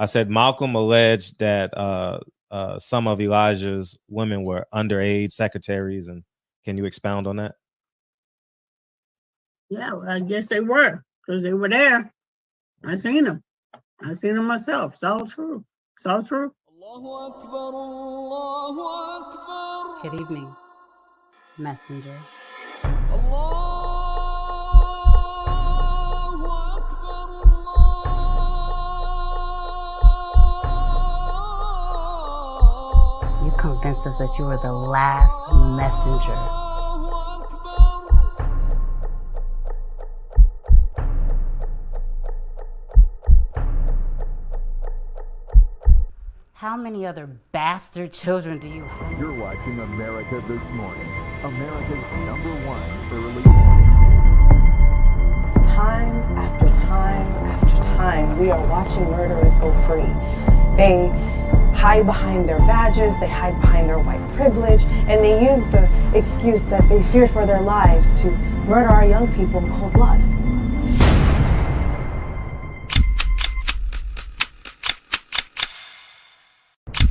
I said Malcolm alleged that some of Elijah's women were underage secretaries, and can you expound on that? Yeah, well, I guess they were, because they were there. I seen them. I seen them myself. It's all true. It's all true. Good evening, messenger. You convinced us that you were the last messenger. How many other bastard children do you have? You're watching America This Morning, America's #1 early. Time after time after time, we are watching murderers go free. They hide behind their badges, they hide behind their white privilege, and they use the excuse that they fear for their lives to murder our young people in cold blood.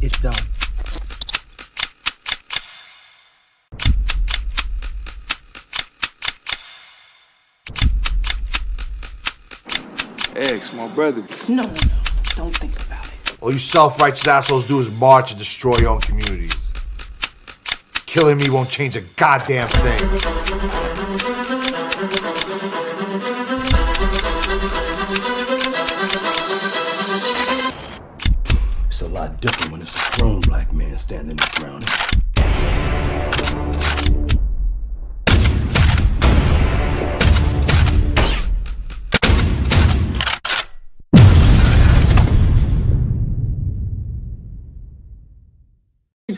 It's done. X, my brother. No. Don't think about it. All you self-righteous assholes do is march and destroy your own communities. Killing me won't change a goddamn thing. It's a lot different when it's a grown black man standing his ground.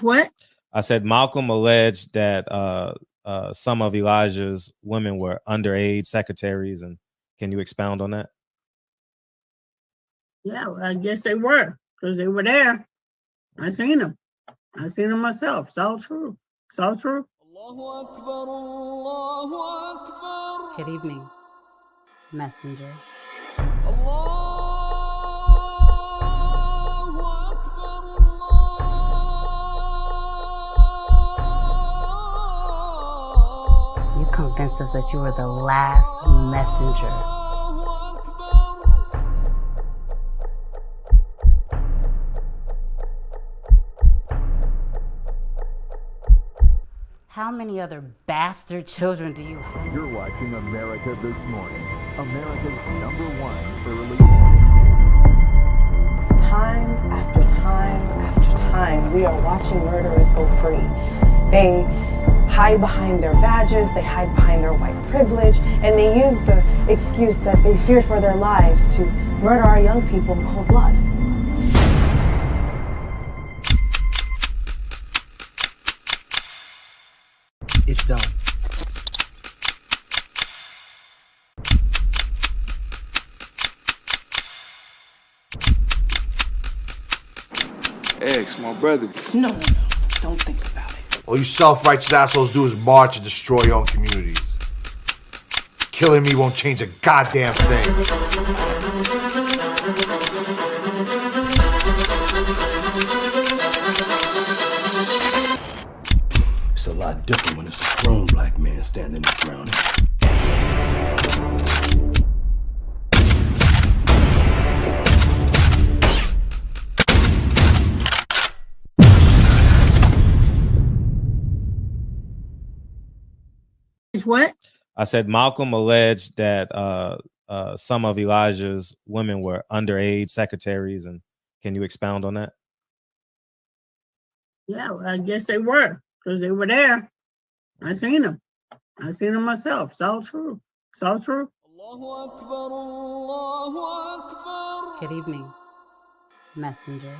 What? I said Malcolm alleged that some of Elijah's women were underage secretaries, and can you expound on that? Yeah, well, I guess they were, because they were there. I seen them. I seen them myself. It's all true. It's all true. Good evening, messenger. You convinced us that you were the last messenger. How many other bastard children do you have? You're watching America This Morning, America's #1 early. Time after time after time, we are watching murderers go free. They hide behind their badges, they hide behind their white privilege, and they use the excuse that they fear for their lives to murder our young people in cold blood. It's done. X, my brother. No. Don't think about it. All you self-righteous assholes do is march and destroy your own communities. Killing me won't change a goddamn thing. It's a lot different when it's a grown black man standing his ground. What? I said Malcolm alleged that some of Elijah's women were underage secretaries, and can you expound on that? Yeah, well, I guess they were, because they were there. I seen them. I seen them myself. It's all true. It's all true. Good evening, messenger.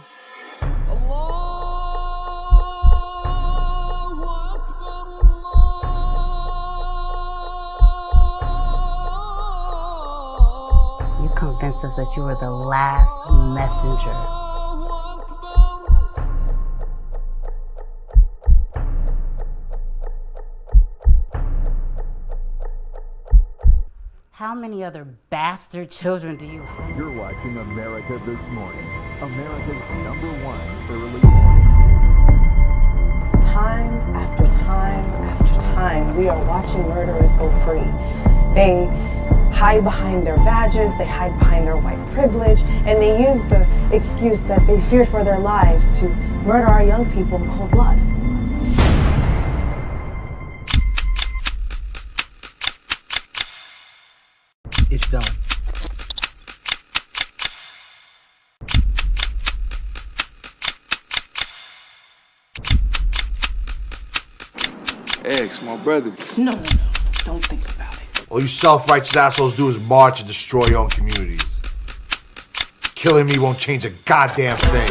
You convinced us that you were the last messenger. How many other bastard children do you have? You're watching America This Morning, America's #1 early morning. Time after time after time, we are watching murderers go free. They hide behind their badges, they hide behind their white privilege, and they use the excuse that they fear for their lives to murder our young people in cold blood. It's done. Ex, my brother. No. Don't think about it. All you self-righteous assholes do is march and destroy your own communities. Killing me won't change a goddamn thing.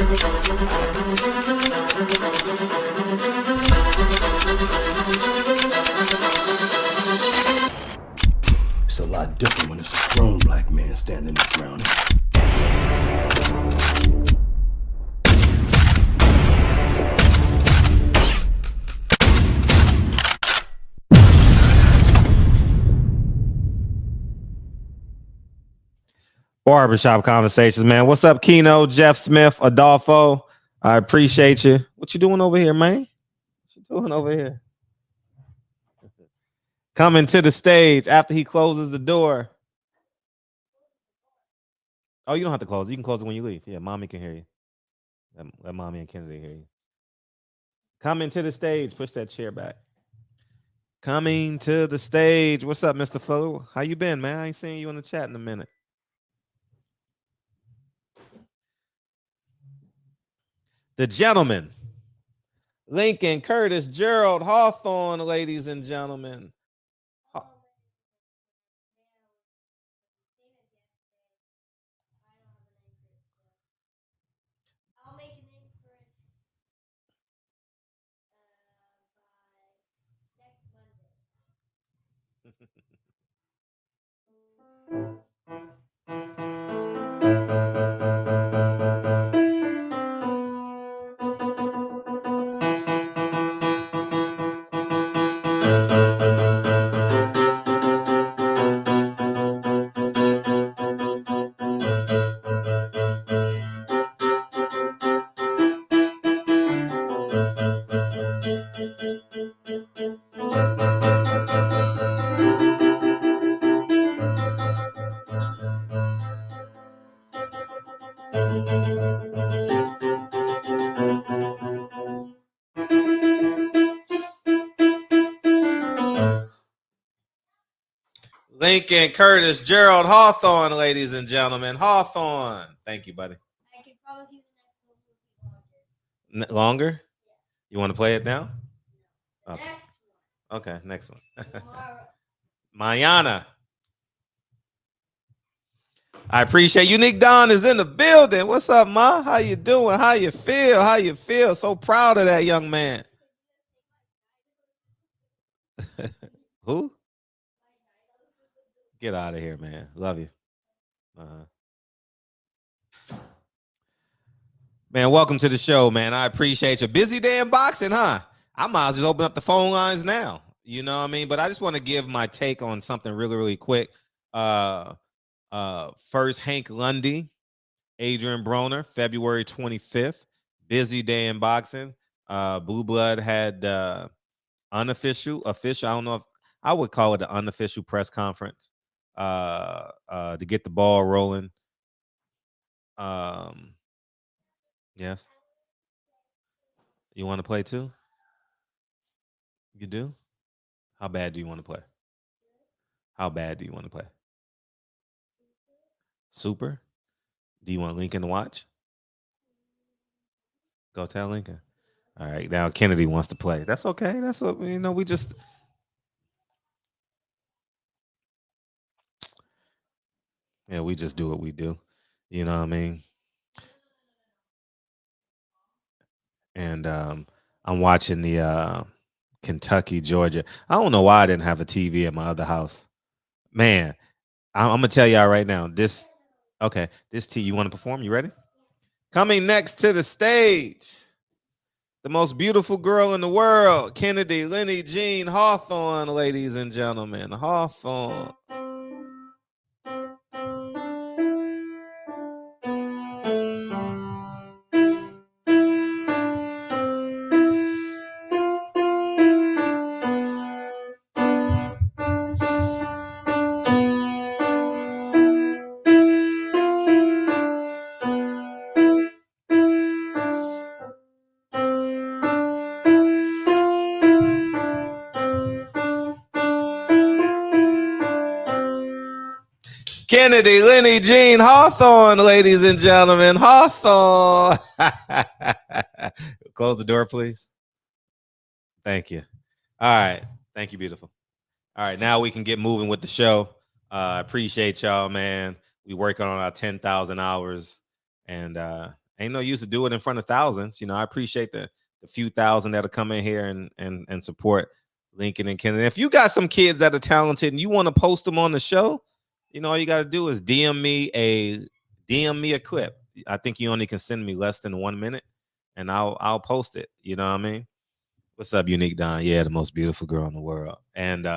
It's a lot different when it's a grown black man standing there frowning. Barbershop conversations, man. What's up, Keno, Jeff Smith, Adolfo? I appreciate you. What you doing over here, man? What you doing over here? Coming to the stage after he closes the door. Oh, you don't have to close it. You can close it when you leave. Yeah, mommy can hear you. Let mommy and Kennedy hear you. Coming to the stage. Push that chair back. Coming to the stage. What's up, Mr. Flo? How you been, man? I ain't seen you in the chat in a minute. The gentleman, Lincoln Curtis Gerald Hawthorne, ladies and gentlemen. I'll make a name for it by next Lincoln Curtis Gerald Hawthorne, ladies and gentlemen. Hawthorne. Thank you, buddy. I can promise you the next one will be longer. Longer? You want to play it now? Okay. Next Okay, next one. one. Tomorrow. Mayana. I appreciate you. Nick Don is in the building. What's up, Ma? How you doing? How you feel? How you feel? So proud of that young man. Who? Get out of here, man. Love you. Man, welcome to the show, man. I appreciate you. Busy day in boxing, huh? I might as well open up the phone lines now. You know what I mean? But I just want to give my take on something really, really quick. First, Hank Lundy, Adrian Broner, February 25th. Busy day in boxing. Blue Blood had official. I don't know if I would call it an unofficial press conference to get the ball rolling. Yes. You want to play too? You do? How bad do you want to play? How bad do you want to play? Super? Do you want Lincoln to watch? Go tell Lincoln. All right, now Kennedy wants to play. That's okay. That's what we just we just do what we do. You know what I mean? And I'm watching the Kentucky, Georgia. I don't know why I didn't have a TV in my other house. Man, I'm gonna tell y'all right now. This you want to perform? You ready? Coming next to the stage, the most beautiful girl in the world, Kennedy Lenny Jean Hawthorne, ladies and gentlemen. Hawthorne. Kennedy, Lenny, Jean, Hawthorne, ladies and gentlemen. Hawthorne. Close the door, please. Thank you. All right. Thank you, beautiful. All right. Now we can get moving with the show. Appreciate y'all, man. We working on our 10,000 hours, and ain't no use to do it in front of thousands. You know, I appreciate the few thousand that'll come in here and support Lincoln and Kennedy. If you got some kids that are talented and you want to post them on the show, you know, all you got to do is DM me a clip. I think you only can send me less than 1 minute, and I'll post it. You know what I mean? What's up, Unique Don? Yeah, the most beautiful girl in the world. And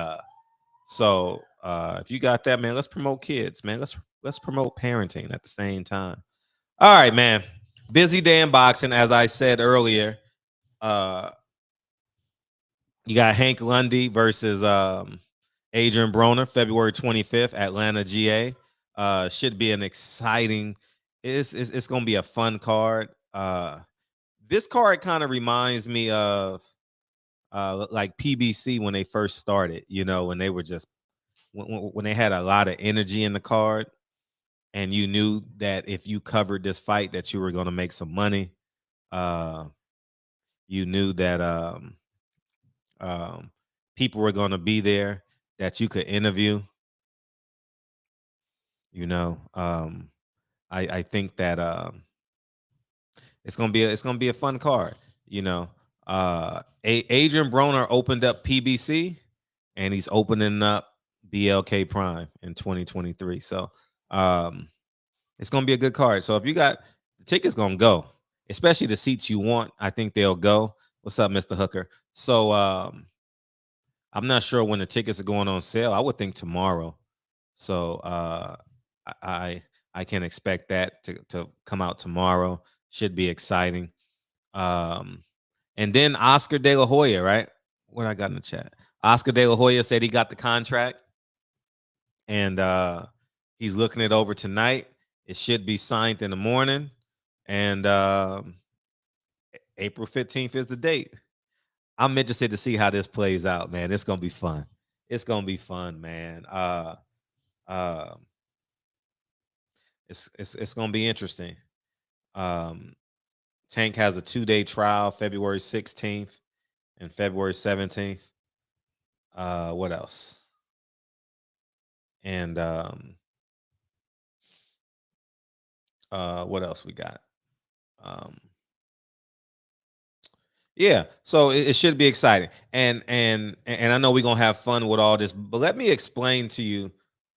so if you got that, man, let's promote kids, man. Let's promote parenting at the same time. All right, man. Busy day in boxing, as I said earlier. You got Hank Lundy versus Adrian Broner, February 25th, Atlanta, GA. Should be an exciting. It's going to be a fun card. This card kind of reminds me of like PBC when they first started. You know, when they were just when they had a lot of energy in the card, and you knew that if you covered this fight, that you were going to make some money. You knew that people were going to be there that you could interview. You know, I think that it's gonna be a fun card. You know, Adrian Broner opened up PBC, and he's opening up BLK Prime in 2023. So it's gonna be a good card. So if you got the tickets, gonna go, especially the seats you want. I think they'll go. What's up, Mr. Hooker? So I'm not sure when the tickets are going on sale. I would think tomorrow. So I can expect that to come out tomorrow. Should be exciting. And then Oscar De La Hoya, right? What I got in the chat. Oscar De La Hoya said he got the contract, and he's looking it over tonight. It should be signed in the morning, and April 15th is the date. I'm interested to see how this plays out, man. It's gonna be fun. It's gonna be fun, man. It's gonna be interesting. Tank has a 2-day trial, February 16th and February 17th. What else? And what else we got? Yeah, so it should be exciting, and I know we're gonna have fun with all this, but let me explain to you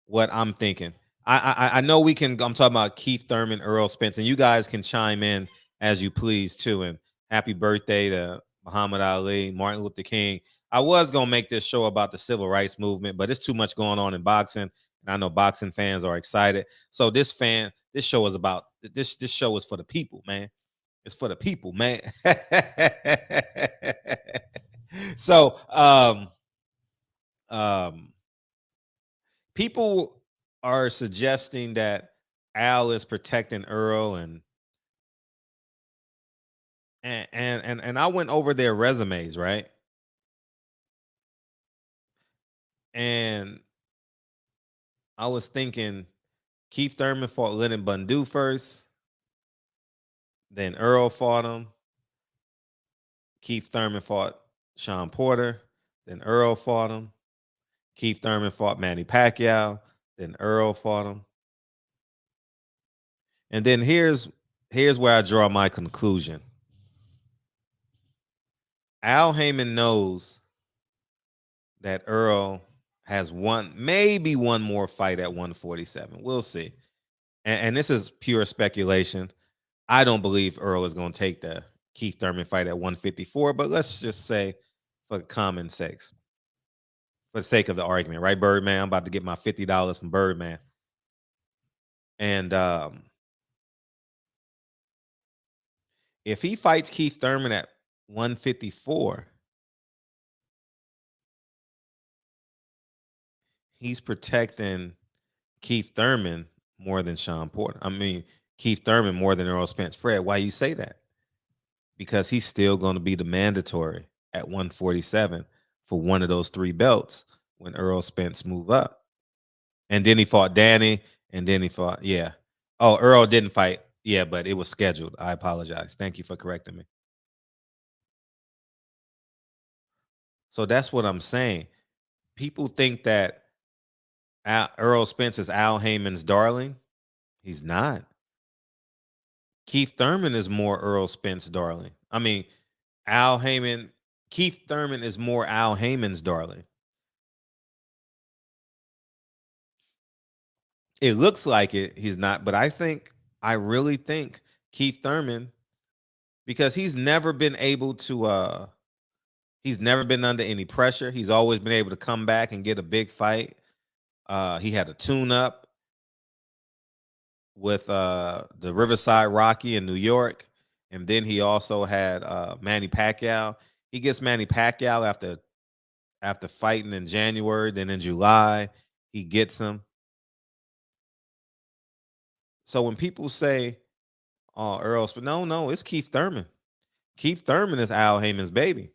what I'm thinking. I know we can. I'm talking about Keith Thurman, Earl Spence, and you guys can chime in as you please too. And happy birthday to Muhammad Ali, Martin Luther King. I was gonna make this show about the civil rights movement, but it's too much going on in boxing, and I know boxing fans are excited. So this show is about this. This show is for the people, man. It's for the people, man. So, people are suggesting that Al is protecting Earl, and I went over their resumes, right? And I was thinking Keith Thurman fought Leonard Bundu first. Then Earl fought him. Keith Thurman fought Sean Porter. Then Earl fought him. Keith Thurman fought Manny Pacquiao. Then Earl fought him. And then here's where I draw my conclusion. Al Haymon knows that Earl has maybe one more fight at 147. We'll see. And this is pure speculation. I don't believe Earl is going to take the Keith Thurman fight at 154, but let's just say for common sakes, for the sake of the argument, right, Birdman? I'm about to get my $50 from Birdman. And if he fights Keith Thurman at 154, he's protecting Keith Thurman more than Sean Porter. I mean, Keith Thurman more than Earl Spence. Fred, why you say that? Because he's still going to be the mandatory at 147 for one of those three belts when Earl Spence move up. And then he fought Danny, and then he fought. Yeah. Oh, Earl didn't fight. Yeah, but it was scheduled. I apologize. Thank you for correcting me. So that's what I'm saying. People think that Earl Spence is Al Heyman's darling. He's not. Keith Thurman is more Earl Spence darling. I mean, Al Heyman, Keith Thurman is more Al Heyman's darling. It looks like it. He's not, but I really think Keith Thurman, because he's never been able to he's never been under any pressure. He's always been able to come back and get a big fight. He had a tune-up with the Riverside Rocky in New York, and then he also had Manny Pacquiao. He gets Manny Pacquiao after fighting in January, then in July he gets him. So when people say, "Oh, Earl," but no, it's Keith Thurman. Keith Thurman is Al Heyman's baby.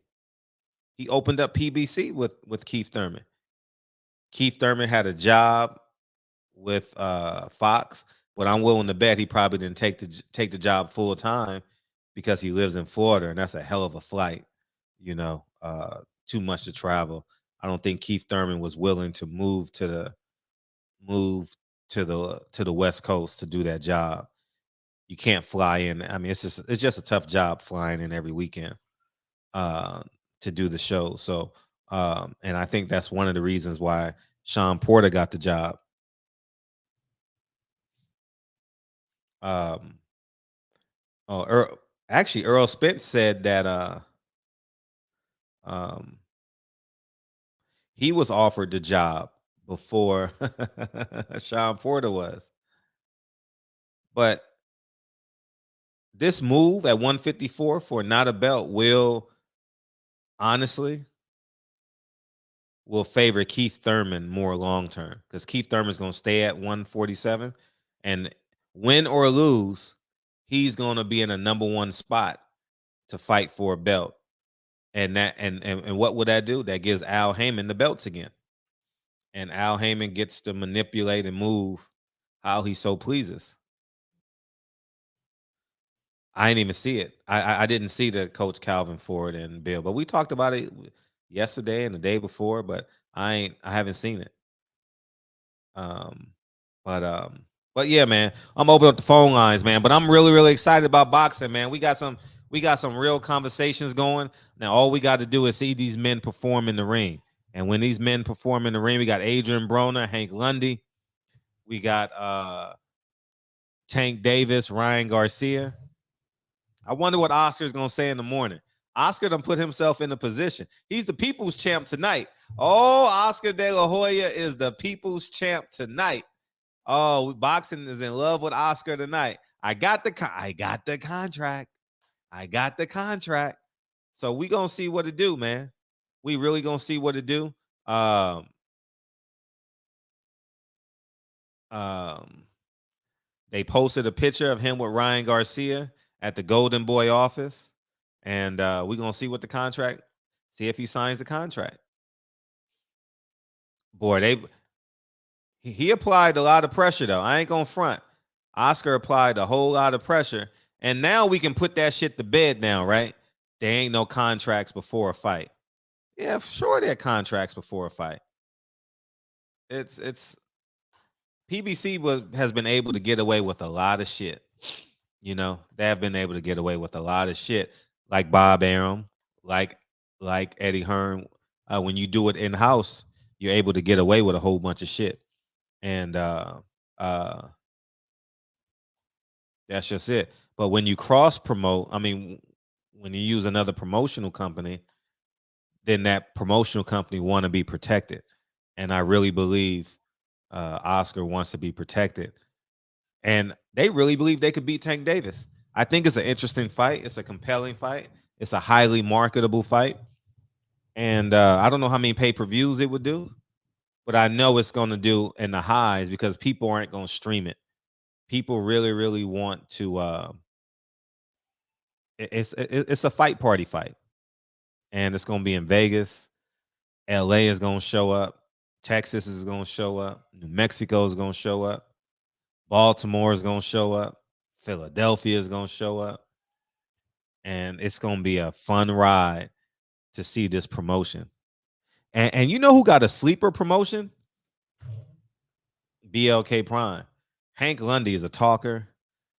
He opened up PBC with Keith Thurman. Keith Thurman had a job with Fox, but I'm willing to bet he probably didn't take the job full time because he lives in Florida, and that's a hell of a flight. Too much to travel. I don't think Keith Thurman was willing to move to the West Coast to do that job. You can't fly in. I mean, it's just a tough job flying in every weekend to do the show. So, and I think that's one of the reasons why Sean Porter got the job. Actually, Earl Spence said that he was offered the job before Sean Porter was. But this move at 154 for not a belt will favor Keith Thurman more long term, because Keith Thurman's going to stay at 147, and win or lose, he's going to be in a number one spot to fight for a belt. And what would that do? That gives Al Heyman the belts again. And Al Heyman gets to manipulate and move how he so pleases. I didn't even see it. I didn't see the Coach Calvin Ford and Bill, but we talked about it yesterday and the day before, but I haven't seen it. But yeah, man, I'm opening up the phone lines, man. But I'm really, really excited about boxing, man. We got some real conversations going. Now all we got to do is see these men perform in the ring. And when these men perform in the ring, we got Adrian Broner, Hank Lundy, we got Tank Davis, Ryan Garcia. I wonder what Oscar's gonna say in the morning. Oscar done put himself in a position. He's the people's champ tonight. Oh, Oscar De La Hoya is the people's champ tonight. Oh, boxing is in love with Oscar tonight. I got the contract. So we gonna see what to do, man. We really gonna see what to do. They posted a picture of him with Ryan Garcia at the Golden Boy office, and we're gonna see what see if he signs the contract. Boy, he applied a lot of pressure, though. I ain't gonna front. Oscar applied a whole lot of pressure, and now we can put that shit to bed now, right? There ain't no contracts before a fight. Yeah, sure, there are contracts before a fight. It's PBC has been able to get away with a lot of shit. They have been able to get away with a lot of shit, like Bob Arum, like Eddie Hearn. When you do it in house, you're able to get away with a whole bunch of shit, and that's just it. But when you cross promote, I mean, when you use another promotional company, then that promotional company want to be protected, and I really believe Oscar wants to be protected. And they really believe they could beat Tank Davis. I think it's an interesting fight. It's a compelling fight. It's a highly marketable fight. And I don't know how many pay-per-views it would do, but I know it's going to do in the highs because people aren't going to stream it. People really, really want to. It's a fight party fight, and it's going to be in Vegas. LA is going to show up. Texas is going to show up. New Mexico is going to show up. Baltimore is going to show up. Philadelphia is going to show up. And it's going to be a fun ride to see this promotion. And you know who got a sleeper promotion? BLK Prime. Hank Lundy is a talker.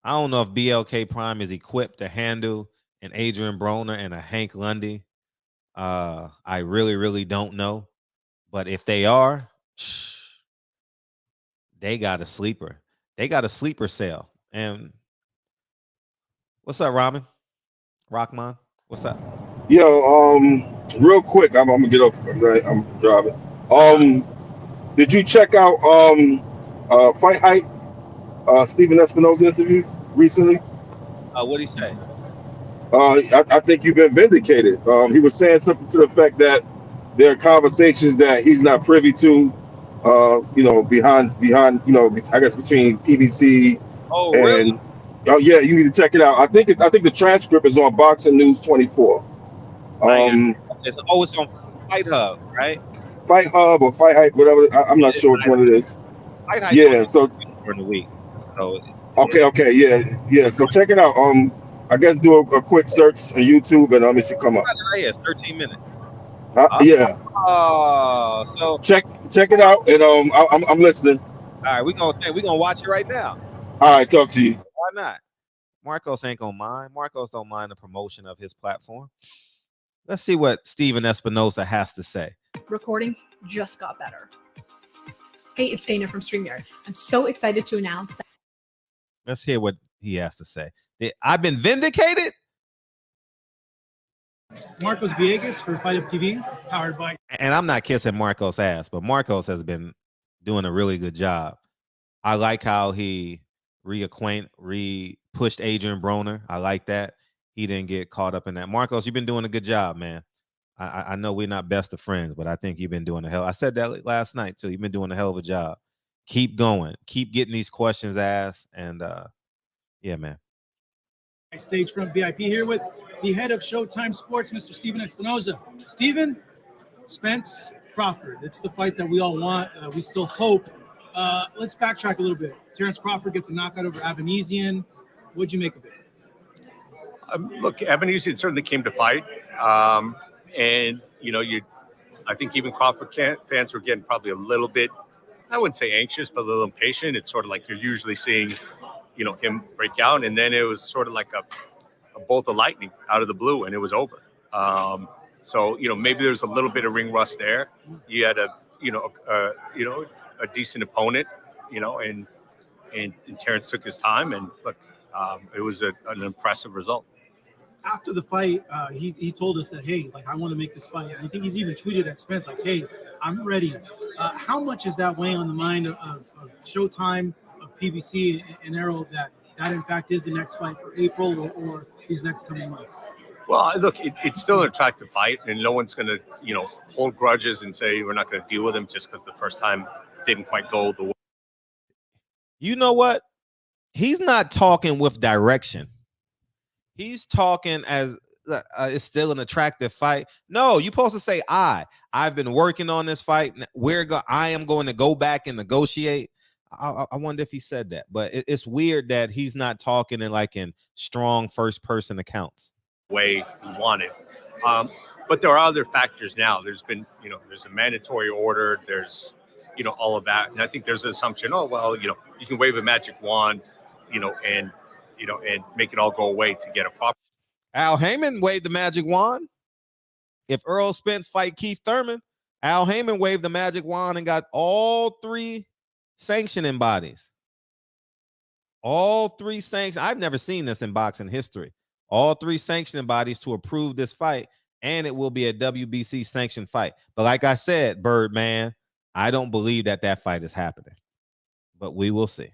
I don't know if BLK Prime is equipped to handle an Adrian Broner and a Hank Lundy. I really, really don't know. But if they are, they got a sleeper. They got a sleeper sale. And what's up, Ramen? Rockman? What's up? Yo, real quick, I'm gonna get off. I'm driving. Did you check out Fight Hype? Stephen Espinosa interview recently. What'd he say? I think you've been vindicated. He was saying something to the effect that there are conversations that he's not privy to. Behind, I guess between PBC Oh, and really? oh yeah, you need to check it out. I think the transcript is on Boxing News 24. It's on Fight Hub, right? Fight Hub or Fight Hype, whatever. I'm not sure which one it is. Fight Hype Yeah. So during the week. So okay, yeah. So check it out. I guess do a quick search on YouTube and it should come up. yeah, it's 13 minutes. Yeah. Oh, so Check it out, and I'm listening. all right, we're gonna watch it right now. All right, talk to you. Why not? Marcos ain't gonna mind. Marcos don't mind the promotion of his platform. Let's see what Stephen Espinosa has to say. Recordings just got better. Hey, it's Dana from StreamYard. I'm so excited to announce that. Let's hear what he has to say. I've been vindicated. Marcos Villegas for Fight Up TV, powered by. And I'm not kissing Marcos' ass, but Marcos has been doing a really good job. I like how he pushed Adrian Broner. I like that. He didn't get caught up in that. Marcos, you've been doing a good job, man. I know we're not best of friends, but I think you've been doing I said that last night too. You've been doing a hell of a job. Keep going. Keep getting these questions asked. And yeah, man. Stage front VIP here with the head of Showtime Sports, Mr. Stephen Espinosa. Stephen, Spence, Crawford. It's the fight that we all want. We still hope. Let's backtrack a little bit. Terrence Crawford gets a knockout over Avenesian. What'd you make of it? Look, Avenesian certainly came to fight. And, I think even Crawford fans were getting probably a little bit, I wouldn't say anxious, but a little impatient. It's sort of like you're usually seeing, him break out. And then it was sort of like a bolt of lightning out of the blue, and it was over. So, maybe there's a little bit of ring rust there. You had a decent opponent, and Terrence took his time. And look, it was an impressive result. After the fight, he told us that, hey, I want to make this fight. And I think he's even tweeted at Spence, hey, I'm ready. How much is that weighing on the mind of Showtime, of PBC, and Arrow, that in fact is the next fight for April or these next coming months? Well, look, it's still an attractive fight, and no one's going to, hold grudges and say we're not going to deal with him just because the first time didn't quite go the way. You know what? He's not talking with direction. He's talking as it's still an attractive fight. No, you're supposed to say I've been working on this fight. I am going to go back and negotiate. I wonder if he said that, but it's weird that he's not talking in strong first person accounts. Way he wanted. But there are other factors now. There's been, there's a mandatory order. There's, all of that. And I think there's an assumption, you can wave a magic wand, and make it all go away to get a proper. Al Haymon waved the magic wand. If Earl Spence fight Keith Thurman, Al Haymon waved the magic wand and got all 3 sanctioning bodies. All 3 sanctions. I've never seen this in boxing history. All 3 sanctioning bodies to approve this fight, and it will be a WBC sanctioned fight. But like I said, Birdman, I don't believe that fight is happening. But we will see.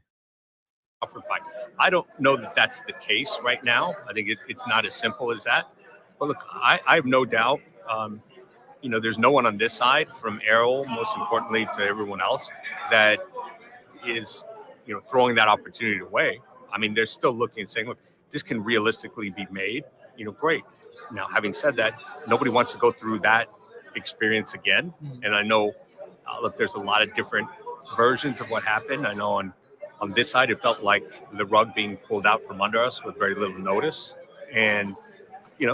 Fight. I don't know that that's the case right now. I think it's not as simple as that. But look, I have no doubt, there's no one on this side, from Errol, most importantly, to everyone else, that is, throwing that opportunity away. I mean, they're still looking and saying, look, this can realistically be made, great. Now, having said that, nobody wants to go through that experience again. And I know, look, there's a lot of different versions of what happened. I know on On this side, it felt like the rug being pulled out from under us with very little notice. And,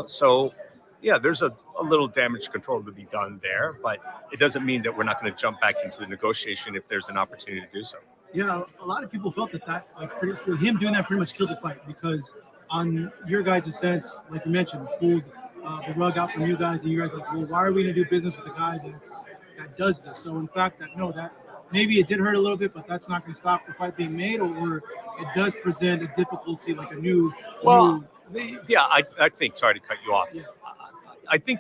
so yeah, there's a little damage control to be done there, but it doesn't mean that we're not going to jump back into the negotiation if there's an opportunity to do so. Yeah, a lot of people felt that with him doing that pretty much killed the fight, because on your guys' sense, like you mentioned, pulled the rug out from you guys, and you guys like, well, why are we going to do business with a guy that does this? So in fact, that maybe it did hurt a little bit, but that's not going to stop the fight being made, or it does present a difficulty, like a new. I think. Sorry to cut you off. Yeah. I think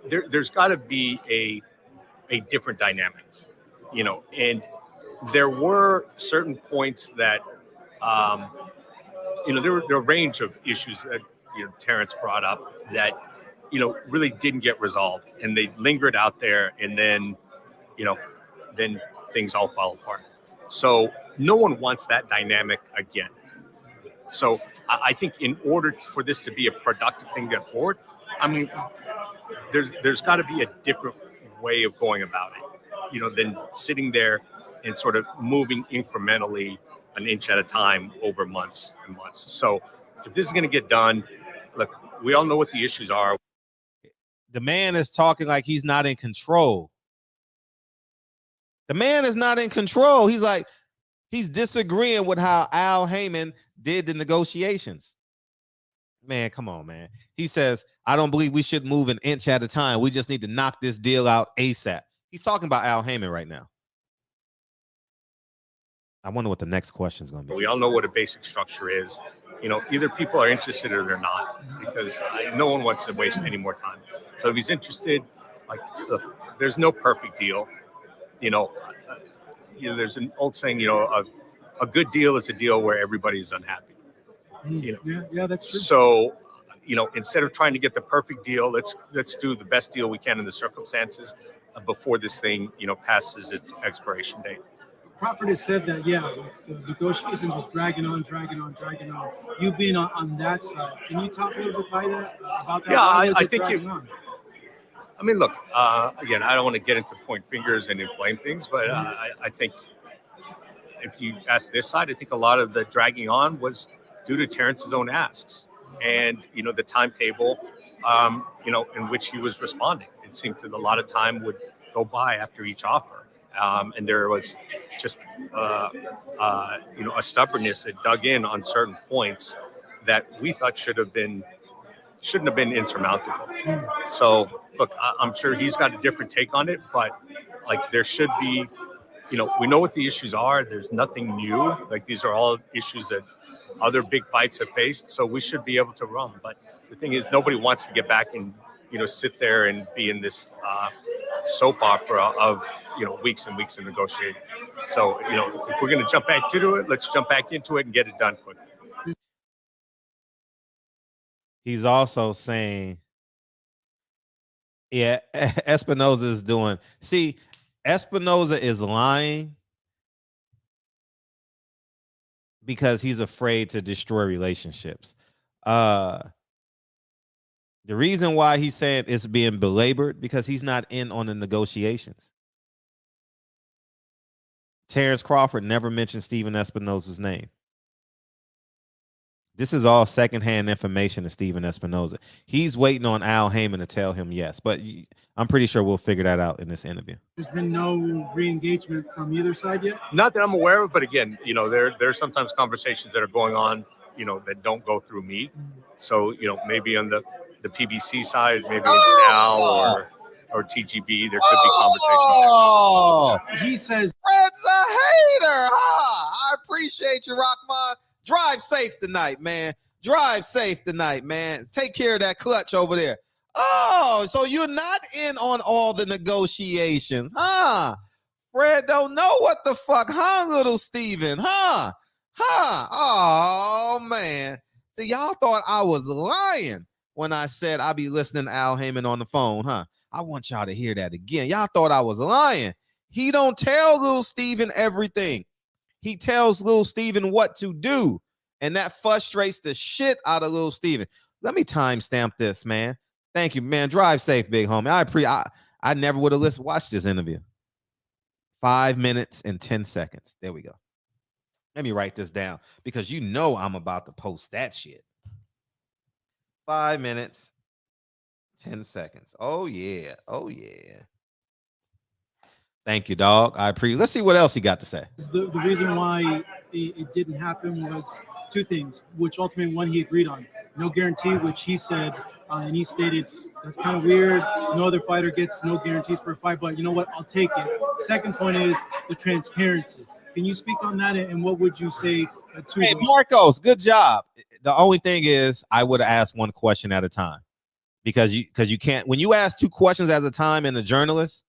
there's got to be a different dynamic, and there were certain points that, there were a range of issues that Terrence brought up that really didn't get resolved, and they lingered out there, and then then things all fall apart. So no one wants that dynamic again. So I think in order for this to be a productive thing to get forward, I mean, there's got to be a different way of going about it, than sitting there and sort of moving incrementally an inch at a time over months and months. So if this is going to get done, look, we all know what the issues are. The man is talking like he's not in control. The man is not in control. He's disagreeing with how Al Haymon did the negotiations. Man, come on, man. He says, I don't believe we should move an inch at a time. We just need to knock this deal out ASAP. He's talking about Al Haymon right now. I wonder what the next question is going to be. We all know what a basic structure is. Either people are interested or they're not, because no one wants to waste any more time. So if he's interested, look, there's no perfect deal. There's an old saying, a good deal is a deal where everybody's unhappy. Yeah, that's true. So, instead of trying to get the perfect deal, let's do the best deal we can in the circumstances before this thing, passes its expiration date. Crawford has said that, the negotiations was dragging on. You being on that side, can you talk a little bit about that? Yeah, I think I mean, look, again, I don't want to get into point fingers and inflame things, but I think if you ask this side, I think a lot of the dragging on was due to Terrence's own asks and, the timetable, in which he was responding. It seemed that a lot of time would go by after each offer. And there was just, a stubbornness that dug in on certain points that we thought shouldn't have been insurmountable. So, look, I'm sure he's got a different take on it, but there should be, we know what the issues are. There's nothing new. These are all issues that other big fights have faced. So we should be able to run. But the thing is, nobody wants to get back and, sit there and be in this soap opera of, weeks and weeks of negotiating. So, if we're going to jump back into it, let's jump back into it and get it done quickly. He's also saying, Espinoza is doing. See, Espinoza is lying because he's afraid to destroy relationships. The reason why he's saying it's being belabored because he's not in on the negotiations. Terrence Crawford never mentioned Stephen Espinoza's name. This is all secondhand information to Stephen Espinoza. He's waiting on Al Haymon to tell him yes, but I'm pretty sure we'll figure that out in this interview. There's been no re-engagement from either side yet? Not that I'm aware of, but again, there's sometimes conversations that are going on, that don't go through me. So, maybe on the PBC side, maybe Al or TGB, there could be conversations. Oh, he says Fred's a hater, huh? I appreciate you, Rockman. Drive safe tonight, man. Drive safe tonight, man. Take care of that clutch over there. Oh, so you're not in on all the negotiations, huh? Fred don't know what the fuck, huh, little Steven, huh? Oh, man. See, y'all thought I was lying when I said I'll be listening to Al Haymon on the phone, huh? I want y'all to hear that again. Y'all thought I was lying. He don't tell little Steven everything. He tells little Steven what to do, and that frustrates the shit out of little Steven. Let me timestamp this, man. Thank you, man. Drive safe, big homie. I never would have watched this interview. 5 minutes and 10 seconds. There we go. Let me write this down because you know I'm about to post that shit. 5 minutes, 10 seconds. Oh, yeah. Oh, yeah. Thank you, dog. I appreciate. Let's see what else he got to say. The reason why it didn't happen was two things, which ultimately one he agreed on. No guarantee, which he said, and he stated, that's kind of weird. No other fighter gets no guarantees for a fight, but you know what? I'll take it. Second point is the transparency. Can you speak on that, and what would you say to Hey, those? Marcos, good job. The only thing is I would have asked one question at a time because you can't, when you ask two questions at a time in a journalist,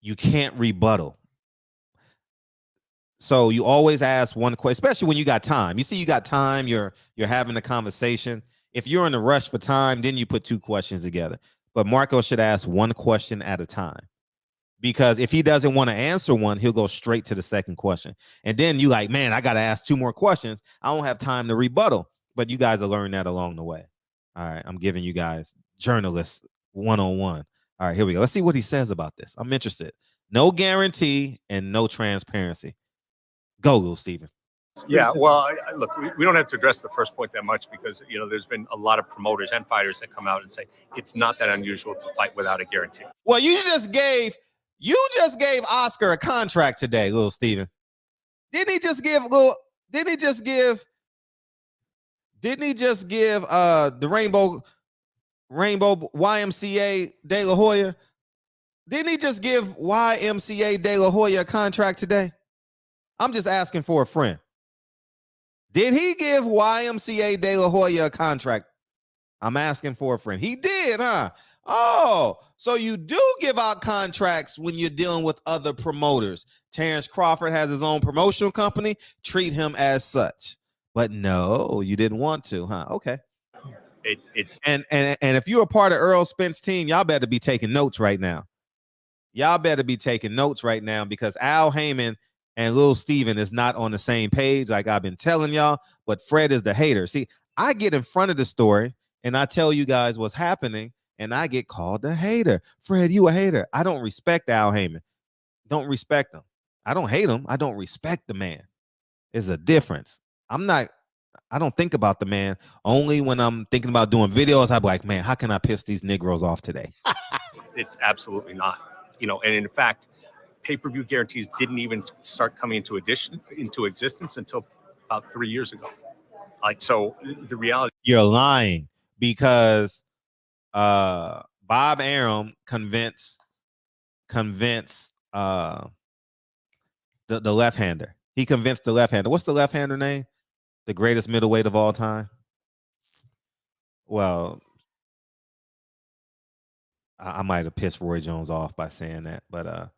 you can't rebuttal. So you always ask one question, especially when you got time. You see, you got time, you're having a conversation. If you're in a rush for time, then you put two questions together. But Marco should ask one question at a time. Because if he doesn't want to answer one, he'll go straight to the second question. And then you like, man, I got to ask two more questions. I don't have time to rebuttal. But you guys will learn that along the way. All right, I'm giving you guys journalists 101. All right, here we go. Let's see what he says about this. I'm interested. No guarantee and no transparency. Go, Lil Steven. Yeah, well, look, we don't have to address the first point that much because, you know, there's been a lot of promoters and fighters that come out and say it's not that unusual to fight without a guarantee. Well, you just gave Oscar a contract today, Lil Steven. Didn't he just give the Rainbow YMCA De La Hoya? Didn't he just give YMCA De La Hoya a contract today? I'm just asking for a friend. Did he give YMCA De La Hoya a contract? I'm asking for a friend. He did, huh? Oh, so you do give out contracts when you're dealing with other promoters. Terrence Crawford has his own promotional company. Treat him as such. But no, you didn't want to, huh? Okay. And if you're a part of Earl Spence's team, y'all better be taking notes right now. Y'all better be taking notes right now because Al Haymon and Lil Steven is not on the same page like I've been telling y'all, but Fred is the hater. See, I get in front of the story and I tell you guys what's happening and I get called a hater. Fred, you a hater. I don't respect Al Haymon. Don't respect him. I don't hate him. I don't respect the man. There's a difference. I don't think about the man only when I'm thinking about doing videos. I'm like, man, how can I piss these Negroes off today? It's absolutely not. You know, and in fact, pay-per-view guarantees didn't even start coming into existence until about 3 years ago. Like, so the reality. You're lying because Bob Arum convinced the left-hander. He convinced the left-hander. What's the left-hander name? The greatest middleweight of all time? Well, I might have pissed Roy Jones off by saying that, but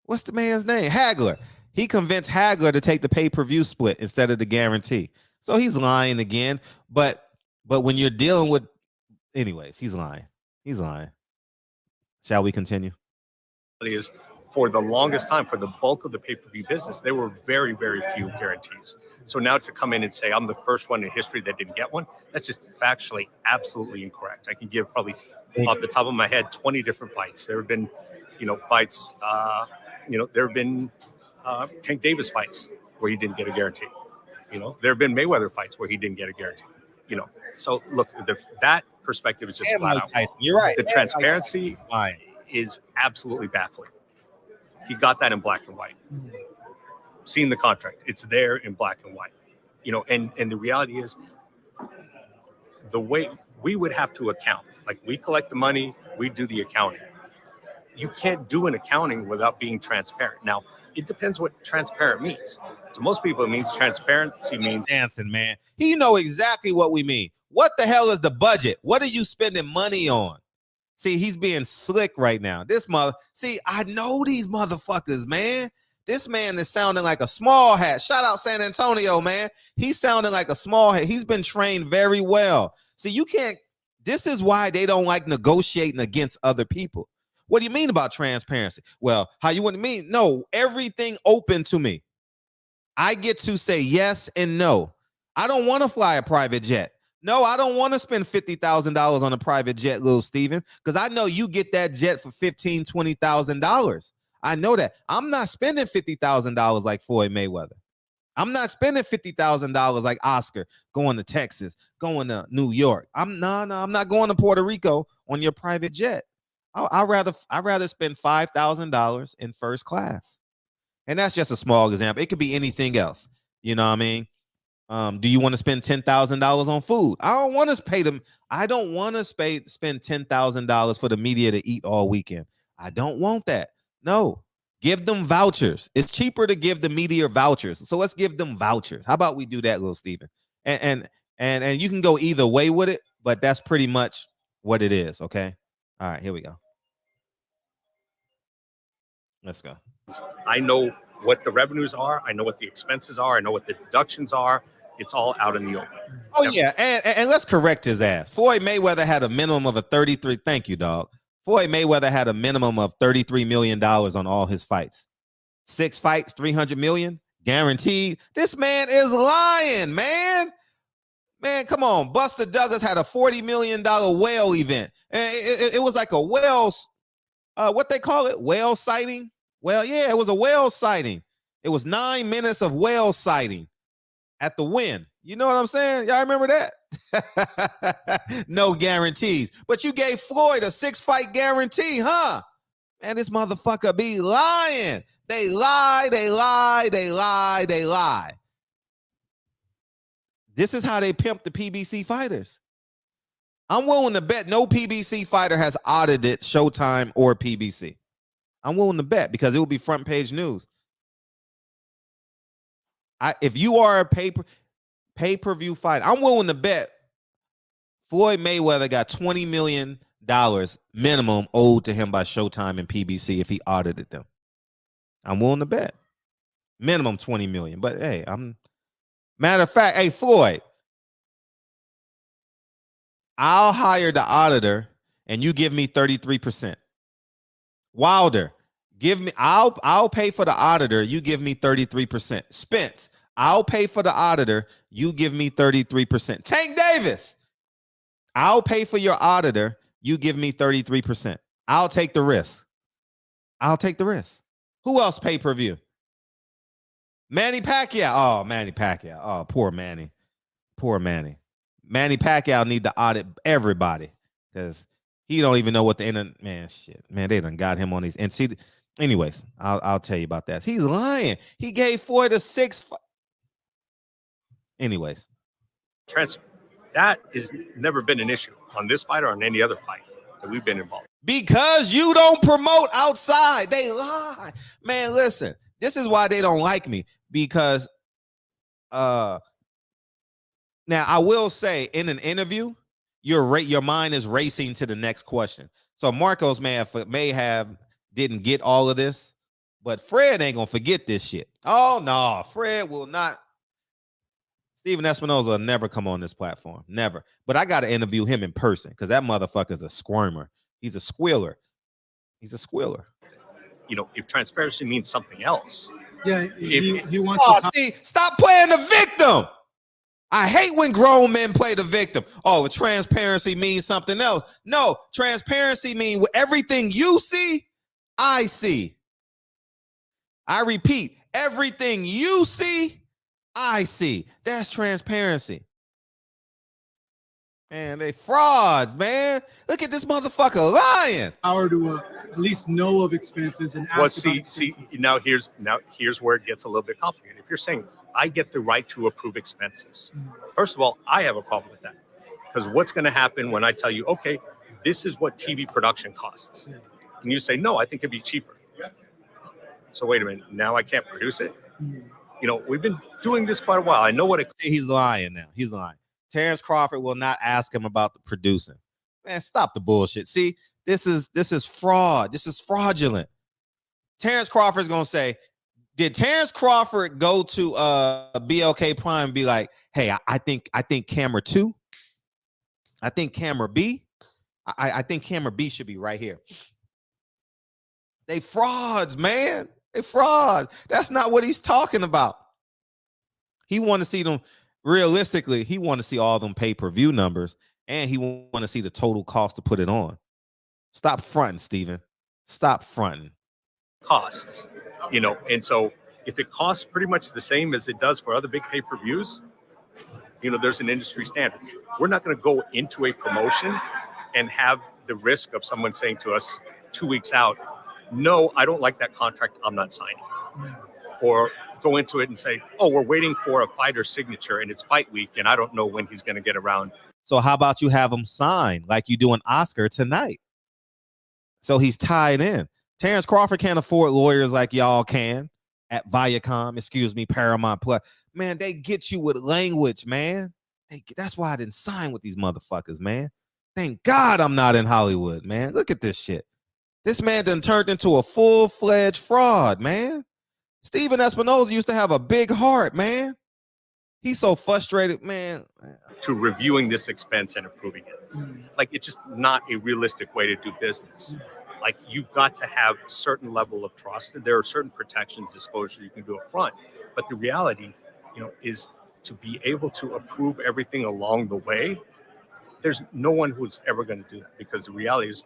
what's the man's name? Hagler. He convinced Hagler to take the pay-per-view split instead of the guarantee. So he's lying again. But when you're dealing with, anyways, he's lying. He's lying. Shall we continue? Is for the longest time, for the bulk of the pay-per-view business, there were very, very few guarantees. So now to come in and say I'm the first one in history that didn't get one, that's just factually absolutely incorrect. I can give probably off the top of my head 20 different fights. There have been, fights. There have been Tank Davis fights where he didn't get a guarantee. There have been Mayweather fights where he didn't get a guarantee. So look, that perspective is just flat out. You're right. The transparency is absolutely baffling. He got that in black and white. Seen the contract, it's there in black and white. And the reality is, the way we would have to account, like we collect the money, we do the accounting. You can't do an accounting without being transparent. Now, it depends what transparent means. To most people, it means transparency means dancing, man. He know exactly what we mean. What the hell is the budget? What are you spending money on? See, he's being slick right now. I know these motherfuckers, man. This man is sounding like a small hat. Shout out San Antonio, man. He's sounding like a small hat. He's been trained very well. See, you can't, this is why they don't like negotiating against other people. What do you mean about transparency? Well, how you want to mean? No, everything open to me. I get to say yes and no. I don't want to fly a private jet. No, I don't want to spend $50,000 on a private jet, Lil Steven, because I know you get that jet for $15,000, $20,000. I know that. I'm not spending $50,000 like Floyd Mayweather. I'm not spending $50,000 like Oscar going to Texas, going to New York. I'm not going to Puerto Rico on your private jet. I'd rather spend $5,000 in first class. And that's just a small example. It could be anything else. You know what I mean? Do you want to spend $10,000 on food? I don't want to pay them. I don't want to spend $10,000 for the media to eat all weekend. I don't want that. No, give them vouchers. It's cheaper to give the media vouchers. So let's give them vouchers. How about we do that, little Steven? And you can go either way with it, but that's pretty much what it is. Okay. All right, here we go. Let's go. I know what the revenues are. I know what the expenses are. I know what the deductions are. It's all out in the open. Oh, yeah. And let's correct his ass. Floyd Mayweather had a minimum of a 33. Thank you, dog. Floyd Mayweather had a minimum of $33 million on all his fights. 6 fights, $300 million guaranteed. This man is lying, man. Man, come on. Buster Douglas had a $40 million whale event. It was like a whale, what they call it? Whale sighting? Well, yeah, it was a whale sighting. It was 9 minutes of whale sighting at the Wynn. You know what I'm saying? Y'all remember that? No guarantees. But you gave Floyd a 6-fight guarantee, huh? Man, this motherfucker be lying. They lie, they lie, they lie, they lie. This is how they pimp the PBC fighters. I'm willing to bet no PBC fighter has audited Showtime or PBC. I'm willing to bet because it will be front page news. If you are a pay-per-view fighter, I'm willing to bet Floyd Mayweather got $20 million minimum owed to him by Showtime and PBC if he audited them. I'm willing to bet. Minimum $20 million. But hey, matter of fact, hey, Floyd, I'll hire the auditor and you give me 33%. Wilder, I'll pay for the auditor, you give me 33%. Spence, I'll pay for the auditor, you give me 33%. Tank Davis, I'll pay for your auditor, you give me 33%. I'll take the risk. I'll take the risk. Who else pay-per-view? Manny Pacquiao. Oh, Manny Pacquiao. Oh, poor Manny. Poor Manny. Manny Pacquiao need to audit everybody because he don't even know what the internet. Man, shit. Man, they done got him on these. And see, anyways, I'll tell you about that. He's lying. He gave Floyd a 6. Anyways. That has never been an issue on this fight or on any other fight that we've been involved. Because you don't promote outside. They lie. Man, listen. This is why they don't like me. Because now I will say in an interview, your mind is racing to the next question. So Marcos may have didn't get all of this, but Fred ain't gonna forget this shit. Oh no, Fred will not. Steven Espinoza will never come on this platform. Never. But I gotta interview him in person because that motherfucker's a squirmer. He's a squealer. He's a squealer. You know, if transparency means something else. Yeah, he wants to. See, stop playing the victim. I hate when grown men play the victim. Oh, transparency means something else. No, transparency means everything you see, I see. I repeat, everything you see, I see. That's transparency. Man, they frauds, man. Look at this motherfucker lying. Power to at least know of expenses and ask about expenses. Now here's where it gets a little bit complicated. If you're saying I get the right to approve expenses, first of all, I have a problem with that because what's going to happen when I tell you, okay, this is what TV production costs, and you say, no, I think it'd be cheaper. So wait a minute, now I can't produce it. You know, we've been doing this quite a while. I know what it. He's lying now. He's lying. Terrence Crawford will not ask him about the producing. Man, stop the bullshit. See, this is fraud. This is fraudulent. Terrence Crawford's gonna say, did Terrence Crawford go to BLK Prime and be like, hey, I think camera 2, I think camera B, I think camera B should be right here. They frauds, man. They frauds. That's not what he's talking about. He want to see them. Realistically, he want to see all them pay-per-view numbers, and he want to see the total cost to put it on. Stop fronting, Steven. Stop fronting. costs, and so if it costs pretty much the same as it does for other big pay-per-views, there's an industry standard. We're not going to go into a promotion and have the risk of someone saying to us 2 weeks out, no, I don't like that contract, I'm not signing. Or go into it and say, oh, we're waiting for a fighter's signature and it's fight week and I don't know when he's going to get around. So how about you have him sign like you do an Oscar tonight? So he's tied in. Terrence Crawford can't afford lawyers like y'all can at Viacom, Paramount Plus. Man, they get you with language, man. That's why I didn't sign with these motherfuckers, man. Thank God I'm not in Hollywood, man. Look at this shit. This man done turned into a full-fledged fraud, man. Steven Espinosa used to have a big heart, man. He's so frustrated, man. To reviewing this expense and approving it. Like, it's just not a realistic way to do business. Like, you've got to have a certain level of trust. There are certain protections, disclosures you can do up front. But the reality, is to be able to approve everything along the way. There's no one who's ever going to do that, because the reality is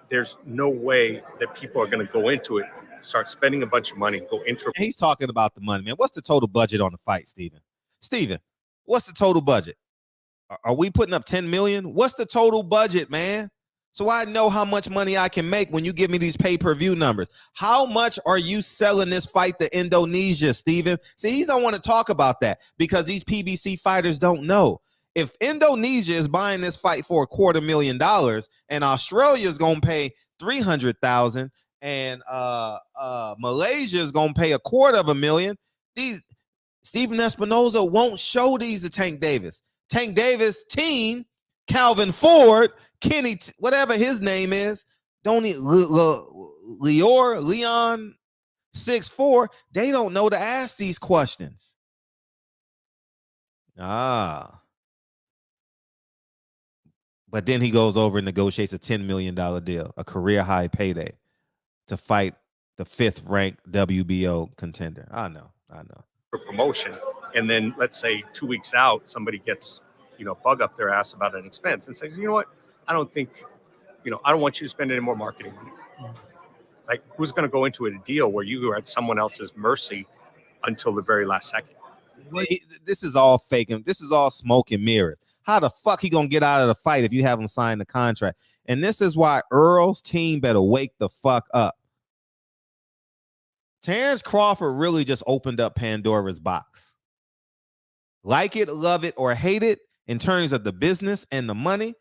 there's no way that people are going to go into it, start spending a bunch of money, go into it. He's talking about the money, man. What's the total budget on the fight, Steven? Steven, what's the total budget? Are we putting up 10 million? What's the total budget, man? So I know how much money I can make when you give me these pay-per-view numbers. How much are you selling this fight to Indonesia, Steven? See, he don't want to talk about that because these PBC fighters don't know. If Indonesia is buying this fight for $250,000 and Australia is going to pay $300,000 and Malaysia is going to pay $250,000, Steven Espinosa won't show these to Tank Davis. Tank Davis team, Calvin Ford, Kenny, whatever his name is, Leon 6'4", they don't know to ask these questions. But then he goes over and negotiates a $10 million deal, a career high payday to fight the 5th ranked WBO contender. I know. For promotion. And then let's say 2 weeks out, somebody gets, bug up their ass about an expense and says, you know what? I don't think, I don't want you to spend any more marketing money. Like, who's going to go into a deal where you are at someone else's mercy until the very last second? This is all fake. This is all smoke and mirrors. How the fuck he gonna get out of the fight if you have him sign the contract? And this is why Earl's team better wake the fuck up. Terrence Crawford really just opened up Pandora's box. Like it, love it, or hate it, in terms of the business and the money.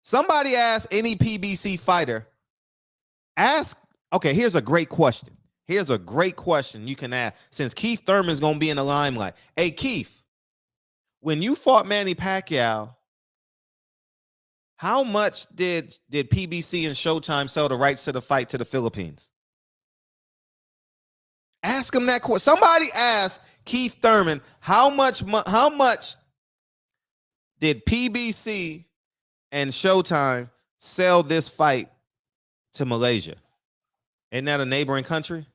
Somebody ask any PBC fighter. Okay, here's a great question. Here's a great question you can ask, since Keith Thurman's going to be in the limelight. Hey, Keith, when you fought Manny Pacquiao, how much did PBC and Showtime sell the rights to the fight to the Philippines? Ask him that question. Somebody ask Keith Thurman, how much did PBC and Showtime sell this fight to Malaysia? Isn't that a neighboring country?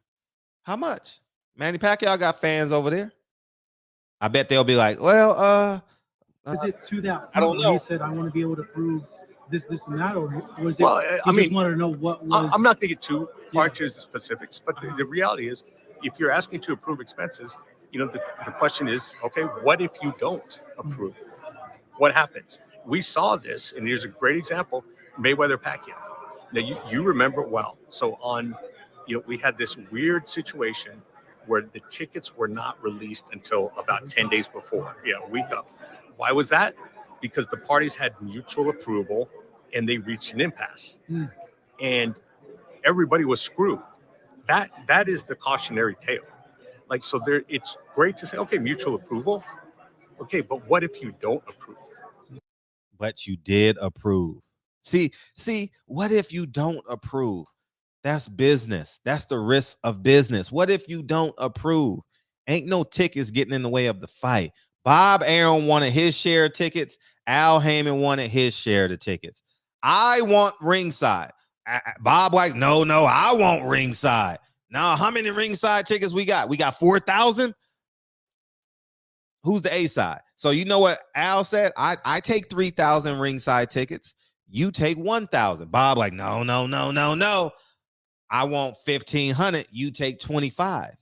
How much? Manny Pacquiao got fans over there. I bet they'll be like, well, is it to that? I don't know. He said, I want to be able to prove this, and that, or was it? Well, I just wanted to know what was. I'm not going to get too far into the specifics, but the reality is, if you're asking to approve expenses, the question is, okay, what if you don't approve? What happens? We saw this, and here's a great example: Mayweather-Pacquiao. Now you remember well. So we had this weird situation where the tickets were not released until about 10 days before, a week up. Why was that? Because the parties had mutual approval and they reached an impasse. And everybody was screwed. That is the cautionary tale. Like, so there, it's great to say, okay, mutual approval. Okay, but what if you don't approve? But you did approve. See, what if you don't approve? That's business. That's the risk of business. What if you don't approve? Ain't no tickets getting in the way of the fight. Bob Arum wanted his share of tickets. Al Haymon wanted his share of the tickets. I want ringside. Bob no, I want ringside. Now, how many ringside tickets we got? We got 4,000? Who's the A side? So you know what Al said? I take 3,000 ringside tickets. You take 1,000. Bob no. I want 1,500. You take 25.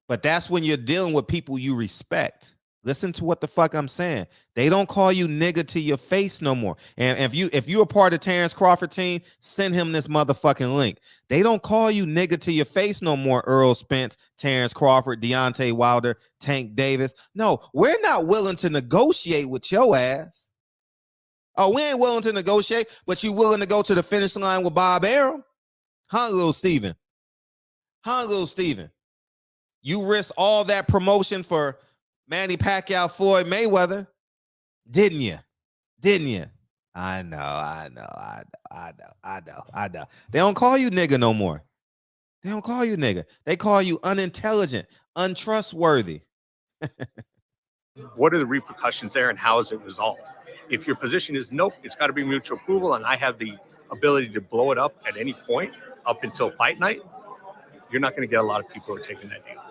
But that's when you're dealing with people you respect. Listen to what the fuck I'm saying. They don't call you nigga to your face no more. And if you're a part of Terrence Crawford team, send him this motherfucking link. They don't call you nigga to your face no more. Earl Spence, Terrence Crawford, Deontay Wilder, Tank Davis. No, we're not willing to negotiate with your ass. Oh, we ain't willing to negotiate, but you willing to go to the finish line with Bob Arum? Huh, little Steven? Huh, little Steven? You risk all that promotion for Manny Pacquiao, Floyd Mayweather, didn't you? Didn't you? I know. They don't call you nigga no more. They don't call you nigga. They call you unintelligent, untrustworthy. What are the repercussions there and how is it resolved? If your position is nope, it's got to be mutual approval and I have the ability to blow it up at any point up until fight night, you're not going to get a lot of people who are taking that deal.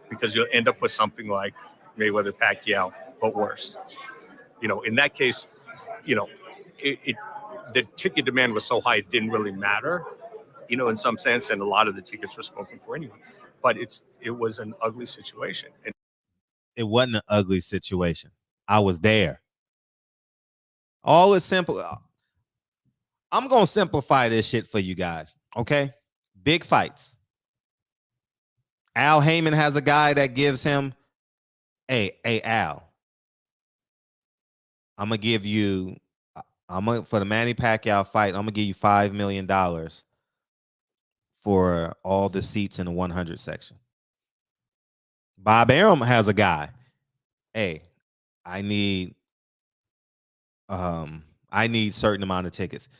Because you'll end up with something like Mayweather Pacquiao, but worse. You know, in that case, you know, the ticket demand was so high it didn't really matter, you know, in some sense, and a lot of the tickets were spoken for anyway. But it was an ugly situation. And it wasn't an ugly situation. I was there. All is simple. I'm gonna simplify this shit for you guys. Okay, big fights. Al Haymon has a guy that gives him, hey, Al, I'm gonna give you, for the Manny Pacquiao fight, I'm gonna give you $5 million for all the seats in the 100 section. Bob Arum has a guy, hey, I need certain amount of tickets.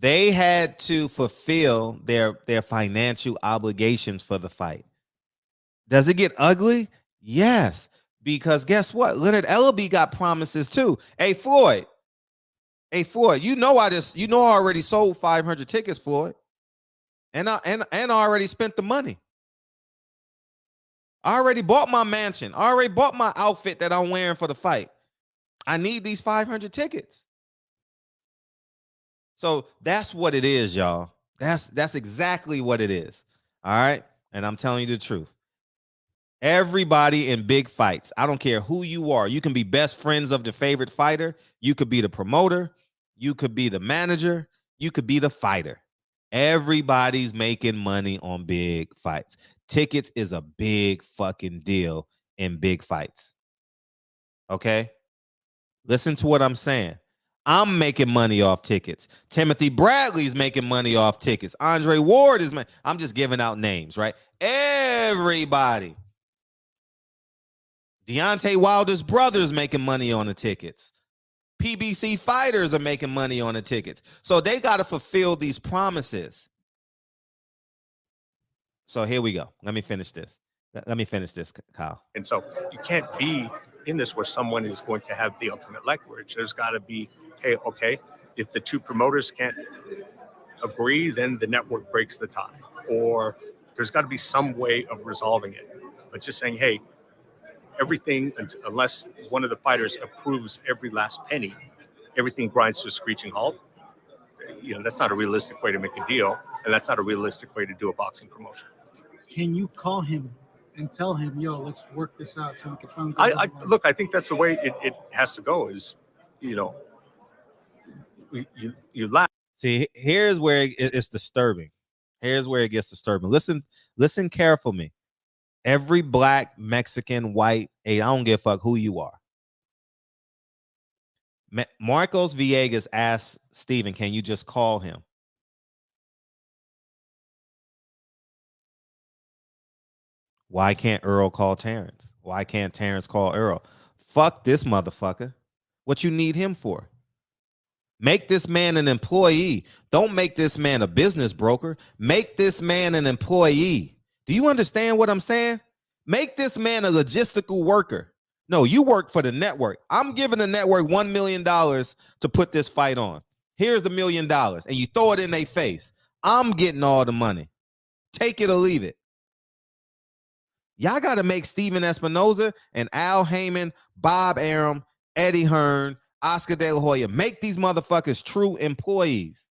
They had to fulfill their financial obligations for the fight. Does it get ugly? Yes, because guess what? Leonard Ellaby got promises too. Hey Floyd, you know I already sold 500 tickets, Floyd, and I already spent the money. I already bought my mansion. I already bought my outfit that I'm wearing for the fight. I need these 500 tickets. So that's what it is, y'all. That's exactly what it is. All right, and I'm telling you the truth. Everybody in big fights, I don't care who you are. You can be best friends of the favorite fighter. You could be the promoter. You could be the manager. You could be the fighter. Everybody's making money on big fights. Tickets is a big fucking deal in big fights. Okay? Listen to what I'm saying. I'm making money off tickets. Timothy Bradley's making money off tickets. Andre Ward is I'm just giving out names, right? Everybody. Deontay Wilder's brother's making money on the tickets. PBC fighters are making money on the tickets. So they got to fulfill these promises. So here we go. Let me finish this, Kyle. And so you can't be in this where someone is going to have the ultimate leverage. There's got to be, hey, okay, if the two promoters can't agree, then the network breaks the tie. Or there's got to be some way of resolving it. But just saying, hey, everything, unless one of the fighters approves every last penny, everything grinds to a screeching halt. You know, that's not a realistic way to make a deal, and that's not a realistic way to do a boxing promotion. Can you call him and tell him, yo, let's work this out so we can finally look, I think that's the way it has to go is, you know, you laugh. See, here's where it's disturbing. Here's where it gets disturbing. Listen carefully. Every black, Mexican, white, hey, I don't give a fuck who you are. Marcos Villegas asked Steven, can you just call him? Why can't Earl call Terrence? Why can't Terrence call Earl? Fuck this motherfucker. What you need him for? Make this man an employee. Don't make this man a business broker. Make this man an employee. Do you understand what I'm saying? Make this man a logistical worker. No, you work for the network. I'm giving the network $1 million to put this fight on. Here's the $1 million, and you throw it in their face. I'm getting all the money. Take it or leave it. Y'all got to make Steven Espinoza and Al Haymon, Bob Arum, Eddie Hearn, Oscar De La Hoya, make these motherfuckers true employees.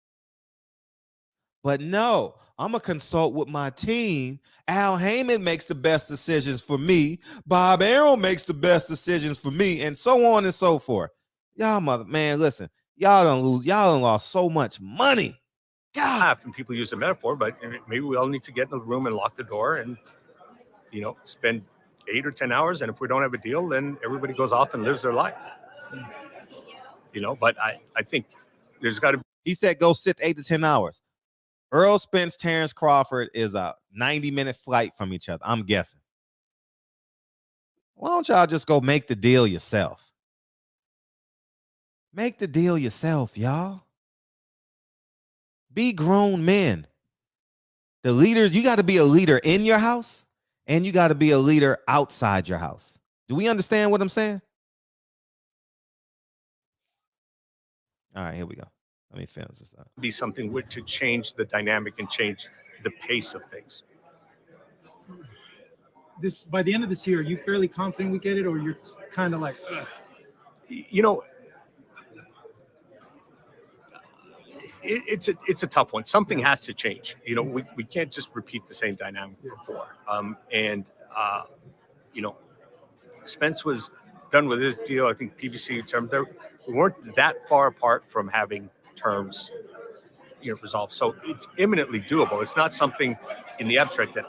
But no, I'm going to consult with my team. Al Haymon makes the best decisions for me. Bob Arum makes the best decisions for me, and so on and so forth. Y'all man, listen, y'all done lost so much money. God. And people use the metaphor, but maybe we all need to get in the room and lock the door and, spend 8 or 10 hours. And if we don't have a deal, then everybody goes off and lives their life. But I think there's got to be. He said go sit 8 to 10 hours. Earl Spence, Terrence Crawford is a 90-minute flight from each other, I'm guessing. Why don't y'all just go make the deal yourself? Make the deal yourself, y'all. Be grown men. The leaders, you got to be a leader in your house, and you got to be a leader outside your house. Do we understand what I'm saying? All right, here we go. Let me finish this up. Be something to change the dynamic and change the pace of things. By the end of this year, are you fairly confident we get it, or you're kind of like, ugh? It's a tough one. Something has to change. We can't just repeat the same dynamic before. Spence was done with his deal. I think PBC terms we weren't that far apart from having terms resolved. So it's imminently doable. It's not something in the abstract that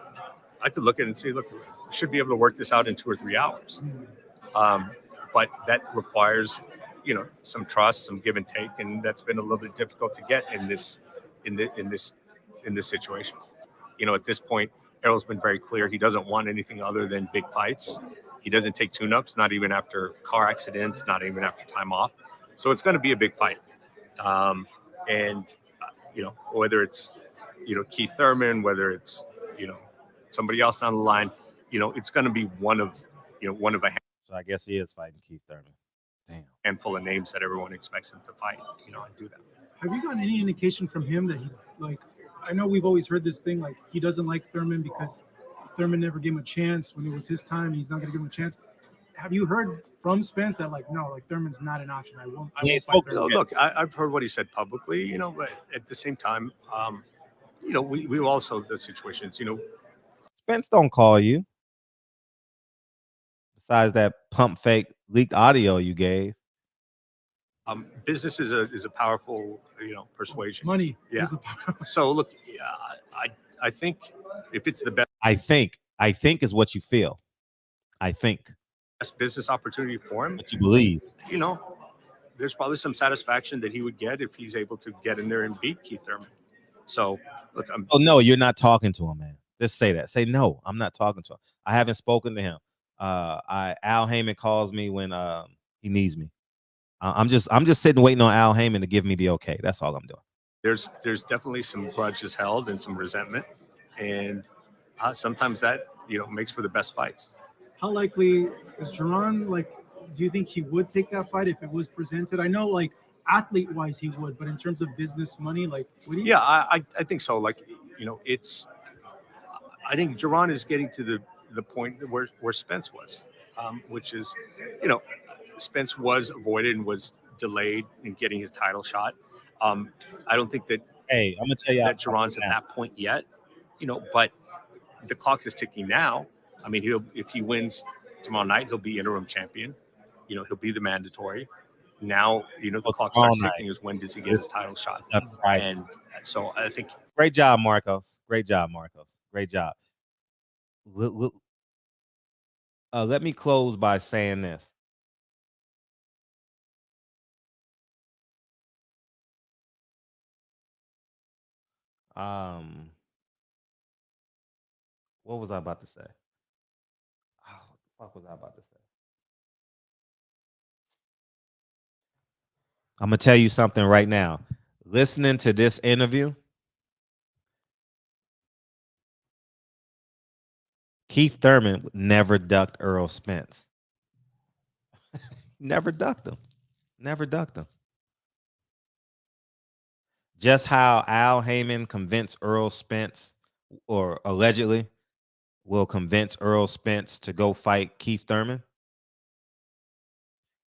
I could look at and say, look, we should be able to work this out in 2 or 3 hours. But that requires some trust, some give and take, and that's been a little bit difficult to get in this situation. At this point, Errol's been very clear he doesn't want anything other than big fights. He doesn't take tune-ups, not even after car accidents, not even after time off. So it's going to be a big fight. Whether it's Keith Thurman, whether it's somebody else down the line, it's going to be one of a So I guess he is fighting Keith Thurman. Damn. Handful of names that everyone expects him to fight. And do that. Have you gotten any indication from him that he, like, I know we've always heard this thing, like he doesn't like Thurman because Thurman never gave him a chance when it was his time. He's not going to give him a chance. Have you heard from Spence that Thurman's not an option? I won't fight Thurman. Look, I've heard what he said publicly, but at the same time, we also the situations, Spence don't call you. Besides that pump fake leaked audio you gave. Business is a powerful, persuasion. Money. Yeah. Is a powerful. So look, I think if it's the best. I think is what you feel. I think. Best business opportunity for him. What you believe. There's probably some satisfaction that he would get if he's able to get in there and beat Keith Thurman. So look, no, you're not talking to him, man. Just say that. Say no, I'm not talking to him. I haven't spoken to him. Al Haymon calls me when he needs me. I'm just sitting waiting on Al Haymon to give me the okay. That's all I'm doing. There's definitely some grudges held and some resentment, and sometimes that makes for the best fights. How likely is Jerome? Do you think he would take that fight if it was presented? I know, athlete wise, he would, but in terms of business money, would he? Yeah, I think so. It's. I think Jerome is getting to the point where Spence was, which is, Spence was avoided and was delayed in getting his title shot. I don't think that. Hey, I'm gonna tell you that Jerome's at that point yet, but the clock is ticking now. I mean, if he wins tomorrow night, he'll be interim champion. He'll be the mandatory. Now, the clock starts ticking is when does he get his title shot? Right. And so I think. Great job, Marcos. Great job, Marcos. Great job. Let me close by saying this. What was I about to say? Oh, what the fuck was I about to say? I'm gonna tell you something right now. Listening to this interview, Keith Thurman never ducked Earl Spence. Never ducked him. Never ducked him. Just how Al Haymon convinced Earl Spence, or allegedly will convince Earl Spence to go fight Keith Thurman.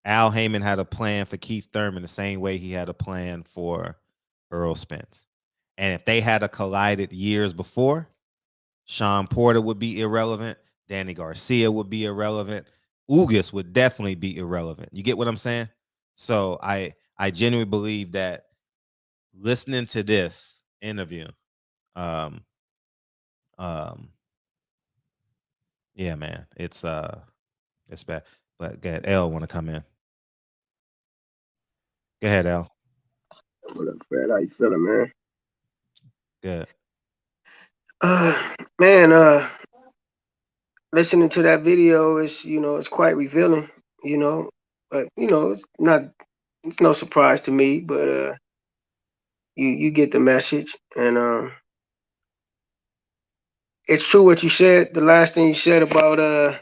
Al Haymon had a plan for Keith Thurman the same way he had a plan for Earl Spence. And if they had collided years before, Sean Porter would be irrelevant. Danny Garcia would be irrelevant. Ugas would definitely be irrelevant. You get what I'm saying? So I genuinely believe that listening to this interview, yeah, man, it's bad. But go ahead, L want to come in. Go ahead, L. What up, Fred? How you feeling, man? Good. Man, listening to that video is, it's quite revealing, but it's no surprise to me, but you get the message, and it's true what you said. The last thing you said about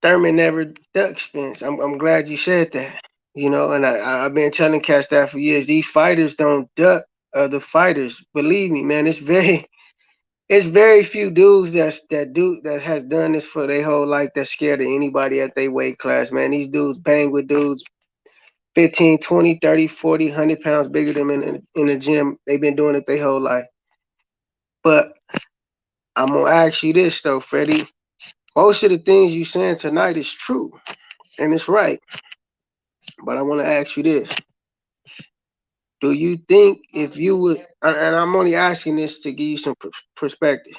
Thurman never ducked Spence. I'm glad you said that, and I've been telling cats that for years. These fighters don't duck other fighters. Believe me, man. It's very few dudes that has done this for their whole life that's scared of anybody at their weight class, man. These dudes bang with dudes 15, 20, 30, 40, 100 pounds bigger than them in the gym. They've been doing it their whole life. But I'm going to ask you this, though, Freddie. Most of the things you saying tonight is true, and it's right. But I want to ask you this. Do you think if you would, and I'm only asking this to give you some perspective,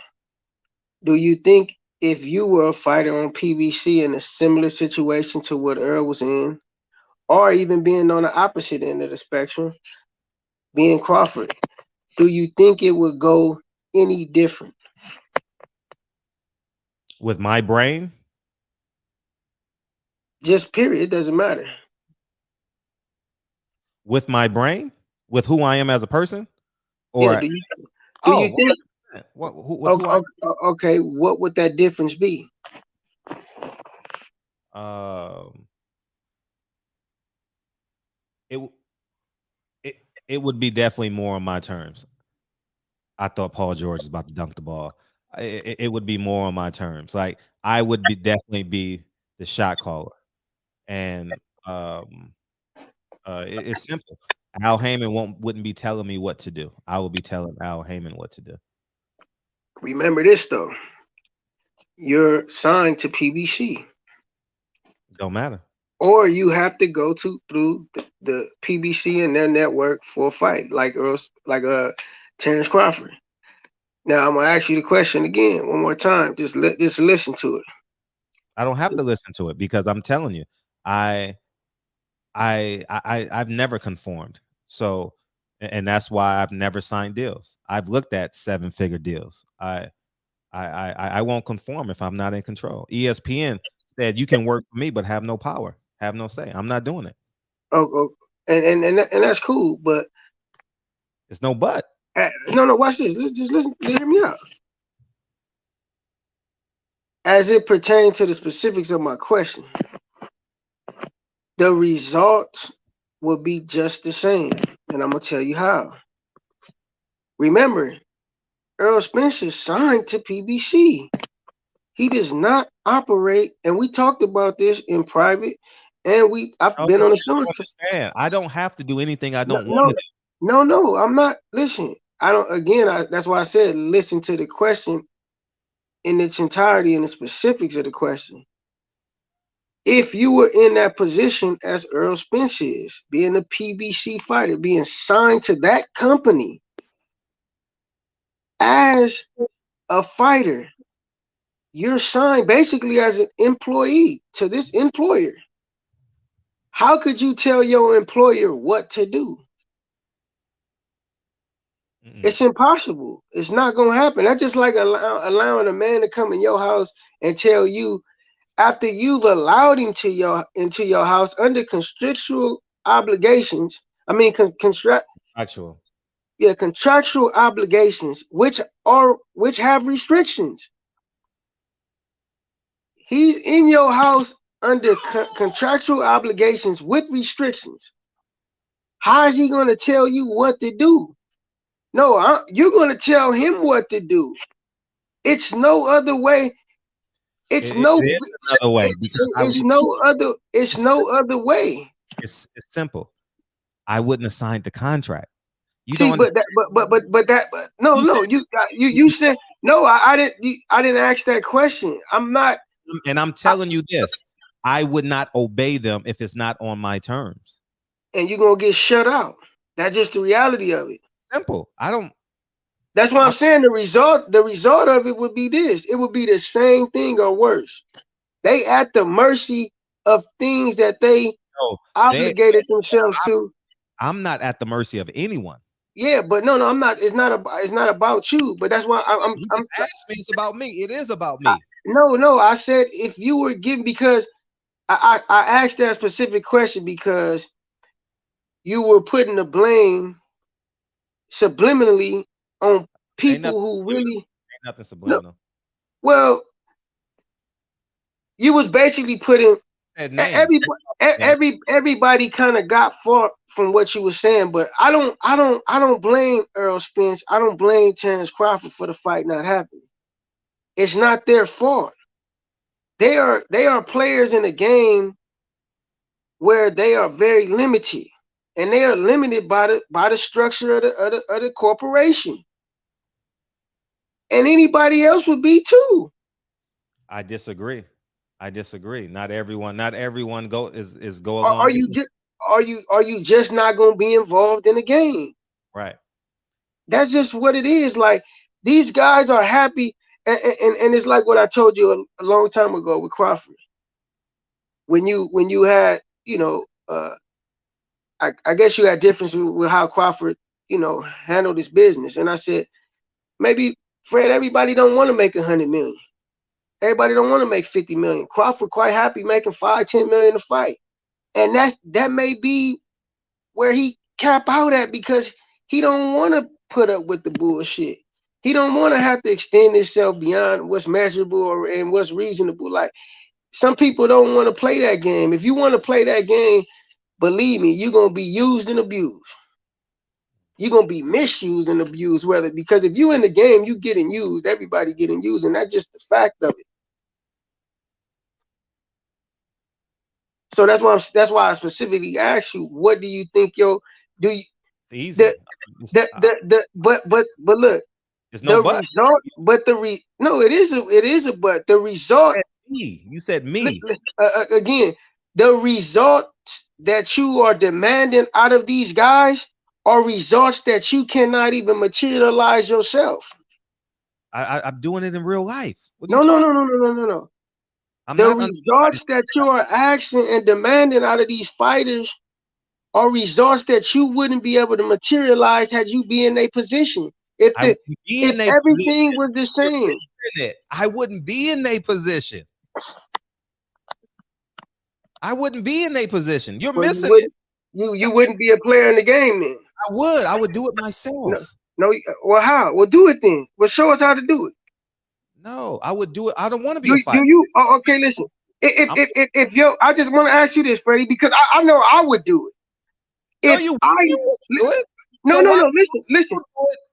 do you think if you were a fighter on PBC in a similar situation to what Earl was in, or even being on the opposite end of the spectrum, being Crawford, do you think it would go any different? With my brain? Just period. It doesn't matter. With my brain? With who I am as a person? Or yeah, do you think? Okay, what would that difference be? It would be definitely more on my terms. I thought Paul George was about to dunk the ball. It would be more on my terms. Like I would definitely be the shot caller, and it's simple. Al Haymon wouldn't be telling me what to do. I will be telling Al Haymon what to do. Remember this though. You're signed to PBC. Don't matter. Or you have to go through the PBC and their network for a fight, like Terrence Crawford. Now I'm gonna ask you the question again one more time. Just listen to it. I don't have to listen to it because I'm telling you, I've never conformed. So, and that's why I've never signed deals. I've looked at 7-figure deals. I won't conform if I'm not in control. ESPN said you can work for me, but have no power, have no say. I'm not doing it. Oh, and that's cool, but it's no but. No, watch this. Let's just listen. Hear me out. As it pertains to the specifics of my question, the results will be just the same, and I'm gonna tell you how. Remember, Earl Spence is signed to PBC. He does not operate, and we talked about this in private, and I've been on the show. I don't have to do anything I don't want to do. No, I'm not. Listen, I don't. Again, that's why I said listen to the question in its entirety and the specifics of the question. If you were in that position as Earl Spence is, being a PBC fighter, being signed to that company as a fighter, you're signed basically as an employee to this employer. How could you tell your employer what to do? It's impossible. It's not going to happen. That's just like allowing a man to come in your house and tell you, after you've allowed him into your house under contractual obligations. I mean, contractual obligations, which have restrictions. He's in your house under contractual obligations with restrictions. How is he going to tell you what to do? No, you're going to tell him what to do. It's no other way. It's no other way. It's no other way. It's simple. I wouldn't have signed the contract. You See, don't but that, no, you said no. I didn't ask that question. I'm not, and I'm telling you this. I would not obey them if it's not on my terms. And you're gonna get shut out. That's just the reality of it. Simple. I don't. That's what I'm saying. The result of it would be this. It would be the same thing or worse. They at the mercy of things that they obligated themselves to. I'm not at the mercy of anyone. Yeah, but no, I'm not. It's not about you. But that's why I'm asked me. It's about me. It is about me. No. I said if you were given, because I asked that specific question because you were putting the blame subliminally on people who really ain't nothing subliminal. No, well, you was basically putting everybody kind of got far from what you were saying, but I don't blame Earl Spence. I don't blame Terrence Crawford for the fight not happening. It's not their fault. They are players in a game where they are very limited, and they are limited by the structure of the corporation. And anybody else would be too. I disagree. Not everyone go along. Are you just not going to be involved in the game? Right. That's just what it is. Like, these guys are happy, and it's like what I told you a long time ago with Crawford. When you had, I guess you had difference with how Crawford, handled his business. And I said, maybe, Fred, everybody don't want to make 100 million. Everybody don't want to make 50 million. Crawford quite happy making 5-10 million a fight. And that may be where he cap out at, because he don't want to put up with the bullshit. He don't want to have to extend himself beyond what's measurable and what's reasonable. Like, some people don't want to play that game. If you want to play that game, believe me, you're going to be used and abused. You're going to be misused and abused, because if you in the game, you getting used, everybody getting used, and that's just the fact of it. So that's why I specifically asked you, what do you think it's easy. But look, there's no but. Result, but it is a but. The result, you said me. Again, the result that you are demanding out of these guys are results that you cannot even materialize yourself. I'm doing it in real life. No. The results that you are asking and demanding out of these fighters are results that you wouldn't be able to materialize had you be in a position. If everything was the same, I wouldn't be in a position. I wouldn't be in a position. You're missing it. You wouldn't be a player in the game then. I would do it myself. No, well, how? Well, do it then. Well, show us how to do it. No, I would do it. I don't want to be a fighter. Okay, listen. If I just want to ask you this, Freddie, because I know I would do it. No, listen.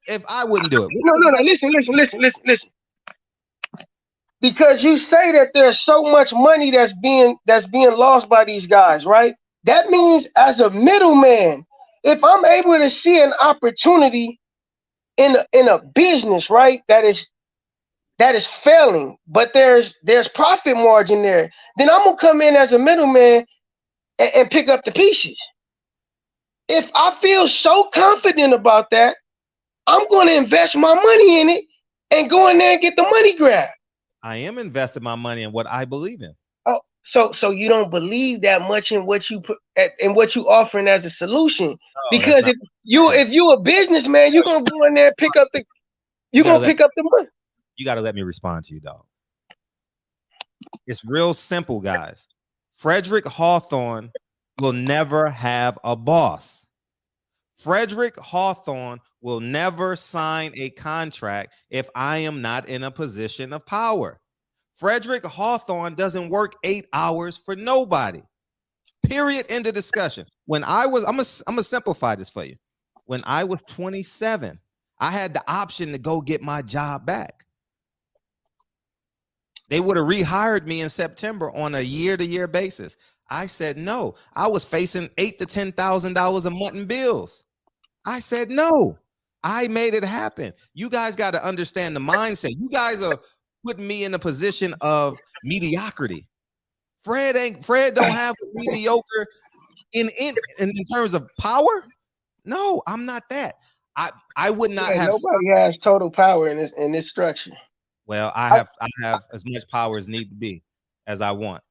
If I wouldn't do it. No, listen. Because you say that there's so much money that's being lost by these guys, right? That means, as a middleman, if I'm able to see an opportunity in a business, right, that is failing, but there's profit margin there, then I'm gonna come in as a middleman and pick up the pieces. If I feel so confident about that, I'm going to invest my money in it and go in there and get the money grab. I am investing my money in what I believe in. Oh, so you don't believe that much in what you put and what you offering as a solution? No, because if you a businessman, you're gonna go in there and pick up the money. You got to let me respond to you, dog. It's real simple, guys. Frederick Hawthorne will never have a boss. Frederick Hawthorne will never sign a contract if I am not in a position of power. Frederick Hawthorne doesn't work 8 hours for nobody. Period. End of discussion. When I'm gonna simplify this for you. When I was 27, I had the option to go get my job back. They would have rehired me in September on a year-to-year basis. I said no. I was facing $8,000 to $10,000 a month in bills. I said no. I made it happen. You guys got to understand the mindset. You guys are putting me in a position of mediocrity. Fred don't have a mediocre in terms of power. No, I'm not that. I would not have. Nobody has total power in this structure. Well, I have as much power as need to be as I want.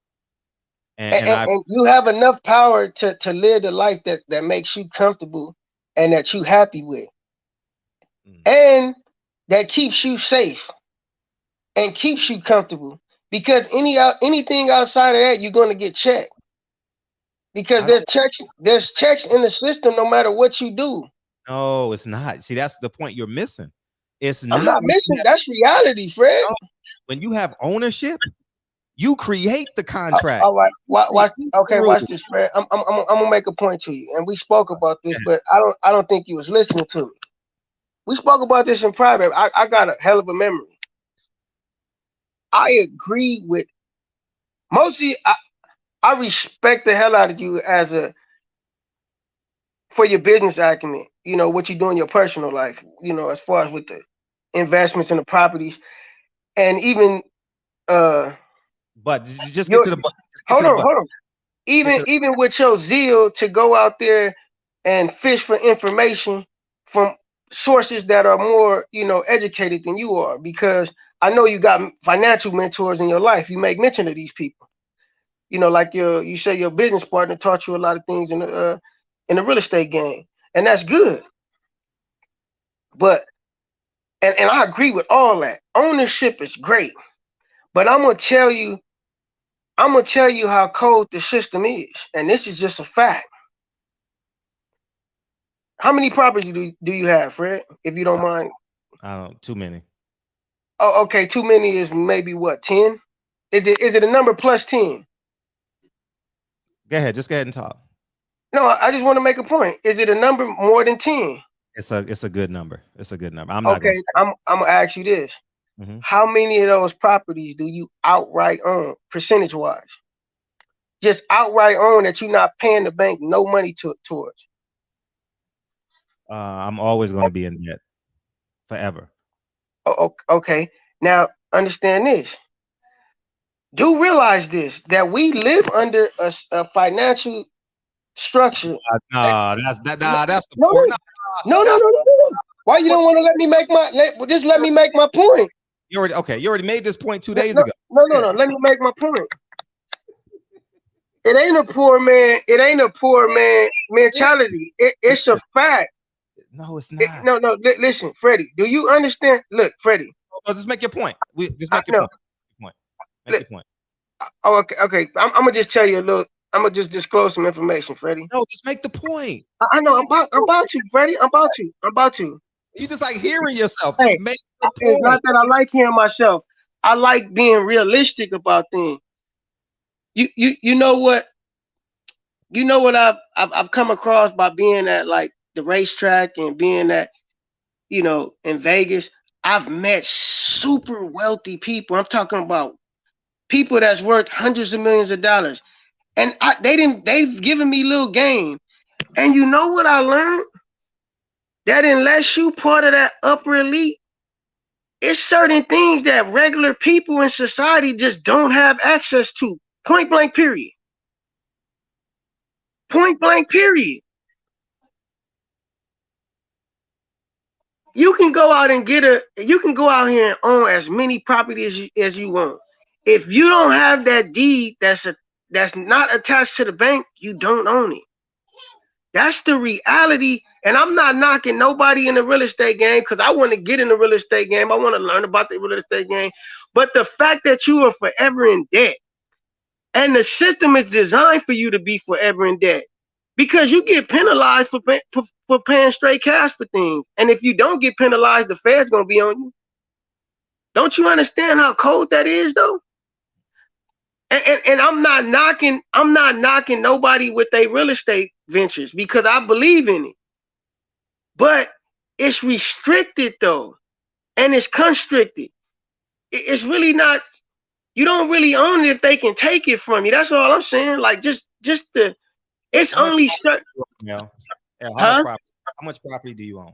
And you have enough power to live the life that makes you comfortable and that you happy with. And that keeps you safe and keeps you comfortable, because anything outside of that, you're going to get checked, because there's checks in the system no matter what you do. No, it's not. See, that's the point you're missing. It's not. I'm not missing. That's reality, Fred. No. When you have ownership, you create the contract. All right. Watch this, Fred. I'm gonna make a point to you, and we spoke about this, but I don't think you was listening to me. We spoke about this in private. I got a hell of a memory. I agree with mostly. I respect the hell out of you for your business acumen. You know what you do in your personal life. You know, as far as with the investments in the properties, and even But just get to the. Hold on. Even with your zeal to go out there and fish for information from sources that are more, educated than you are, because I know you got financial mentors in your life. You make mention of these people. Like you say your business partner taught you a lot of things in the real estate game, and that's good. But and I agree with all that. Ownership is great, but I'm gonna tell you how cold the system is, and this is just a fact. How many properties do you have, Fred? If you don't mind. Too many. Oh, okay. Too many is maybe what, 10? Is it a number plus 10? Go ahead. Just go ahead and talk. No, I just want to make a point. Is it a number more than 10? It's a good number. It's a good number. I'm gonna ask you this. Mm-hmm. How many of those properties do you outright own, percentage-wise? Just outright own that you're not paying the bank no money towards? I'm always going to be in debt forever. Oh, okay. Now understand this. Do realize this, that we live under a financial structure. That's the point. No. Why you don't want to let me make let me make my point? You already made this point 2 days ago. No. Let me make my point. It ain't a poor man mentality. It's a fact. No, it's not. No. Listen, Freddie. Do you understand? Look, Freddie. Just make your point. Just make your point. Make your point. Oh, okay. I'm gonna just tell you a little. I'm gonna just disclose some information, Freddie. No, just make the point. I know. I'm about to, Freddie. I'm about to. You just like hearing yourself. Hey, just make the point. It's not that I like hearing myself. I like being realistic about things. You know what? You know what I've come across by being at like the racetrack and being at, in Vegas. I've met super wealthy people. I'm talking about people that's worth hundreds of millions of dollars. And they've given me little game. And you know what I learned? That unless you part of that upper elite, it's certain things that regular people in society just don't have access to. Point blank, period. Point blank, period. You can go out and you can go out here and own as many properties as you want. If you don't have that deed that's not attached to the bank, you don't own it. That's the reality. And I'm not knocking nobody in the real estate game, because I want to get in the real estate game. I want to learn about the real estate game. But the fact that you are forever in debt, and the system is designed for you to be forever in debt, because you get penalized for paying straight cash for things. And if you don't get penalized, the Fed's going to be on you. Don't you understand how cold that is, though? And I'm not knocking nobody with their real estate ventures, because I believe in it. But it's restricted though, and it's constricted. It's really not. You don't really own it if they can take it from you. That's all I'm saying. Like it's only certain. How How much property do you own?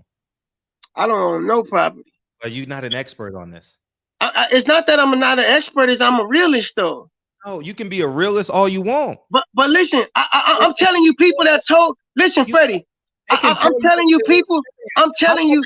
I don't own no property. Are you not an expert on this? It's not that I'm not an expert, it's I'm a realist though. No, you can be a realist all you want. But listen, I'm telling you, people that told. Listen, Freddie, I'm telling you, people. I'm telling you.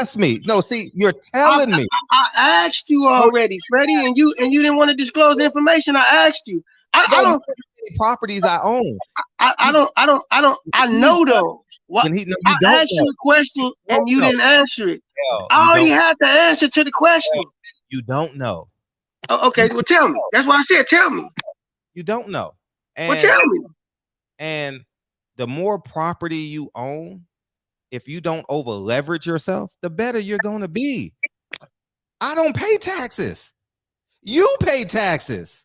Ask me. No, see, you're telling me. I asked you already, Freddie, and you didn't want to disclose the information. I asked you. I don't know any properties I own. I know though. What? I asked you a question and you didn't answer it. I already had the answer to the question. You don't know. Oh, okay, well tell me. That's why I said tell me. You don't know. And, well, tell me. And the more property you own, if you don't over leverage yourself, the better you're going to be. I don't pay taxes. You pay taxes.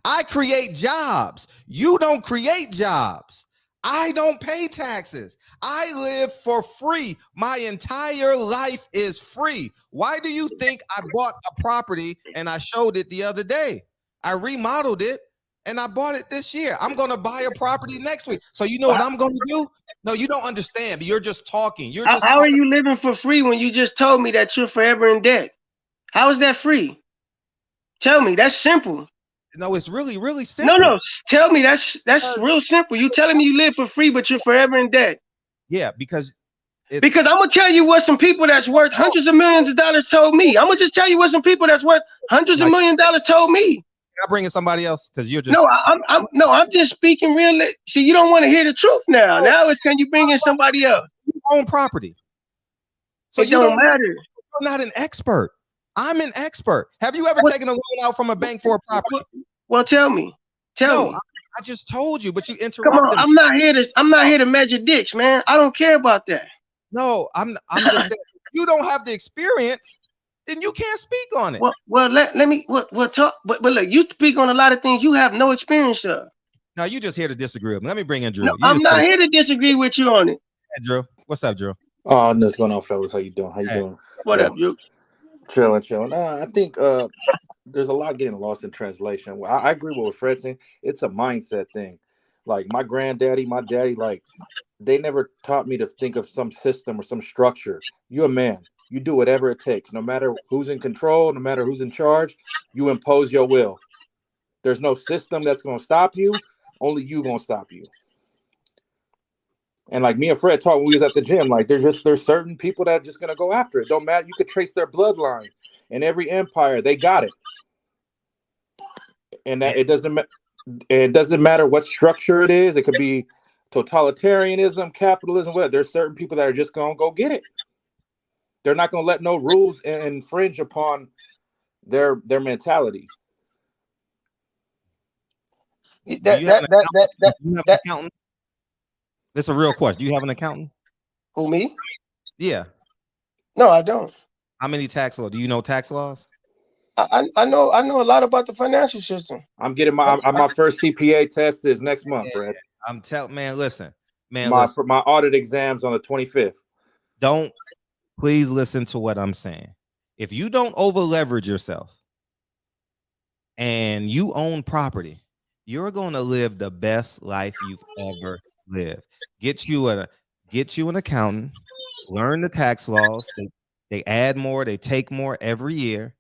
I create jobs. You don't create jobs. I don't pay taxes. I live for free. My entire life is free. Why do you think I bought a property and I showed it the other day? I remodeled it and I bought it this year. I'm going to buy a property next week. So you know what I'm going to do? No, you don't understand. You're just talking. How are you living for free when you just told me that you're forever in debt? How is that free? Tell me. That's simple. No, it's really, really simple. No, tell me. That's real simple. You telling me you live for free, but you're forever in debt. Yeah, because I'm gonna tell you what some people that's worth hundreds of millions of dollars told me. I'm gonna just tell you what some people that's worth hundreds of millions of dollars told me. Can I bring in somebody else? Because you're just I'm just speaking real. See, you don't want to hear the truth now. Now it's can you bring in somebody else? You own property, so it don't matter. You're not an expert. I'm an expert. Have you ever taken a loan out from a bank for a property? Well, tell me. Tell me. I just told you, but you interrupted. Come on, I'm not here to measure dicks, man. I don't care about that. No, I'm just saying you don't have the experience, then you can't speak on it. Well, let me talk. But look, you speak on a lot of things you have no experience of. No, you just here to disagree with me. Let me bring in Drew. No, I'm not here to disagree with you on it. Hey, Drew. What's up, Drew? Oh, what's going on, fellas? How you doing? How you doing? What up, Drew? Chilling. I think there's a lot getting lost in translation. I agree with what Fred's saying. It's a mindset thing. Like my granddaddy, my daddy, like they never taught me to think of some system or some structure. You're a man. You do whatever it takes. No matter who's in control, no matter who's in charge, you impose your will. There's no system that's going to stop you. Only you going to stop you. And like me and Fred talked when we was at the gym, like there's certain people that are just gonna go after it. Don't matter. You could trace their bloodline in every empire. They got it. And that it doesn't matter what structure it is. It could be totalitarianism, capitalism, whatever. There's certain people that are just gonna go get it. They're not gonna let no rules infringe upon their mentality. Accountant? That's a real question. Do you have an accountant? Who, me? Yeah. No, I don't. How many tax laws? Do you know tax laws? I know a lot about the financial system. I'm getting my first CPA test is next month, Fred. I'm telling listen. My audit exams on the 25th. Please listen to what I'm saying. If you don't over leverage yourself and you own property, you're going to live the best life you've ever lived. Get you an accountant, learn the tax laws. They add more, they take more every year,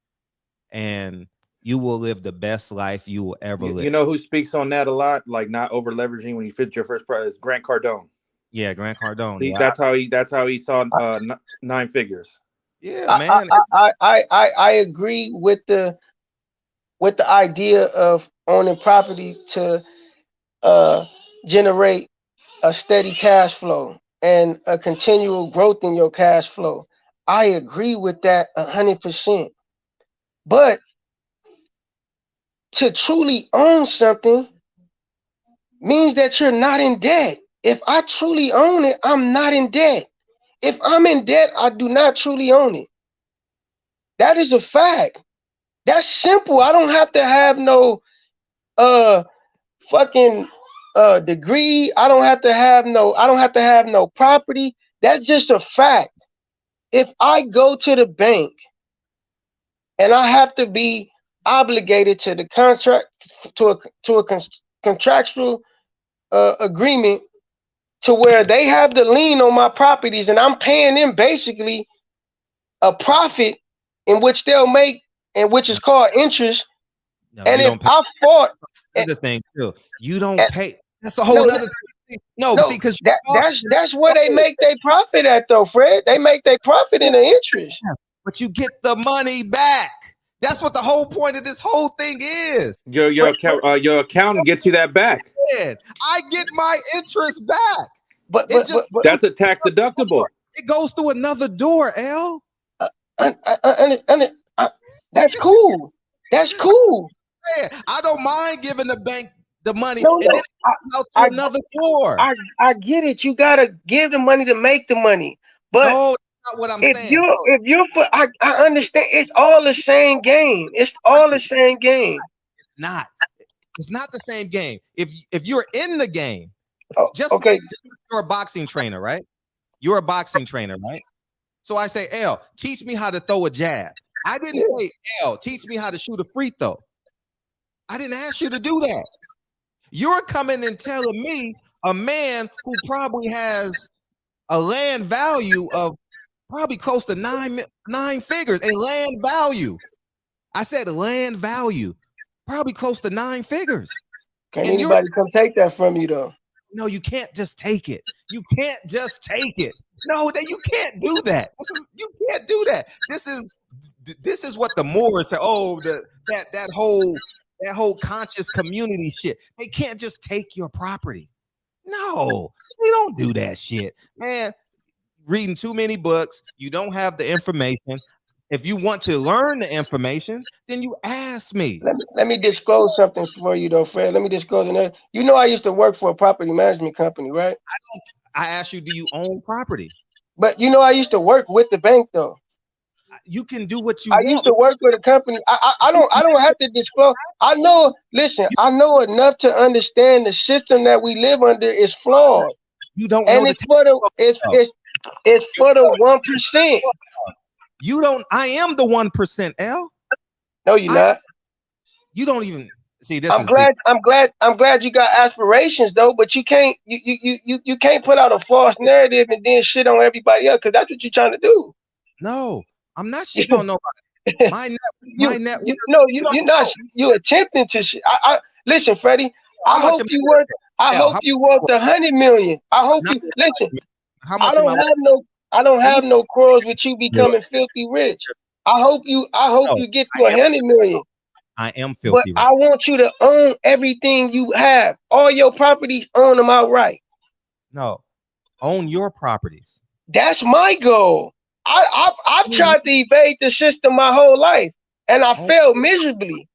and you will live the best life you will ever live. You know who speaks on that a lot, like not over leveraging when you fit your first prize? Is Grant Cardone. Yeah, Grant Cardone. That's how he saw 9 figures. Yeah, man. I agree with the idea of owning property to generate a steady cash flow and a continual growth in your cash flow. I agree with that 100%. But to truly own something means that you're not in debt. If I truly own it, I'm not in debt. If I'm in debt, I do not truly own it. That is a fact. That's simple. I don't have to have no fucking degree. I don't have to have no property. That's just a fact. If I go to the bank and I have to be obligated to the contract to a contractual agreement to where they have the lien on my properties, and I'm paying them basically a profit in which they'll make, and which is called interest. No, and you if don't pay. I fought, Another thing too, you don't pay. That's the whole no, other thing. No, see, because that's where they make their profit at, though, Fred. They make their profit in the interest. but you get the money back. That's what the whole point of this whole thing is. Your accountant gets you that back. I get my interest back. But that's a tax deductible. It goes through another door, L. That's cool. That's cool. I don't mind giving the bank the money. No, and then it goes out through another door. I get it. You gotta give the money to make the money. But no, that's not what I'm saying. If you're for, I understand. It's all the same game. It's all the same game. It's not. It's not the same game. If you're in the game, just okay. like you're a boxing trainer, right? You're a boxing trainer, right? So I say, L, teach me how to throw a jab. I didn't say, L, teach me how to shoot a free throw. I didn't ask you to do that. You're coming and telling me, a man who probably has a land value of probably close to nine figures, a land value. I said land value, probably close to 9 figures. Can anybody come take that from you, though? No, you can't just take it. You can't just take it. No, you can't do that. You can't do that. This is what the Moors say. Oh, that whole conscious community shit. They can't just take your property. No, they don't do that shit, man. Reading too many books, you don't have the information. If you want to learn the information, then you ask me. Let me disclose something for you, though, Fred. Let me disclose another. You know, I used to work for a property management company, right? I asked you, do you own property? But you know, I used to work with the bank, though. You can do what you want. I used to work with a company. I don't have to disclose. I know. Listen, I know enough to understand the system that we live under is flawed. You don't and know it's for the it's for the 1%. You don't. I am the 1%, L. No, you're not. You don't even see this. I'm glad you got aspirations, though. But you can't you can't put out a false narrative and then shit on everybody else, because that's what you're trying to do. No, I'm not shitting on nobody. My net. You're not. You're attempting to shit. Listen, Freddie. I hope you work. I hope you worth 100 million. I hope you listen. I don't have no quarrels with you becoming filthy rich. I hope you get to 100 million. I am filthy rich. I want you to own everything you have. All your properties, own them outright. No, own your properties. That's my goal. I've tried to evade the system my whole life, and I failed miserably.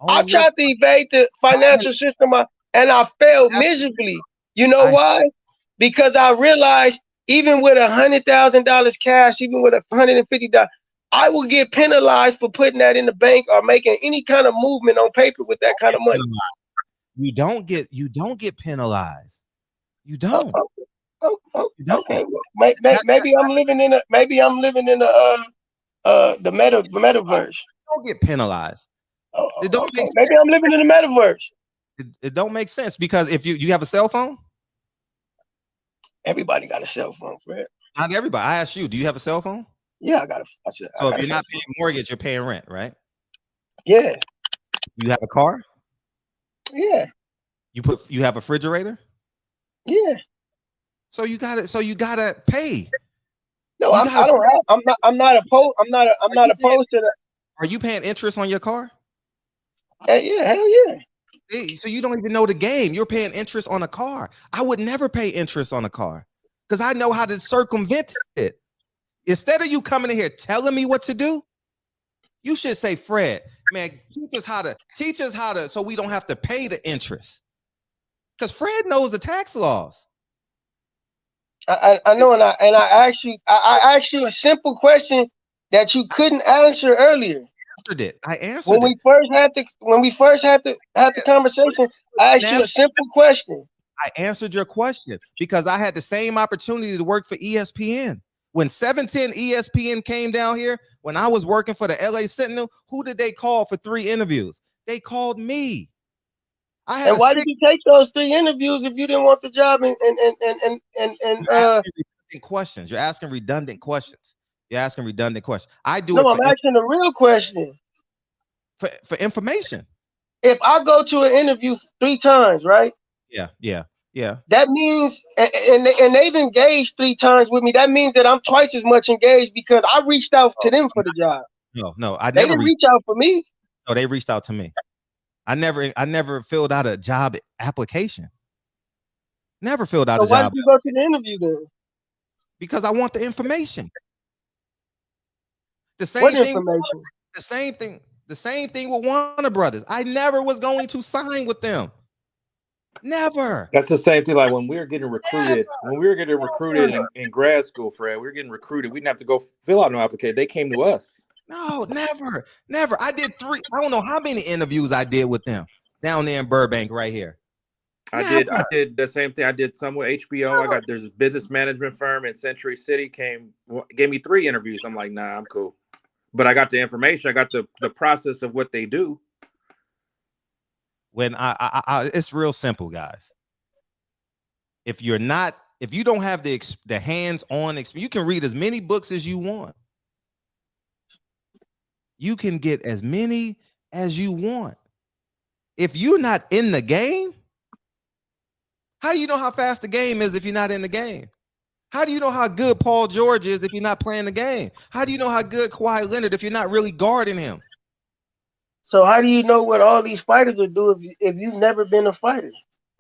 I tried to evade the financial system, and I failed miserably. You know why? Because I realized even with $100,000 cash, even with $150, I will get penalized for putting that in the bank or making any kind of movement on paper with that kind of money. You don't get penalized. You don't. Okay. Maybe I'm living in the metaverse. Don't get penalized. It don't make sense. Maybe I'm living in the metaverse. It don't make sense, because if you have a cell phone. Everybody got a cell phone, Fred. Not everybody. I asked you, do you have a cell phone? Yeah, I got a. So if you're not paying mortgage, you're paying rent, right? Yeah. You have a car? Yeah. You have a refrigerator? Yeah. So you gotta pay. No, I don't have. I'm not opposed. I'm not opposed to that. Are you paying interest on your car? Yeah, hell yeah. So you don't even know the game. You're paying interest on a car. I would never pay interest on a car because I know how to circumvent it. Instead of you coming in here telling me what to do, you should say, Fred, man, teach us how to so we don't have to pay the interest. Because Fred knows the tax laws. I know, and I asked you a simple question that you couldn't answer earlier. I answered when we first had the conversation. I asked you a simple question. I answered your question because I had the same opportunity to work for ESPN. When 710 ESPN came down here, when I was working for the LA Sentinel, who did they call for 3 interviews? They called me. I had And a why six. did you take those 3 interviews if you didn't want the job? And Redundant questions. You're asking redundant questions. You're asking redundant questions. I do no, it I'm asking a real question. for information. If I go to an interview 3 times, right? Yeah. That means, and they've engaged 3 times with me. That means that I'm twice as much engaged because I reached out to them for the job. No, I They never didn't reach out for me. No, they reached out to me. I never filled out a job application. Never filled out So a why job did you go to the interview then? because I want the information. The same What thing. information? The same thing with Warner Brothers. I never was going to sign with them. Never. That's the same thing. Like when we were getting recruited, in grad school, Fred, we were getting recruited. We didn't have to go fill out no application. They came to us. No, never. I did 3. I don't know how many interviews I did with them down there in Burbank, right here. I did the same thing. I did some with HBO. There's a business management firm in Century City gave me 3 interviews. I'm like, nah, I'm cool. But I got the information. I got the process of what they do. When I it's real simple, guys. If you don't have the hands-on experience, you can read as many books as you want. You can get as many as you want. If you're not in the game, how do you know how fast the game is if you're not in the game? How do you know how good Paul George is if you're not playing the game? How do you know how good Kawhi Leonard if you're not really guarding him? So how do you know what all these fighters will do if you've never been a fighter,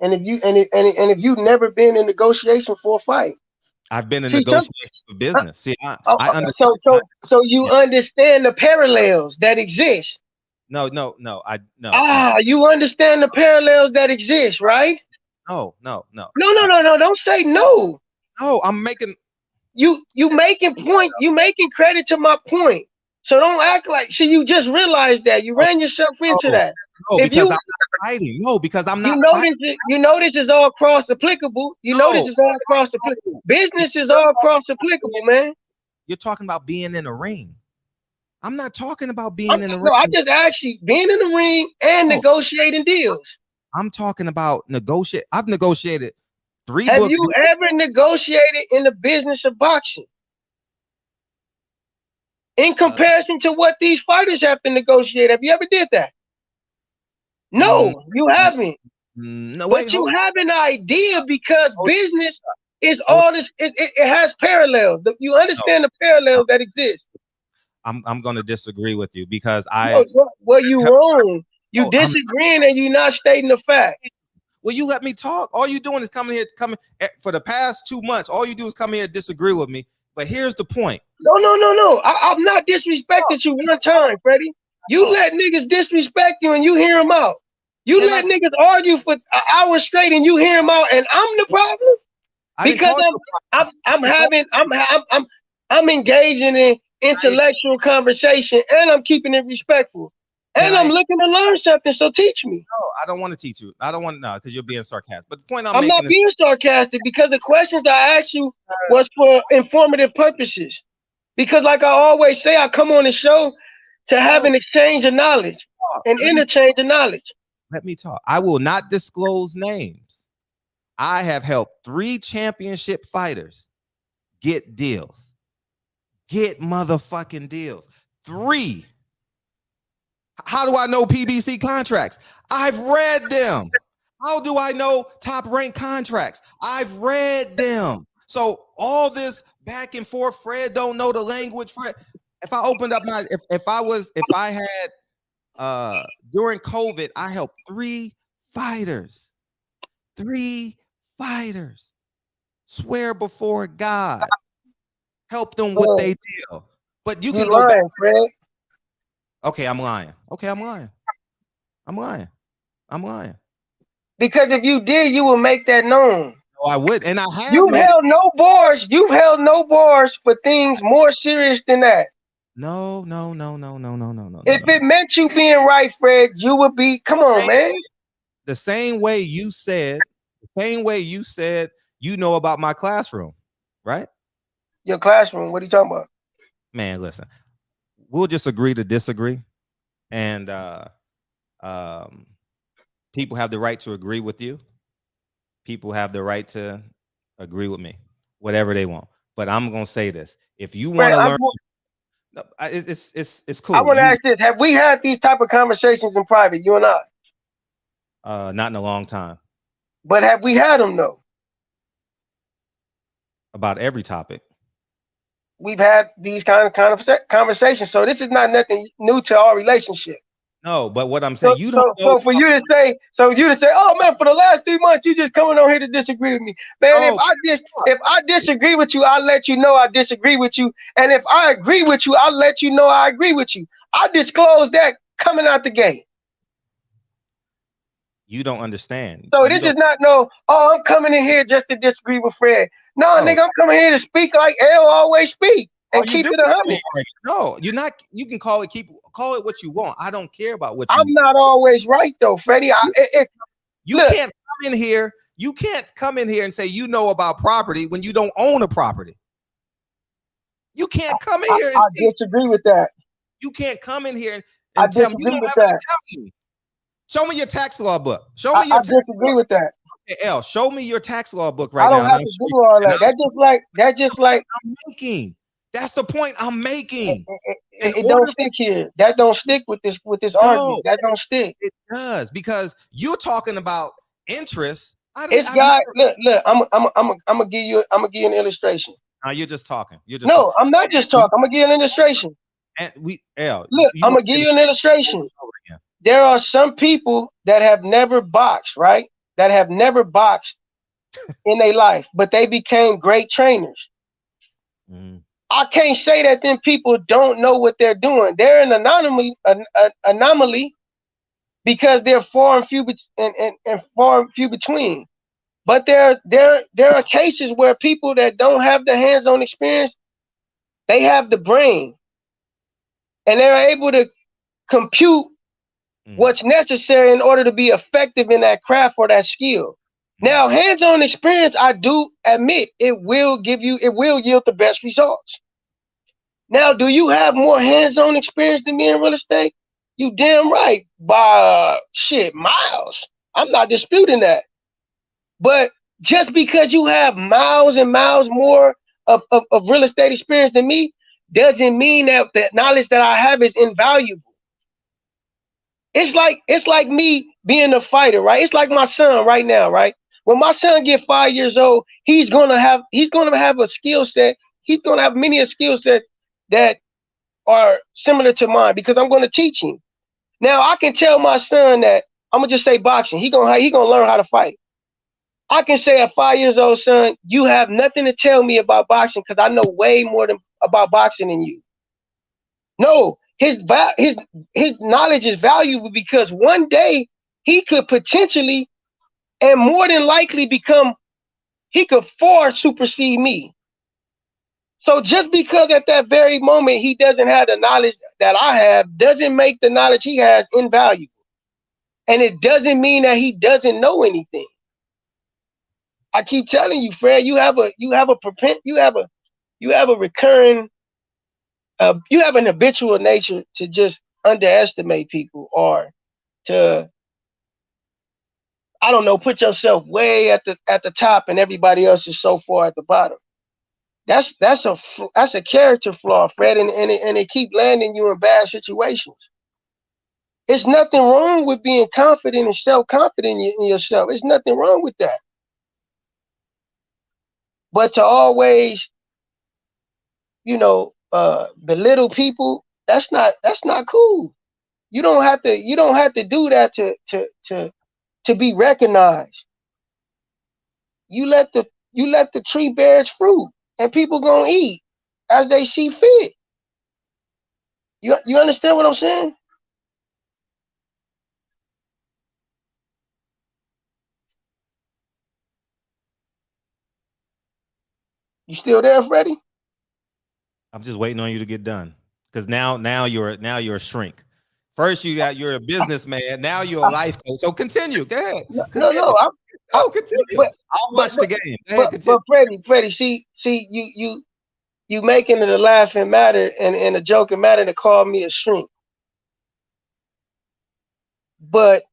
and if you've never been in negotiation for a fight? I've been in negotiation for business. See, I understand. So you understand the parallels that exist. No. You understand the parallels that exist, right? No. No. Don't say no. No, I'm making you making point. You making credit to my point. So don't act like. See, you just realized that you ran yourself into that. No, because I'm not fighting. No, because I'm not. You know this is all cross applicable. You know this is all cross applicable. Business is all cross applicable, man. You're talking about being in a ring. I'm not talking about being in a ring. No, I just actually being in the ring and negotiating deals. I'm talking about negotiate. I've negotiated 3 Have books. you ever negotiated in the business of boxing? In comparison to what these fighters have to negotiate, have you ever did that? No, you haven't. No, but you have an idea because business is all this. It has parallels. You understand the parallels that exist. I'm going to disagree with you because you wrong. You disagreeing and you not stating the fact. Well, you let me talk. All you doing is coming for the past 2 months. All you do is come here and disagree with me. But here's the point. No. I'm not disrespecting you one time, Freddie. You let niggas disrespect you and you hear them out. You let niggas argue for an hour straight and you hear them out, and I'm the problem because I'm engaging in intellectual conversation and I'm keeping it respectful and I'm looking to learn something. So teach me. No, I don't want to teach you. I don't want to know because you're being sarcastic. But the point I'm not being sarcastic because the questions I asked you was for informative purposes. Because like I always say, I come on the show to have an exchange of knowledge, an interchange of knowledge. Let me talk. I will not disclose names. I have helped 3 championship fighters get deals. Get motherfucking deals. 3. How do I know PBC contracts? I've read them. How do I know top ranked contracts? I've read them. So all this back and forth, Fred don't know the language. Fred, if I opened up my, if I had during COVID, I helped 3 fighters. 3 fighters. Swear before God. Help them with their deal. But you can go back. Fred. Okay, I'm lying. I'm lying. Because if you did, you would make that known. No, I would, and I have. You've held no bars. You've held no bars for things more serious than that. No. If it meant you being right, Fred, you would be. Come on, man. The same way you said, you know about my classroom, right? Your classroom. What are you talking about? Man, listen. We'll just agree to disagree, and People have the right to agree with you. People have the right to agree with me, whatever they want. But I'm gonna say this: if you want to learn, it's cool. I want to ask this: have we had these type of conversations in private, you and I? Not in a long time. But have we had them though? About every topic. We've had these kind of conversations, so this is not nothing new to our relationship. No, but what I'm saying, so for you to say, oh man, for the last 3 months you just coming on here to disagree with me, man. If I disagree with you, I'll let you know I disagree with you, and if I agree with you, I'll let you know I agree with you. I disclose that coming out the gate. You don't understand. So this is not I'm coming in here just to disagree with Fred. No, nigga, I'm coming here to speak like L always speak and keep it 100. No, you're not. You can call it what you want. I don't care about what I'm not always right though, Freddie. You can't come in here. You can't come in here and say you know about property when you don't own a property. You can't come in here and I disagree with that. You can't come in here and I tell me disagree with that. Show me your tax law book. Show me your I disagree with that. Okay, L, show me your tax law book right now. I don't have to do all that. That's just like I'm making. That's the point I'm making. It don't stick here. That don't stick with this argument. That don't stick. It does, because you're talking about interest. Look. I'm gonna give you an illustration. No, you're just talking. I'm not just talking. I'm gonna give you an illustration. And look, I'm gonna give you an illustration. There are some people that have never boxed, right? That have never boxed in their life, but they became great trainers. I can't say that them people don't know what they're doing. They're an anomaly because they're far and few between. But there are cases where people that don't have the hands-on experience, they have the brain, and they're able to compute what's necessary in order to be effective in that craft or that skill. Now, hands-on experience, I do admit it will yield the best results. Now, do you have more hands-on experience than me in real estate? You damn right, by miles. I'm not disputing that. But just because you have miles and miles more of real estate experience than me doesn't mean that the knowledge that I have is invaluable. It's like me being a fighter, right? It's like my son right now, right? When my son get 5 years old, he's gonna have a skill set. He's gonna have many skill sets that are similar to mine because I'm gonna teach him. Now I can tell my son that I'm gonna just say boxing. He gonna learn how to fight. I can say at 5 years old, son, you have nothing to tell me about boxing because I know way more about boxing than you. No. His knowledge is valuable because one day he could potentially and more than likely he could far supersede me. So just because at that very moment he doesn't have the knowledge that I have doesn't make the knowledge he has invaluable. And it doesn't mean that he doesn't know anything. I keep telling you, Fred, you have an habitual nature to just underestimate people or to, I don't know, put yourself way at the top and everybody else is so far at the bottom. That's a character flaw, Fred, and it keep landing you in bad situations. It's nothing wrong with being confident and self-confident in yourself. There's nothing wrong with that. But to always, belittle people, that's not cool. You don't have to do that to be recognized. You let the tree bear its fruit, and people gonna eat as they see fit. You understand what I'm saying? You still there, Freddie? I'm just waiting on you to get done, because now you're a shrink. First you're a businessman. Now you're a life coach. So continue. Go ahead. Continue. Continue. I'll watch the game. Go ahead, but Freddie, see, you making it a laughing matter and a joking matter to call me a shrink. But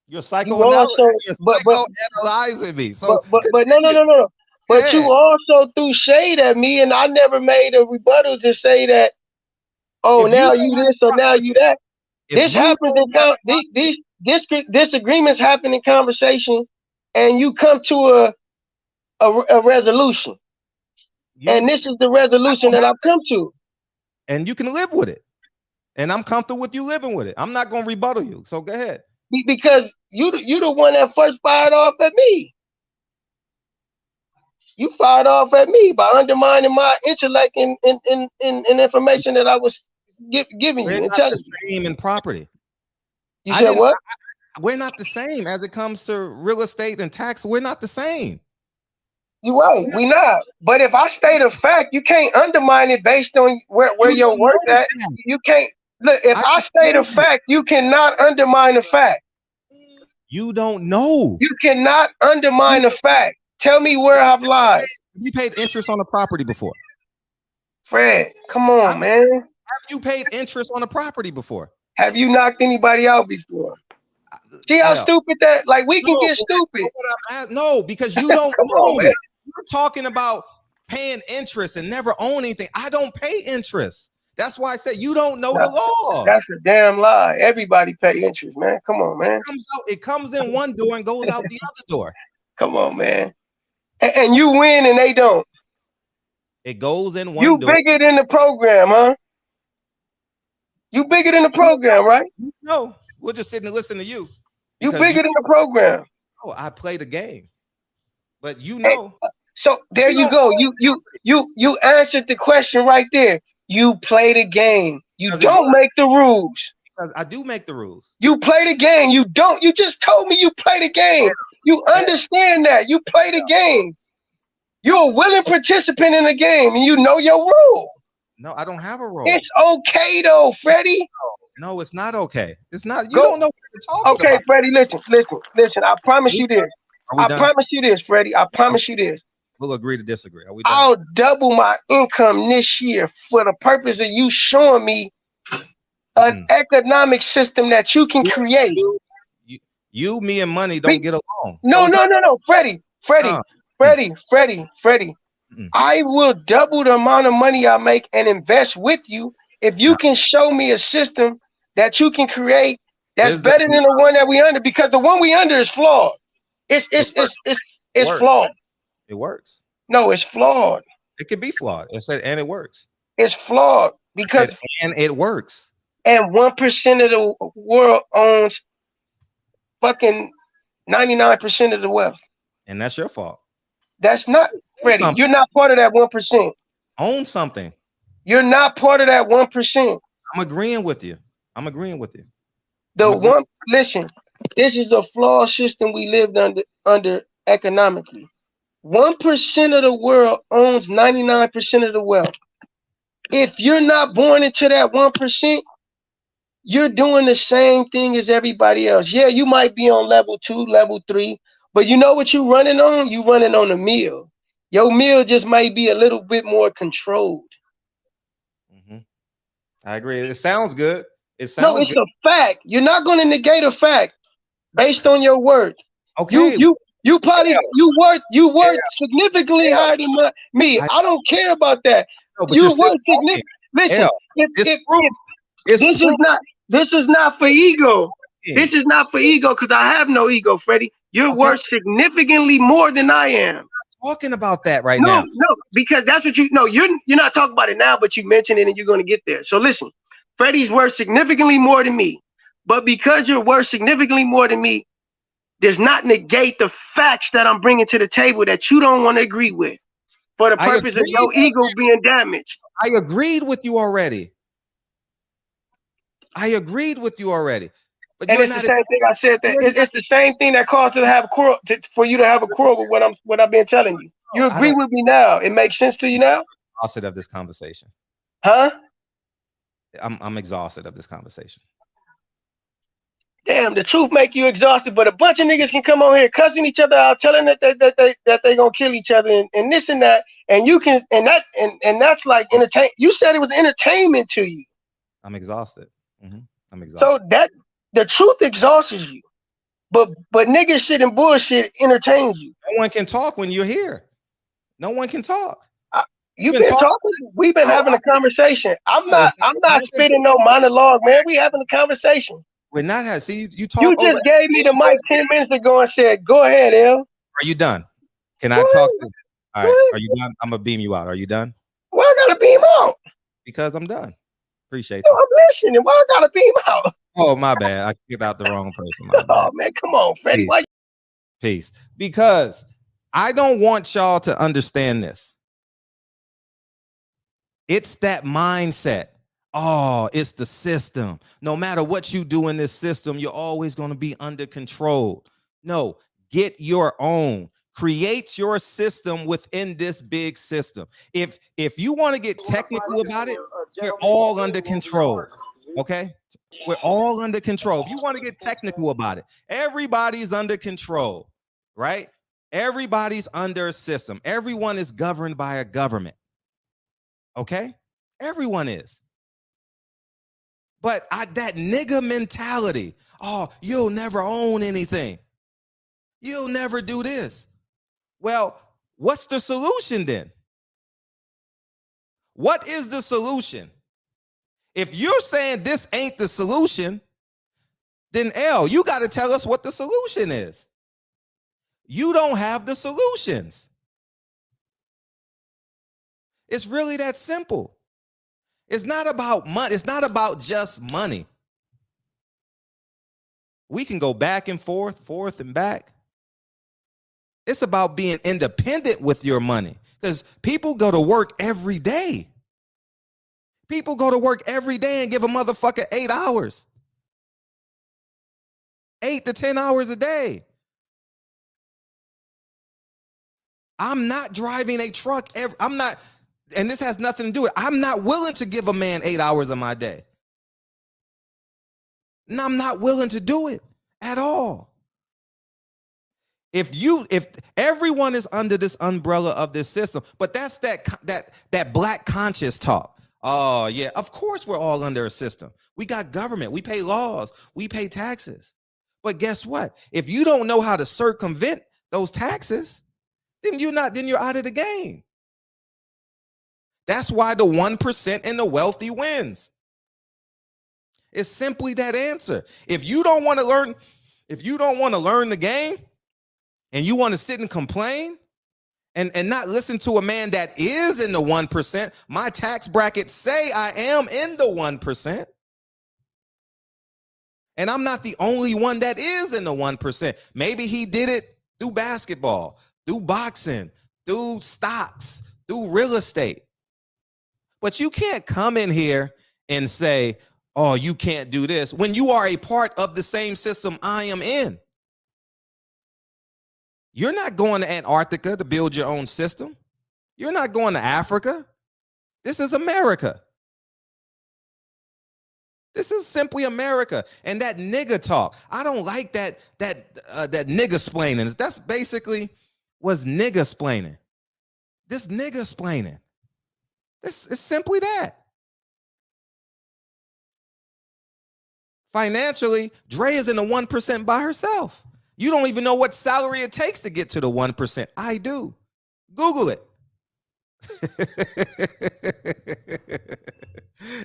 You're You also, psychoanalyzing me. So, but no. But you also threw shade at me, and I never made a rebuttal to say that. Oh, now you this or now you that. This happens in these disagreements happen in conversation, and you come to a resolution. And this is the resolution that I've come to. And you can live with it. And I'm comfortable with you living with it. I'm not going to rebuttal you. So go ahead. Because you the one that first fired off at me. You fired off at me by undermining my intellect and information that I was giving you. We're not the same in property. You said what? We're not the same as it comes to real estate and tax. We're not the same. You're right. We not. But if I state a fact, you can't undermine it based on where your work at. You can't look. If I state a fact, you cannot undermine a fact. You don't know. You cannot undermine a fact. Tell me where I've lied. You paid interest on a property before. Fred, come on, man. Have you paid interest on a property before? Have you knocked anybody out before? See how stupid that? Like we can get stupid. No, because you don't know. You're talking about paying interest and never own anything. I don't pay interest. That's why I said you don't know the law. That's a damn lie. Everybody pay interest, man. Come on, man. It comes in one door and goes out the other door. Come on, man. And you win and they don't. It goes in one door. You bigger than the program, huh? You bigger than the program, right? No, we'll just sit and listen to you. You bigger than the program. Oh, I play the game. But you know. So there you go. You answered the question right there. You play the game. You don't make the rules. Because I do make the rules. You play the game. You don't. You just told me you play the game. You understand that. You play the game. You're a willing participant in the game and you know your rule. No, I don't have a role. It's okay though, Freddie. No, it's not okay. It's not. You don't know what you're talking about. Okay, Freddie, listen. I promise you this. I promise you this, Freddie. I promise you this. We'll agree to disagree. Are we done? I'll double my income this year for the purpose of you showing me an economic system that you can create. You, me, and money don't get along. No, Freddie. I will double the amount of money I make and invest with you if you can show me a system that you can create that's better than the one that we under, because the one we under is flawed. It's flawed. It works. No, it's flawed. It could be flawed. It said, and it works. It's flawed because and it works. And 1% of the world owns fucking 99% of the wealth. And that's your fault. That's not, Freddie. You're not part of that 1%. Own something. You're not part of that 1%. I'm agreeing with you. Listen, this is a flawed system we lived under economically. 1% of the world owns 99% of the wealth. If you're not born into that 1%, you're doing the same thing as everybody else. Yeah, you might be on level 2, level 3, but you know what you're running on? You're running on a meal. Your meal just might be a little bit more controlled. I agree. It sounds good. It's a fact. You're not going to negate a fact based on your worth. Okay. You probably you worth significantly higher than me. I don't care about that. No, you worth significantly. Listen, this is not for ego. This is not for ego because I have no ego, Freddie. You're worth significantly more than I am. I'm not talking about that right now. No, because that's what you're not talking about it now, but you mentioned it and you're going to get there. So listen, Freddie's worth significantly more than me, but because you're worth significantly more than me, does not negate the facts that I'm bringing to the table that you don't want to agree with for the purpose of your ego being damaged. I agreed with you already. But and it's the same thing I said. It's the same thing that caused to have a quarrel, for you to have a quarrel with what I've been telling you. You agree with me now? It makes sense to you now? Exhausted of this conversation. Huh? I'm exhausted of this conversation. Damn, the truth make you exhausted, but a bunch of niggas can come on here cussing each other out, telling that they gonna kill each other and this and that, and you can and that's like entertain. You said it was entertainment to you. I'm exhausted. I'm exhausted. So that the truth exhausts you, but nigga shit and bullshit entertains you. No one can talk when you're here. No one can talk. You've been talking. We've been having a conversation. I'm not spitting no monologue, man. We having a conversation. We're not having. See, you talk. You just gave me the mic 10 minutes ago and said, "Go ahead, L." Are you done? Can I talk to you? All right. Are you done? I'm gonna beam you out. Are you done? Why I gotta beam out? Because I'm done. Appreciate No, you. I'm listening. Why I gotta beam out? Oh, my bad. I kicked out the wrong person. My Oh bad. man, come on, Freddie. Why? Peace. Because I don't want y'all to understand this. It's that mindset. Oh, it's the system. No matter what you do in this system, you're always going to be under control. No, get your own. Create your system within this big system. If you want to get technical about it, we're all under control. Okay? We're all under control. If you want to get technical about it, everybody's under control, right? Everybody's under a system. Everyone is governed by a government. Okay? Everyone is. But that nigga mentality, oh, you'll never own anything. You'll never do this. Well, what's the solution then? What is the solution? If you're saying this ain't the solution, then L, you got to tell us what the solution is. You don't have the solutions. It's really that simple. It's not about money. It's not about just money. We can go back and forth and back. It's about being independent with your money because people go to work every day. People go to work every day and give a motherfucker 8 hours. 8 to 10 hours a day. I'm not driving a truck. I'm not, and this has nothing to do with it. I'm not willing to give a man 8 hours of my day. And I'm not willing to do it at all. If everyone is under this umbrella of this system, but that's that black conscious talk. Oh yeah, of course we're all under a system. We got government, we pay laws, we pay taxes. But guess what? If you don't know how to circumvent those taxes, then you're out of the game. That's why the 1% and the wealthy wins. It's simply that answer. If you don't want to learn the game and you want to sit and complain and not listen to a man that is in the 1%, my tax bracket say I am in the 1%. And I'm not the only one that is in the 1%. Maybe he did it through basketball, through boxing, through stocks, through real estate. But you can't come in here and say, oh, you can't do this when you are a part of the same system I am in. You're not going to Antarctica to build your own system. You're not going to Africa. This is America. This is simply America. And that nigga talk, I don't like that nigga splaining. That's basically what's nigga splaining. This nigga splaining. This is simply that. Financially, Dre is in the 1% by herself. You don't even know what salary it takes to get to the 1%. I do. Google it.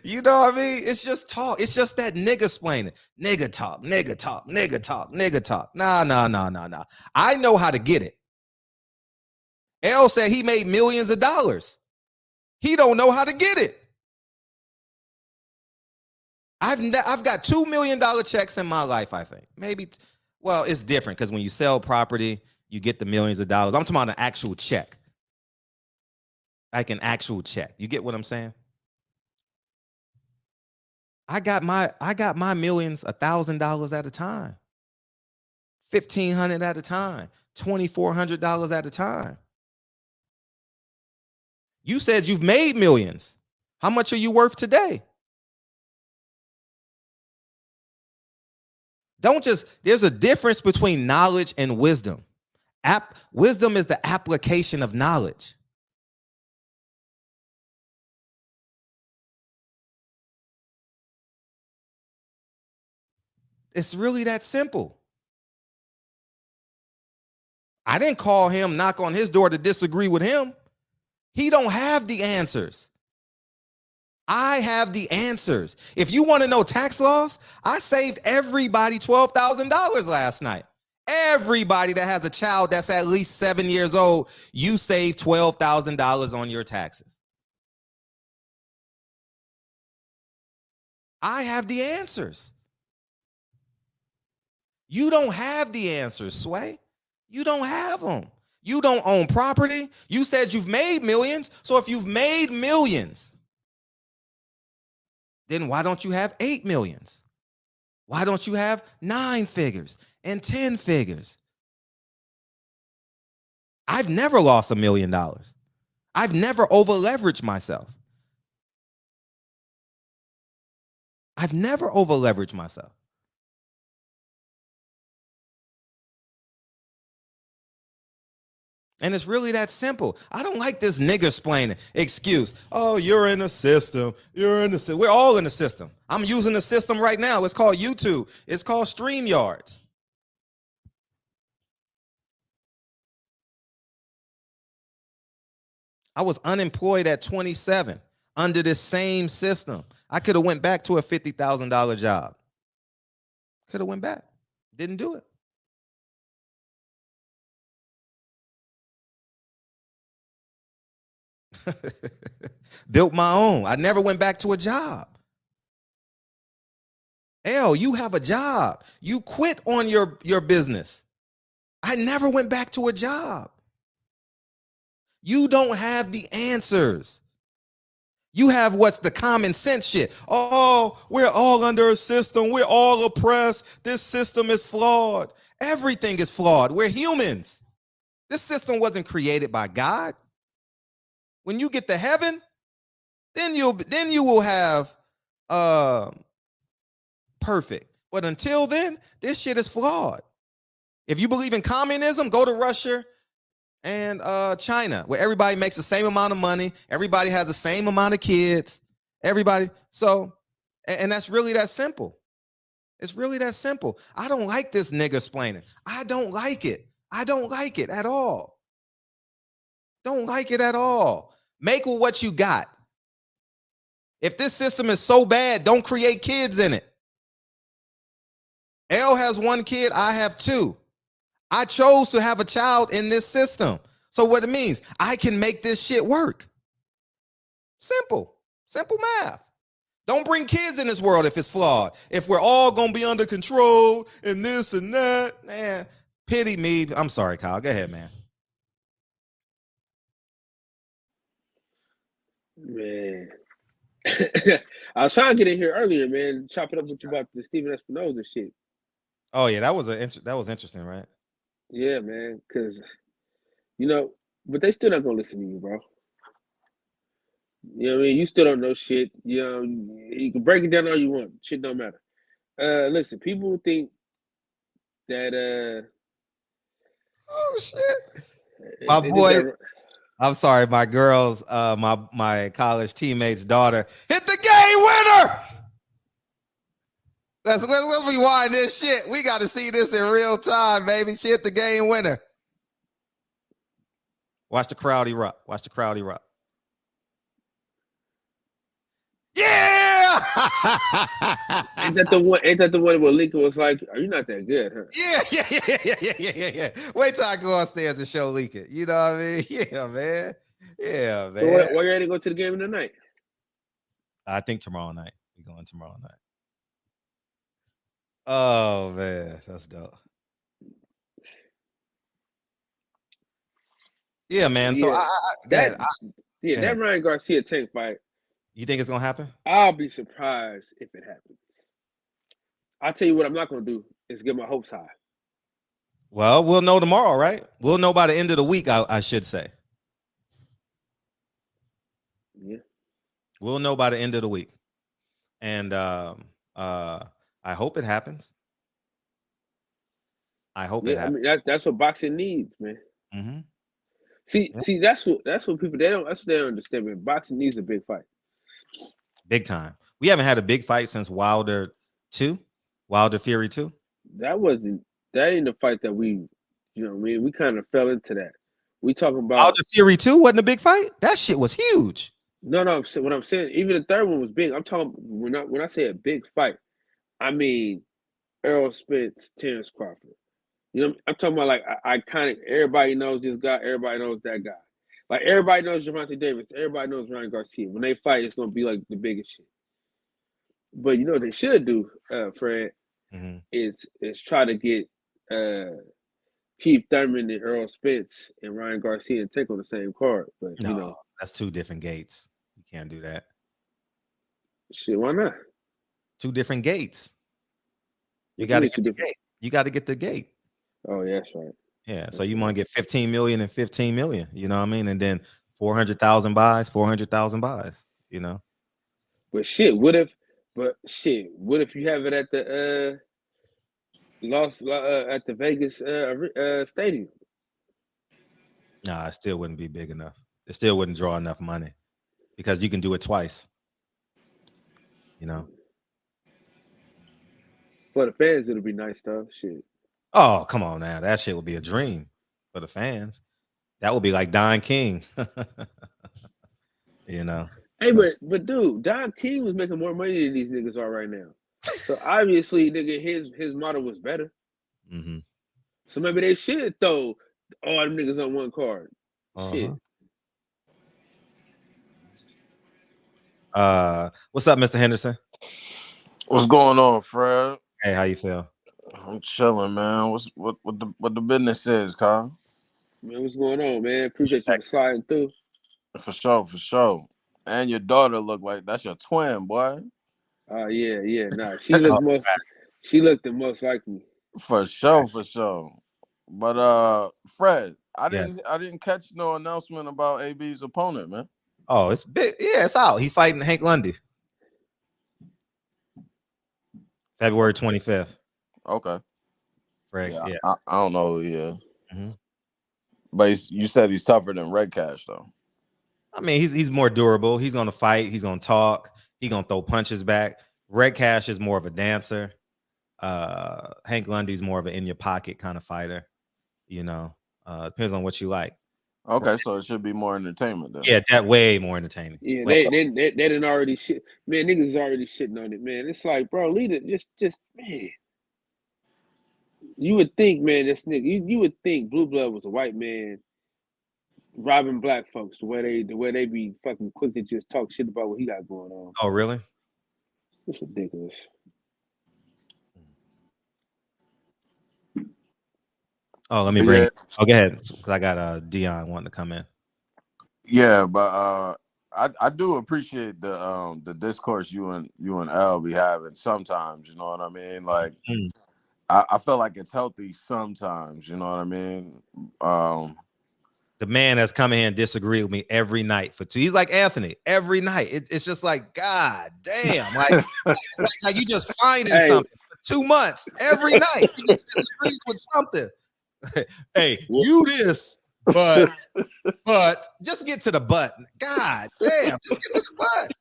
You know what I mean? It's just talk. It's just that nigga splaining. Nigga talk, nigga talk, nigga talk, nigga talk. Nah. I know how to get it. L said he made millions of dollars. He don't know how to get it. I've got $2 million checks in my life, I think. Maybe, well, it's different because when you sell property, you get the millions of dollars. I'm talking about an actual check. Like an actual check. You get what I'm saying? I got my millions $1,000 at a time. $1,500 at a time. $2,400 at a time. You said you've made millions. How much are you worth today? There's a difference between knowledge and wisdom. Wisdom is the application of knowledge. It's really that simple. I didn't call him, knock on his door to disagree with him. He don't have the answers. I have the answers. If you want to know tax laws, I saved everybody $12,000 last night. Everybody that has a child that's at least 7 years old, you save $12,000 on your taxes. I have the answers. You don't have the answers, Sway. You don't have them. You don't own property. You said you've made millions. So if you've made millions, then why don't you have 8 millions? Why don't you have 9 figures and 10 figures? I've never lost $1 million. I've never over leveraged myself. I've never over leveraged myself. And it's really that simple. I don't like this nigger explaining excuse. Oh, you're in the system. You're in the system. We're all in the system. I'm using the system right now. It's called YouTube. It's called StreamYards. I was unemployed at 27 under this same system. I could have went back to a $50,000 job. Could have went back. Didn't do it. Built my own. I never went back to a job. L, you have a job. You quit on your business. I never went back to a job. You don't have the answers. You have what's the common sense shit. Oh, we're all under a system. We're all oppressed. This system is flawed. Everything is flawed. We're humans. This system wasn't created by God. When you get to heaven, then you will have perfect. But until then, this shit is flawed. If you believe in communism, go to Russia and China, where everybody makes the same amount of money, everybody has the same amount of kids, everybody. So, and that's really that simple. It's really that simple. I don't like this nigga explaining. I don't like it. I don't like it at all. Don't like it at all. Make with what you got. If this system is so bad, don't create kids in it. L has 1 kid, I have 2. I chose to have a child in this system. So what it means, I can make this shit work. Simple. Simple math. Don't bring kids in this world if it's flawed. If we're all going to be under control and this and that, man, pity me. I'm sorry, Kyle. Go ahead, man. Man. I was trying to get in here earlier, man. Chop it up with you about the Stephen Espinosa shit. Oh yeah, that was interesting, right? Yeah, man. Because but they still not gonna listen to you, bro. You know what I mean? You still don't know shit. You know, you can break it down all you want. Shit don't matter. Listen, people think that oh shit. My boys. I'm sorry, my girls, my college teammate's daughter hit the game winner. Let's rewind this shit. We got to see this in real time, baby. She hit the game winner. Watch the crowd erupt. Watch the crowd erupt. Yeah! Ain't that the one where Lika was like, "Are you not that good, huh?" Yeah. Wait till I go upstairs and show Lika. You know what I mean? Yeah, man. Yeah, man. So where you ready to go to the game tonight? I think tomorrow night. We're going tomorrow night. Oh man, that's dope. Yeah, man. So that Ryan Garcia Tank fight. You think it's gonna happen? I'll be surprised if it happens. I'll tell you what I'm not gonna do is get my hopes high. Well, we'll know tomorrow, right? We'll know by the end of the week, I should say. Yeah. We'll know by the end of the week. And I hope it happens. I hope it happens. I mean, that's what boxing needs, man. Mm-hmm. See, that's what people they don't understand, man. Boxing needs a big fight. Big time. We haven't had a big fight since Wilder Fury 2. That ain't the fight that we You know what I mean? We kind of fell into that. We talking about Alder Fury 2 wasn't a big fight. That shit was huge. no. What I'm saying, even the third one was big. I'm talking when I say a big fight, I mean Errol Spence, Terrence Crawford. You know, I'm talking about like iconic. Everybody knows this guy. Everybody knows that guy. Like everybody knows Gervonta Davis. Everybody knows Ryan Garcia. When they fight, it's gonna be like the biggest shit. But you know what they should do, Fred, is try to get Keith Thurman and Errol Spence and Ryan Garcia and take on the same card. But No, you know, that's two different gates. You can't do that. shit, why not? Two different gates. You What got to you get the gate. You got to get the gate. Oh, yeah, that's right. Yeah. So you want to get 15 million and 15 million. You know what I mean? And then 400,000 buys, 400,000 buys. You know. But shit, what if you have it at the at the Vegas stadium? Nah, it still wouldn't be big enough. It still wouldn't draw enough money because you can do it twice. You know. For the fans, it'll be nice stuff. Shit. Oh, come on now. That shit would be a dream for the fans. That would be like Don King. You know. Hey, but dude, Don King was making more money than these niggas are right now. So obviously, nigga, his model was better. Mm-hmm. So maybe they should throw all them niggas on one card. Shit. What's up, Mr. Henderson? What's going on, Fred? Hey, how you feel? I'm chilling, man. What the business is, Kyle? Man, what's going on, man? Appreciate you for sliding through. For sure. And your daughter look like that's your twin, boy. Yeah. Nah, she looked the most like me. For sure. But Fred, I didn't catch no announcement about AB's opponent, man. Oh, it's big. Yeah, it's out. He's fighting Hank Lundy. February 25th. Okay. Fred, yeah. I don't know who he is. But you said he's tougher than Red Cash, though. I mean, he's more durable. He's gonna fight. He's gonna talk. He's gonna throw punches back. Red Cash is more of a dancer. Hank Lundy's more of an in your pocket kind of fighter. You know, depends on what you like. Okay, so it should be more entertainment then. Yeah, that way more entertaining. Yeah, they didn't already shit. Man, niggas is already shitting on it, man. It's like, bro, lead it. Just man. You would think, man, this nigga. You would think Blue Blood was a white man robbing black folks. The way they be fucking quick to just talk shit about what he got going on. Oh, really? It's ridiculous. Oh, let me bring it. Oh, go ahead. Because I got Dion wanting to come in. Yeah, but I do appreciate the discourse you and L be having sometimes. You know what I mean? Like, I feel like it's healthy sometimes. You know what I mean? The man has come in and disagreed with me every night for 2. He's like Anthony every night. It's just like, God damn, like you just finding something for 2 months every night. He just disagrees with something. Hey, you this, but just get to the butt. God damn, just get to the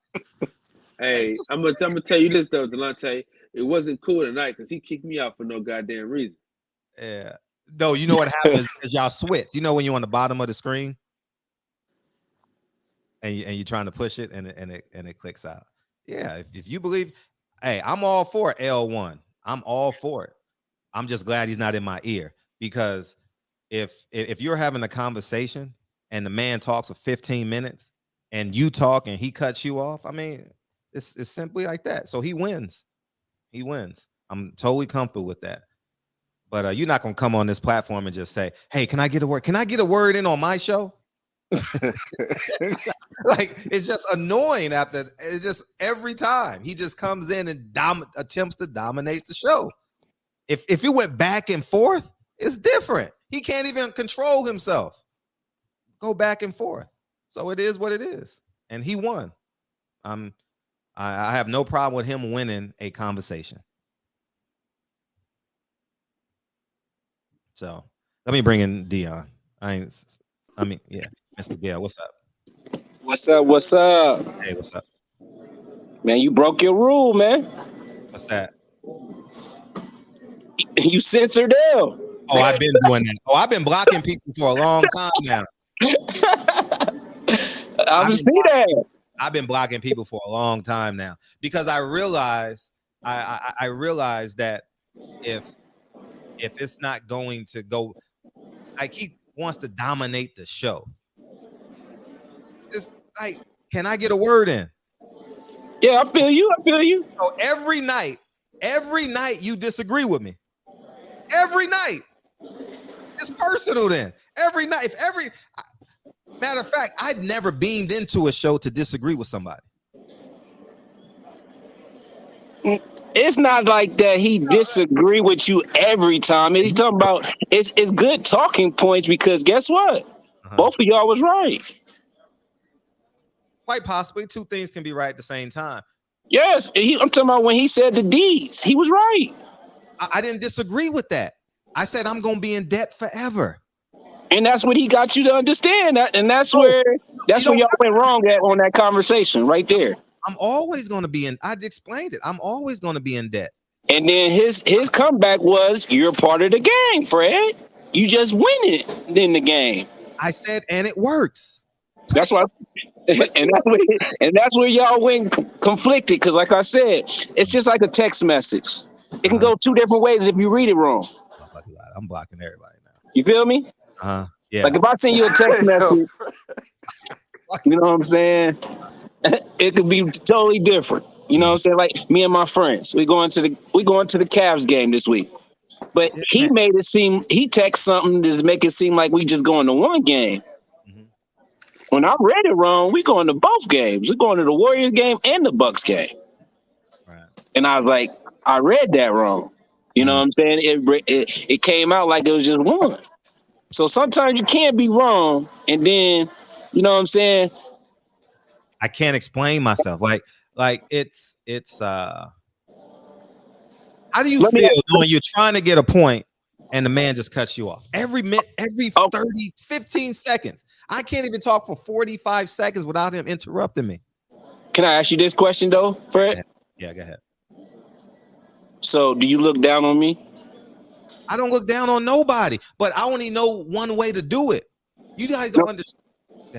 butt. Hey, I'm gonna tell you this though, Delonte. It wasn't cool tonight because he kicked me out for no goddamn reason. Yeah. No, you know what happens is y'all switch. You know when you're on the bottom of the screen and you're trying to push it and it clicks out. Yeah, if you believe, hey, I'm all for L1. I'm all for it. I'm just glad he's not in my ear, because if you're having a conversation and the man talks for 15 minutes and you talk and he cuts you off, I mean, it's simply like that. So he wins. He wins. I'm totally comfortable with that. But you're not gonna come on this platform and just say, "Hey, can I get a word? Can I get a word in on my show?" Like, it's just annoying. It's just every time he just comes in and attempts to dominate the show. If it went back and forth, it's different. He can't even control himself. Go back and forth. So it is what it is, and he won. I have no problem with him winning a conversation. So let me bring in Dion. Yeah, Mr. Gale, what's up? What's up? Hey, what's up? Man, you broke your rule, man. What's that? You censored L. Oh, I've been doing that. Oh, I've been blocking people for a long time now. I've been blocking people for a long time now because I realized that if it's not going to go, like he wants to dominate the show. It's like, can I get a word in? Yeah, I feel you. So every night you disagree with me. Every night. It's personal then. Every night. Matter of fact, I've never beamed into a show to disagree with somebody. It's not like that he disagree with you every time. He's talking about it's good talking points because guess what? Both of y'all was right. Quite possibly, two things can be right at the same time. Yes, I'm talking about when he said the deeds. He was right. I didn't disagree with that. I said I'm going to be in debt forever. And that's what he got you to understand that, and that's where y'all went wrong at on that conversation right there. I'm always going to be in. I explained it. I'm always going to be in debt. And then his comeback was, "You're part of the game, Fred. You just win it in the game." I said, and it works. That's why. And that's where y'all went conflicted because, like I said, it's just like a text message. It can go two different ways if you read it wrong. I'm blocking everybody now. You feel me? Yeah. Like if I send you a text message, you know what I'm saying? It could be totally different. You know what I'm saying? Like me and my friends, we going to the Cavs game this week. But he made it seem he texted something to make it seem like we just going to one game. When I read it wrong, we going to both games. We're going to the Warriors game and the Bucks game. Right. And I was like, I read that wrong. You know what I'm saying? It came out like it was just one. So sometimes you can't be wrong, and then you know what I'm saying? I can't explain myself. Like it's how do you feel when you're trying to get a point and the man just cuts you off? Every 30, 15 seconds. I can't even talk for 45 seconds without him interrupting me. Can I ask you this question though, Fred? Yeah, go ahead. So do you look down on me? I don't look down on nobody, but I only know one way to do it. You guys don't understand.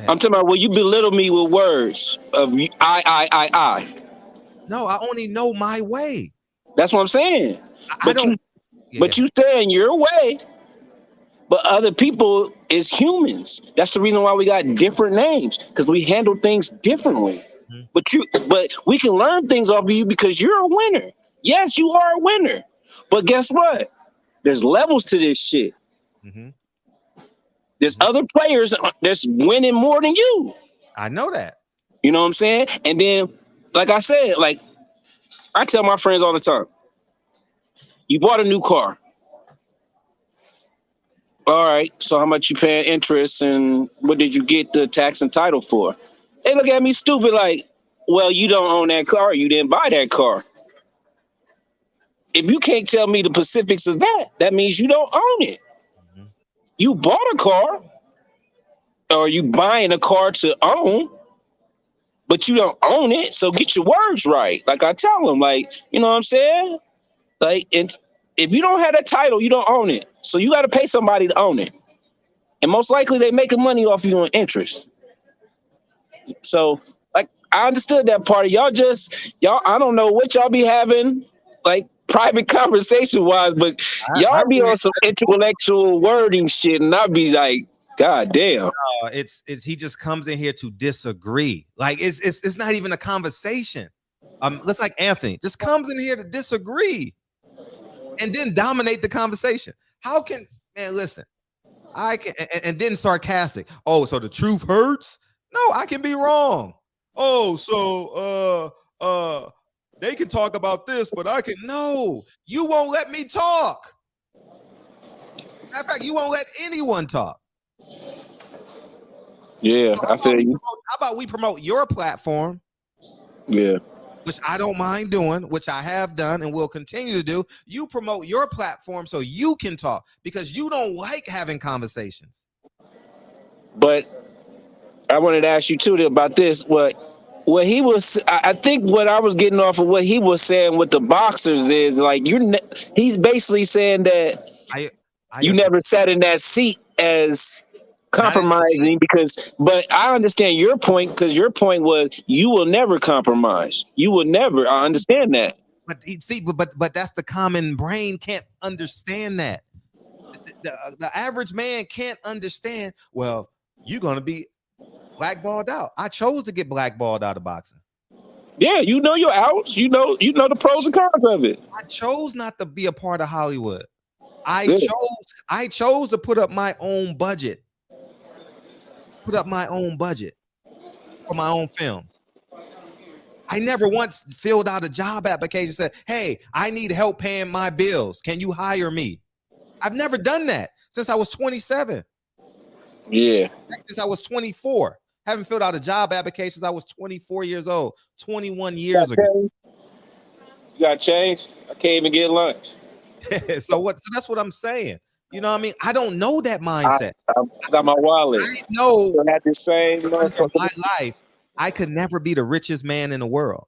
I'm talking about, well, you belittle me with words of I. No, I only know my way. That's what I'm saying. But you saying your way, but other people is humans. That's the reason why we got different names, because we handle things differently. But we can learn things off of you because you're a winner. Yes, you are a winner. But guess what? There's levels to this shit. There's other players that's winning more than you. I know that. You know what I'm saying? And then, like I said, like I tell my friends all the time, you bought a new car. All right, so how much you paying interest and what did you get the tax and title for? They look at me stupid like, well, you don't own that car. You didn't buy that car. If you can't tell me the specifics of that, that means you don't own it. You bought a car, or you buying a car to own, but you don't own it. So get your words right. Like I tell them, like, you know what I'm saying? Like, and if you don't have that title, you don't own it. So you got to pay somebody to own it. And most likely they making money off you on interest. So, like, I understood that part. Y'all, I don't know what y'all be having, like, private conversation wise, but y'all be on some intellectual wording shit, and I'll be like, God damn. It's he just comes in here to disagree. Like it's not even a conversation. Let's like Anthony just comes in here to disagree and then dominate the conversation. How can man listen? I can and then sarcastic. Oh, so the truth hurts? No, I can be wrong. Oh, so they can talk about this, but I can no. You won't let me talk. Matter of fact, you won't let anyone talk. Yeah, so I feel you. How about we promote your platform? Yeah. Which I don't mind doing, which I have done and will continue to do. You promote your platform so you can talk because you don't like having conversations. But I wanted to ask you too about this. What he was, I think what I was getting off of what he was saying with the boxers is like he's basically saying that You never sat in that seat as compromising but I understand your point, because your point was you will never compromise. You will never. I understand that. But see, but that's the common brain can't understand that. The average man can't understand. Well, you're gonna be blackballed out. I chose to get blackballed out of boxing. Yeah, you know your outs. You know the pros and cons of it. I chose not to be a part of Hollywood. I chose to put up my own budget. Put up my own budget for my own films. I never once filled out a job application and said, hey, I need help paying my bills. Can you hire me? I've never done that since I was 27. Yeah. Since I was 24. Haven't filled out a job application since I was 24 years old, 21 years ago. You got changed? I can't even get lunch. So that's what I'm saying. You know what I mean? I don't know that mindset. I got my wallet. I know at the same in my life, I could never be the richest man in the world.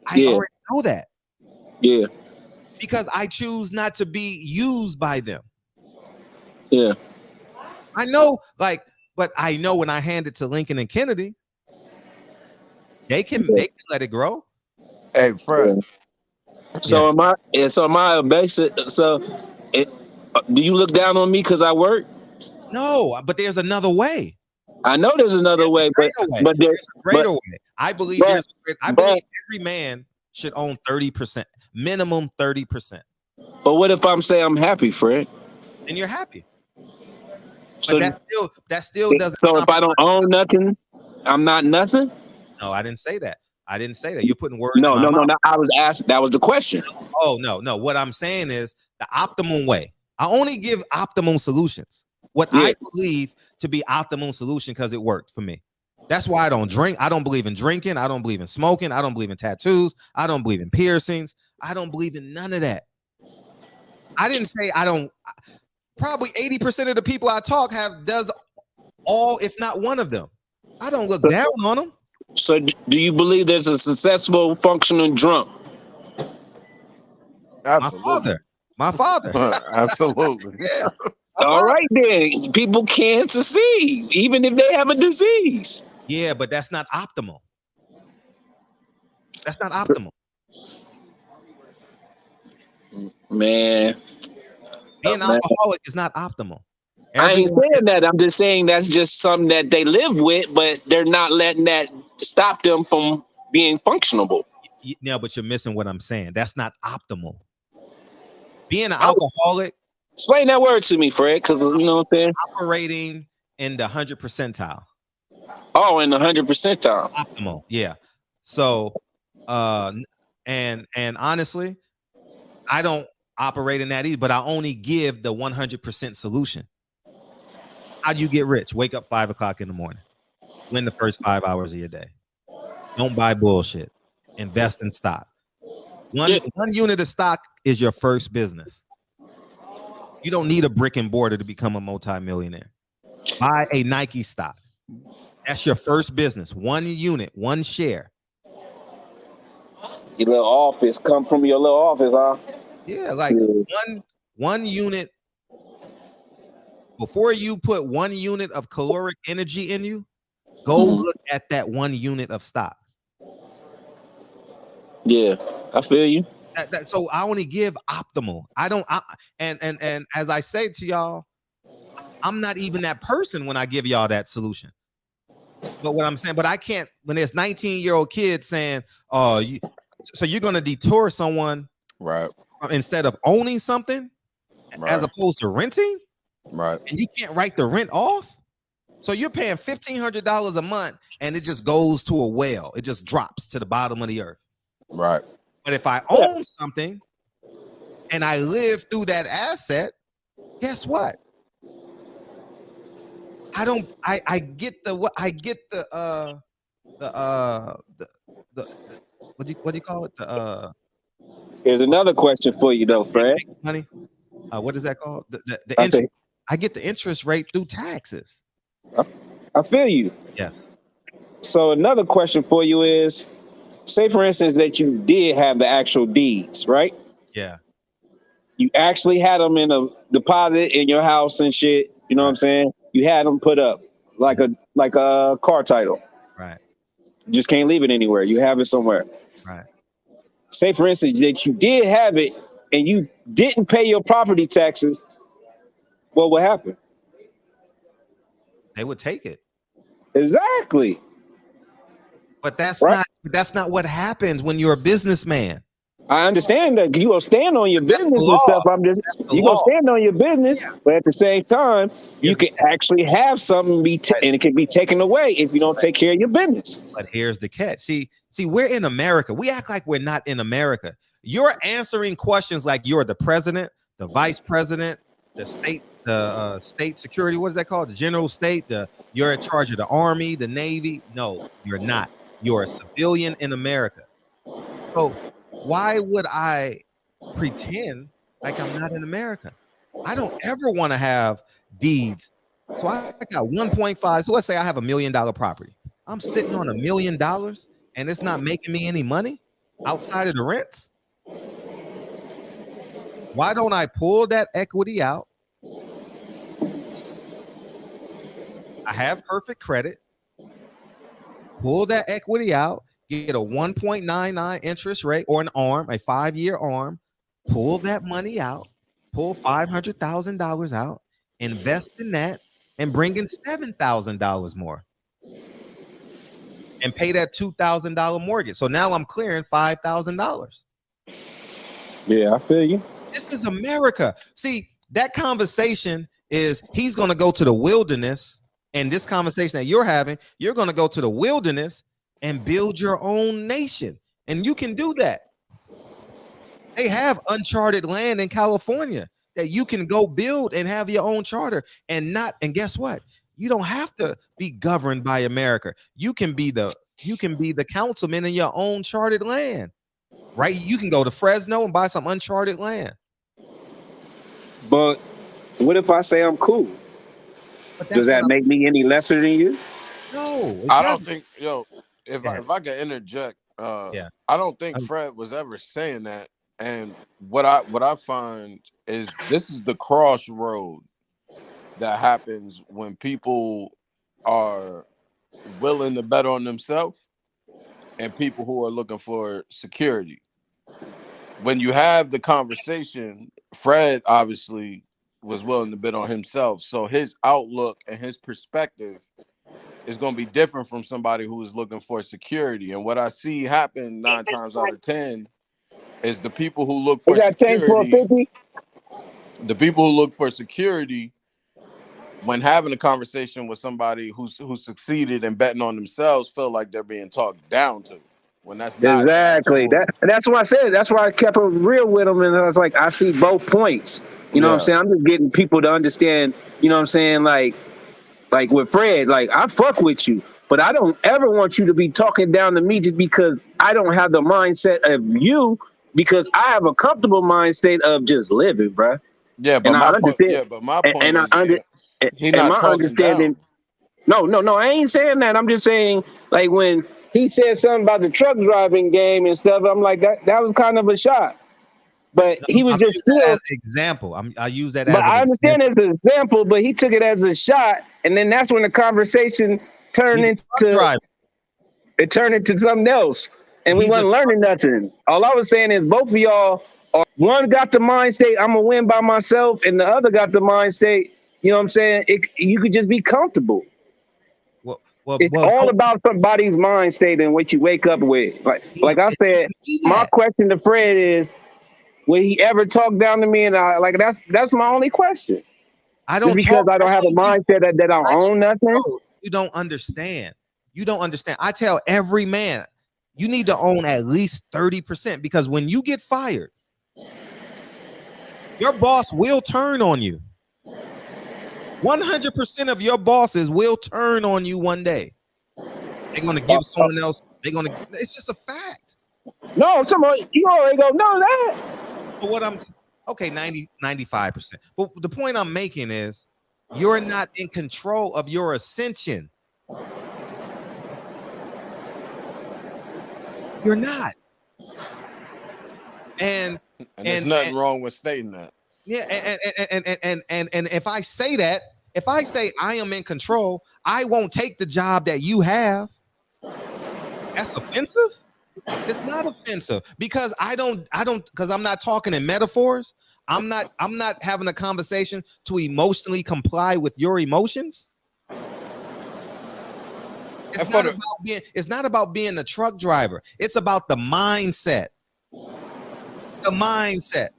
I already know that. Yeah. Because I choose not to be used by them. Yeah. I know, but I know when I hand it to Lincoln and Kennedy, they can let it grow. Hey, Fred. So am I a basic? Do you look down on me because I work? No, but there's another way. I know there's another way, but there's a greater way. I believe every man should own 30%, minimum 30%. But what if I'm saying I'm happy, Fred? Then you're happy. So that still doesn't. So if I don't own nothing, I'm not nothing. No, I didn't say that. I didn't say that. You're putting words. No. in my mouth. I was asked. That was the question. Oh no. What I'm saying is the optimum way. I only give optimum solutions. What I believe to be optimum solution because it worked for me. That's why I don't drink. I don't believe in drinking. I don't believe in smoking. I don't believe in tattoos. I don't believe in piercings. I don't believe in none of that. I didn't say I don't. Probably 80% of the people I talk does all, if not one of them. I don't look down on them. So do you believe there's a successful functioning drunk? Absolutely. My father. Absolutely. Yeah. All right then. People can succeed even if they have a disease. Yeah, but that's not optimal. That's not optimal. Man. Being alcoholic is not optimal. I ain't saying that. I'm just saying that's just something that they live with, but they're not letting that stop them from being functionable. No, but you're missing what I'm saying. That's not optimal. Being an alcoholic. Explain that word to me, Fred, because you know what I'm saying? Operating in the 100th percentile. Oh, in the 100th percentile. Optimal, yeah. So, and honestly, I don't operate in that either, but I only give the 100% solution. How do you get rich? Wake up 5 o'clock in the morning. Win the first 5 hours of your day. Don't buy bullshit. Invest in stock. One unit of stock is your first business. You don't need a brick and mortar to become a multimillionaire. Buy a Nike stock. That's your first business. One unit, one share. Your little office, come from your little office, huh? Yeah, like one unit. Before you put 1 unit of caloric energy in you, go look at that 1 unit of stock. Yeah, I feel you. So I only give optimal. And as I say to y'all, I'm not even that person when I give y'all that solution. But what I'm saying, but I can't, when there's 19-year-old kids saying, so you're going to detour someone right instead of owning something as opposed to renting? Right. And you can't write the rent off. So you're paying $1,500 a month and it just goes to a well. It just drops to the bottom of the earth. Right. But if I own something and I live through that asset, guess what? I get the what do you call it? Here's another question for you though, Fred. Money. What is that called? The interest. I get the interest rate through taxes. I feel you. Yes. So another question for you is, say for instance that you did have the actual deeds, right? Yeah. You actually had them in a deposit in your house and shit. You know what I'm saying? You had them put up like a car title. Right. You just can't leave it anywhere. You have it somewhere. Right. Say, for instance, that you did have it and you didn't pay your property taxes. What would happen? They would take it. Exactly. But that's not what happens when you're a businessman. I understand that you gonna stand on your business and stuff. You gonna stand on your business, but at the same time, you can actually have something and it can be taken away if you don't take care of your business. But here's the catch. See, we're in America. We act like we're not in America. You're answering questions like you're the president, the vice president, the state security. What is that called? The general state. You're in charge of the army, the navy. No, you're not. You're a civilian in America. So why would I pretend like I'm not in America? I don't ever want to have deeds. So I got 1.5. So let's say I have $1 million property. I'm sitting on $1 million and it's not making me any money outside of the rents. Why don't I pull that equity out? I have perfect credit. Pull that equity out, get a 1.99 interest rate or an ARM, a 5-year ARM, pull that money out, pull $500,000 out, invest in that, and bring in $7,000 more. And pay that $2,000 mortgage. So now I'm clearing $5,000. Yeah, I feel you. This is America. See, that conversation is he's going to go to the wilderness. And this conversation that you're having, you're going to go to the wilderness and build your own nation. And you can do that. They have uncharted land in California that you can go build and have your own charter and guess what? You don't have to be governed by America. You can be the councilman in your own charted land, right? You can go to Fresno and buy some uncharted land. But what if I say I'm cool? Does that make me any lesser than you? No, I don't think, if I can interject, I don't think Fred was ever saying that. And what I find is this is the crossroad that happens when people are willing to bet on themselves and people who are looking for security. When you have the conversation, Fred obviously was willing to bet on himself. So his outlook and his perspective is going to be different from somebody who is looking for security. And what I see happen 9 times out of 10 is the people who look for security, when having a conversation with somebody who succeeded and betting on themselves, feel like they're being talked down to. When that's not exactly that's what I said. That's why I kept it real with them, and I was like, I see both points. You know what I'm saying? I'm just getting people to understand. You know what I'm saying? Like with Fred, like I fuck with you, but I don't ever want you to be talking down to me just because I don't have the mindset of you, because I have a comfortable mind state of just living, bro. Yeah, but my point is, he's not talking down. No, I ain't saying that. I'm just saying, like, when he said something about the truck driving game and stuff, I'm like, that was kind of a shot. But he was just still as an example. I use that as an I understand it as an example, but he took it as a shot, and then that's when the conversation turned into something else, and we wasn't learning nothing. All I was saying is both of y'all one got the mind state, I'm gonna win by myself, and the other got the mind state, you know what I'm saying? You could just be comfortable. It's all about somebody's mind state and what you wake up with. Like I said, my question to Fred is, will he ever talk down to me? And that's my only question. I don't because I don't have a mindset that I own nothing. No, you don't understand. You don't understand. I tell every man, you need to own at least 30%, because when you get fired, your boss will turn on you. 100% of your bosses will turn on you one day. They're going to give someone else. It's just a fact. No, you already go know that. But what I'm 95%. But the point I'm making is you're not in control of your ascension. You're not. And And there's nothing wrong with stating that. Yeah, and if I say that, if I say I am in control, I won't take the job that you have. That's offensive? It's not offensive because because I'm not talking in metaphors. I'm not having a conversation to emotionally comply with your emotions. It's not about being a truck driver. It's about the mindset. The mindset.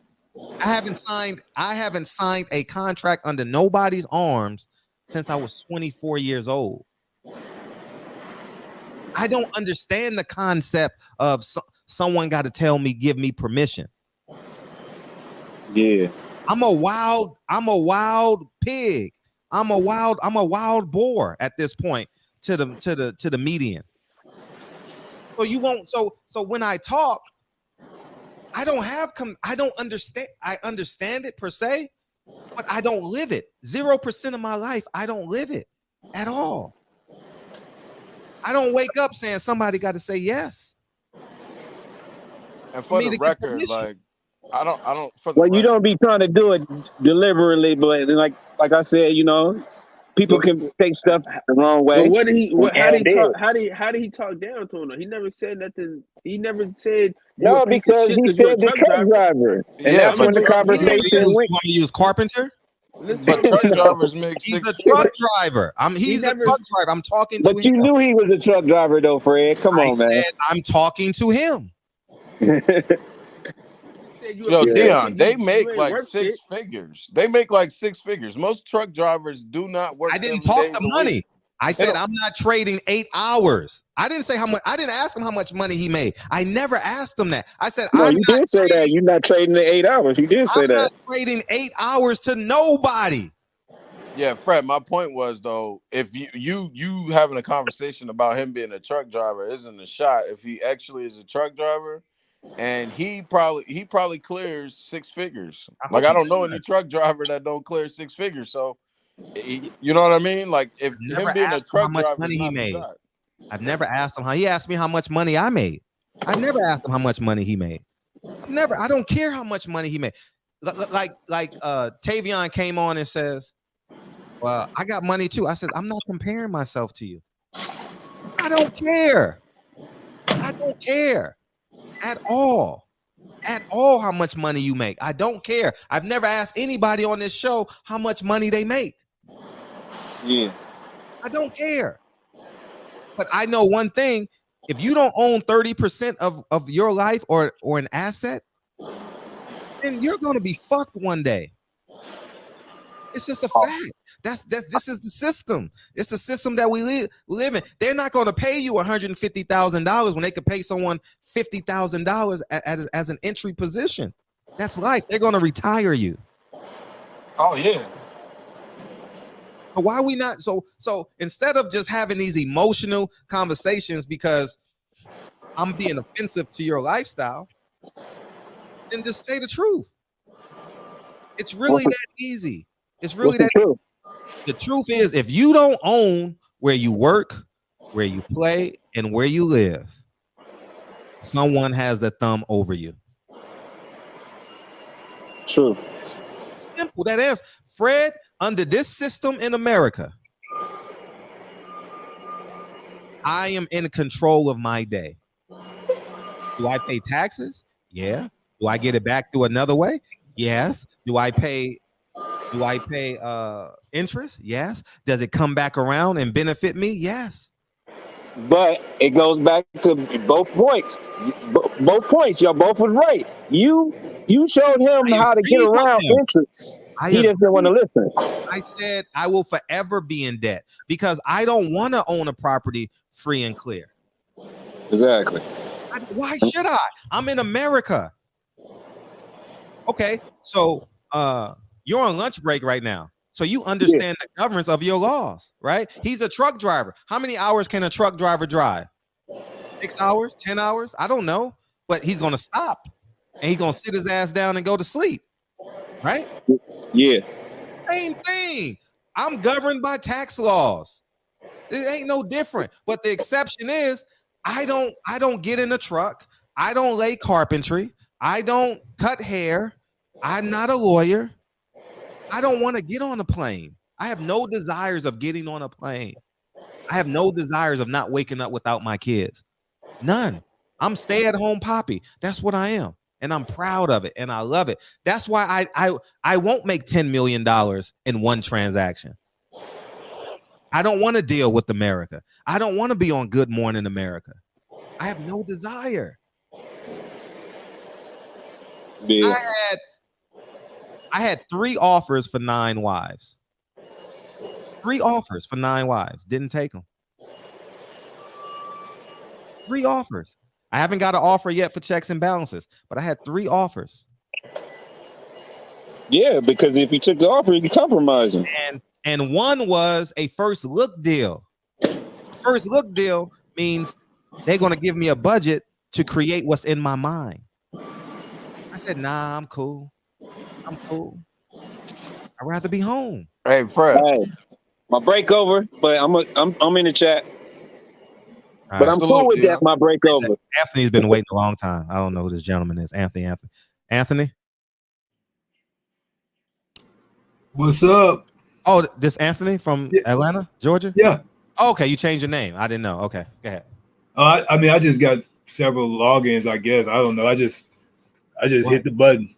I haven't signed a contract under nobody's arms since I was 24 years old. I don't understand the concept of someone got to give me permission. Yeah. I'm a wild pig. I'm a wild boar at this point to the median. So you won't. So when I talk, I don't understand. I understand it per se, but I don't live it. 0% of my life, I don't live it at all. I don't wake up saying somebody got to say yes. And for the record, like I don't. Well, you don't be trying to do it deliberately, but like I said, people can take stuff the wrong way. But what did he? How did he talk? How did he talk down to him? He never said nothing. He never said. No, because he said the truck driver, and that's when the conversation went. You want me to use carpenter? But truck drivers make he's a truck driver. He's a truck driver. I'm talking to him. But you knew he was a truck driver, though, Fred. Come on, man. I'm talking to him. Yo, Dion, they make like 6 figures. They make like 6 figures. Most truck drivers do not work. I didn't talk the money. I said I'm not trading 8 hours. I didn't say how much. I didn't ask him how much money he made. I never asked him that. I said, no, you did say that. You're not trading the 8 hours. You did say that. I'm not trading 8 hours to nobody. Yeah, Fred, my point was though, if you having a conversation about him being a truck driver isn't a shot. If he actually is a truck driver, and he probably clears 6 figures. I don't know any truck driver that don't clear 6 figures. So you know what I mean? Like if him being a truck driver, money he made. I've never asked him how. He asked me how much money I made. I never asked him how much money he made. I don't care how much money he made. Like Tavion came on and says, well, I got money too. I said, I'm not comparing myself to you. I don't care. I don't care at all how much money you make. I don't care. I've never asked anybody on this show how much money they make. Yeah. I don't care. But I know one thing. If you don't own 30% of your life or an asset, then you're going to be fucked one day. It's just a fact. This is the system. It's the system that we live in. They're not going to pay you $150,000 when they could pay someone $50,000 as an entry position. That's life. They're going to retire you. Oh yeah. So why we not? So instead of just having these emotional conversations because I'm being offensive to your lifestyle, then just say the truth. It's really that easy. It's really that easy. The truth is, if you don't own where you work, where you play, and where you live, someone has the thumb over you. True. Simple. That answer. Fred, under this system in America, I am in control of my day. Do I pay taxes? Yeah. Do I get it back through another way? Yes. Do I pay interest? Yes. Does it come back around and benefit me? Yes. But it goes back to both points. Both points. Y'all both was right. You showed him how to get around interest. He just didn't want to listen. I said I will forever be in debt because I don't want to own a property free and clear. Exactly. Why should I? I'm in America. Okay, so you're on lunch break right now. So you understand the governance of your laws, right? He's a truck driver. How many hours can a truck driver drive? 6 hours, 10 hours? I don't know, but he's going to stop and he's going to sit his ass down and go to sleep, right? Yeah. Same thing. I'm governed by tax laws. It ain't no different. But the exception is I don't get in a truck. I don't lay carpentry. I don't cut hair. I'm not a lawyer. I don't want to get on a plane. I have no desires of getting on a plane. I have no desires of not waking up without my kids. None. I'm stay-at-home poppy. That's what I am. And I'm proud of it. And I love it. That's why I won't make $10 million in one transaction. I don't want to deal with America. I don't want to be on Good Morning America. I have no desire. Yeah. I had 3 offers for 9 wives. 3 offers for 9 wives. Didn't take them. 3 offers. I haven't got an offer yet for checks and balances, but I had 3 offers. Yeah, because if you took the offer, you could compromise him. And one was a first look deal. First look deal means they're going to give me a budget to create what's in my mind. I said, nah, I'm cool. I'm cool. I'd rather be home. Hey, Fred. Hey, my break over, but I'm in the chat. All But right. I'm cool with that. My break over. Anthony's been waiting a long time. I don't know who this gentleman is. Anthony. What's up? Oh, this Anthony from Atlanta, Georgia? Yeah. Oh, okay, you changed your name. I didn't know. Okay, go ahead. I mean, I just got several logins, I guess. I don't know. I just hit the button.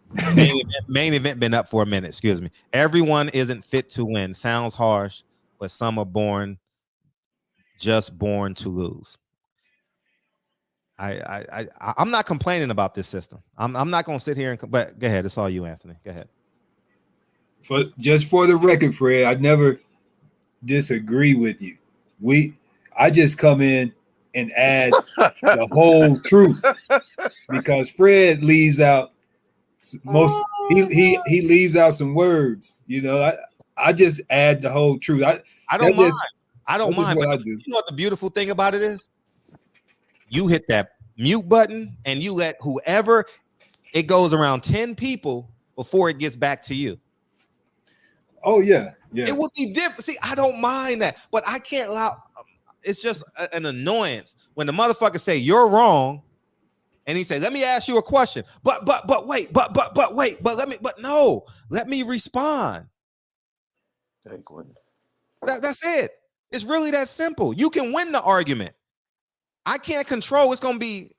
Main event been up for a minute. Excuse me. Everyone isn't fit to win. Sounds harsh, but some are just born to lose. I'm not complaining about this system. I'm not going to sit here but go ahead. It's all you, Anthony. Go ahead. Just for the record, Fred, I never disagree with you. I just come in and add the whole truth because Fred leaves out he leaves out some words. You know, I just add the whole truth. I don't mind. I don't that's just mind. what But I do. you know what the beautiful thing about it is? You hit that mute button and you let whoever, it goes around 10 people before it gets back to you. Oh yeah. It would be different. See, I don't mind that, but I can't allow. It's just an annoyance when the motherfucker say you're wrong, and he say, "Let me ask you a question." But wait, let me respond. That's it. It's really that simple. You can win the argument. I can't control. It's gonna be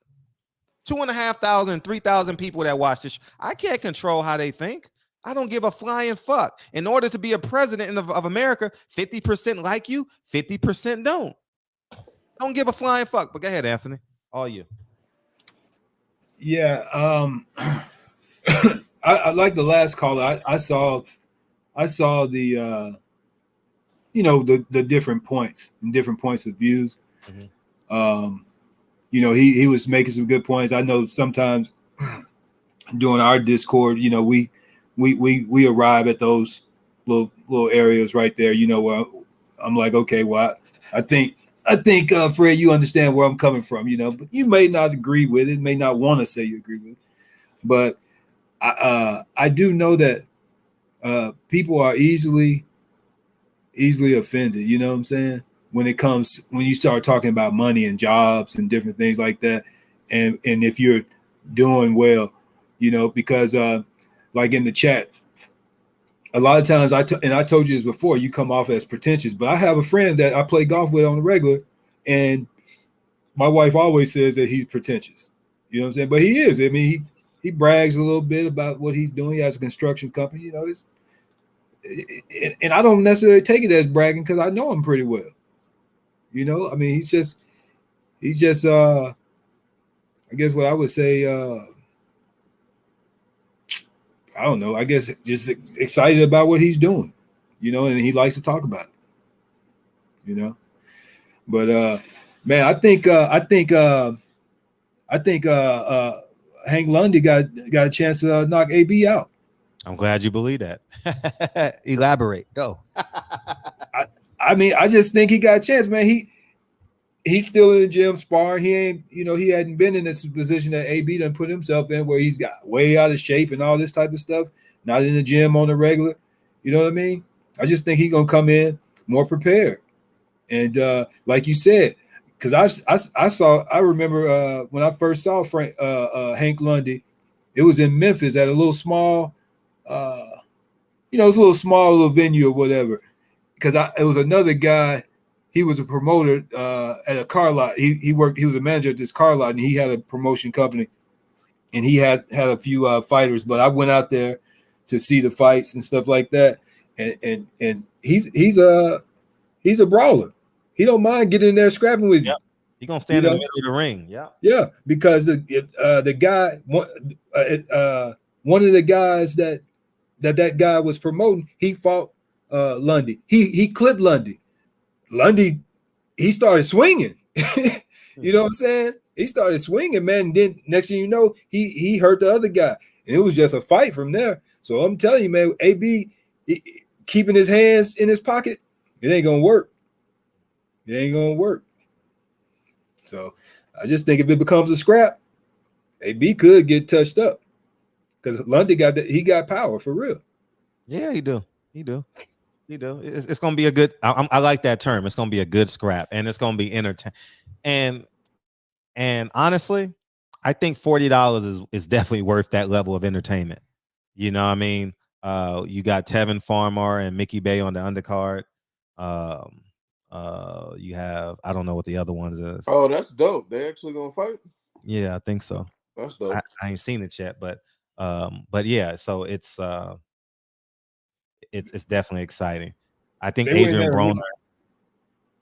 2,500, 3,000 people that watch this. I can't control how they think. I don't give a flying fuck. In order to be a president of America, 50% like you, 50% don't. Don't give a flying fuck. But go ahead, Anthony. All you. Yeah. I like the last caller. I saw the the different points and different points of views. Mm-hmm. He was making some good points. I know sometimes during our Discord, we arrive at those little areas right there, where I'm like, okay, well, I think Fred, you understand where I'm coming from, but you may not agree with it, may not want to say you agree with it, but I do know that people are easily offended, you know what I'm saying? When you start talking about money and jobs and different things like that, and if you're doing well, because like in the chat, a lot of times I told you this before, you come off as pretentious, but I have a friend that I play golf with on the regular, and my wife always says that he's pretentious. You know what I'm saying? But he is. I mean, he brags a little bit about what he's doing. He has a construction company, and I don't necessarily take it as bragging because I know him pretty well. I mean, he's just I guess what I would say, I don't know. I guess just excited about what he's doing, and he likes to talk about it, But man, I think Hank Lundy got a chance to knock AB out. I'm glad you believe that. Elaborate. Go. I mean, I just think he got a chance, man. He's still in the gym sparring. He ain't, he hadn't been in this position that AB done put himself in, where he's got way out of shape and all this type of stuff. Not in the gym on the regular. You know what I mean? I just think he's gonna come in more prepared. And like you said, because I remember when I first saw Hank Lundy, It was in Memphis at a little small, it's a little small little venue or whatever. Because it was another guy. He was a promoter at a car lot. He was a manager at this car lot, and he had a promotion company. And he had a few fighters, but I went out there to see the fights and stuff like that. And he's a brawler. He don't mind getting in there scrapping with you. He gonna stand in the middle of the ring. Yeah, because the guy, one of the guys that guy was promoting, he fought Lundy. He clipped Lundy. Lundy, he started swinging. You know what I'm saying? He started swinging, man. And then next thing you know, he hurt the other guy, and it was just a fight from there. So I'm telling you, man, AB keeping his hands in his pocket, it ain't gonna work. It ain't gonna work. So I just think if it becomes a scrap, AB could get touched up because Lundy got power for real. Yeah, he do. It's gonna be a good. I like that term. It's gonna be a good scrap, and it's gonna be entertaining. And honestly, I think $40 is definitely worth that level of entertainment. You know what I mean? You got Tevin Farmer and Mickey Bay on the undercard. You have, I don't know what the other ones is. Oh, that's dope. They actually gonna fight? Yeah, I think so. That's dope. I ain't seen it yet, but yeah, so it's definitely exciting. I think Adrian Broner,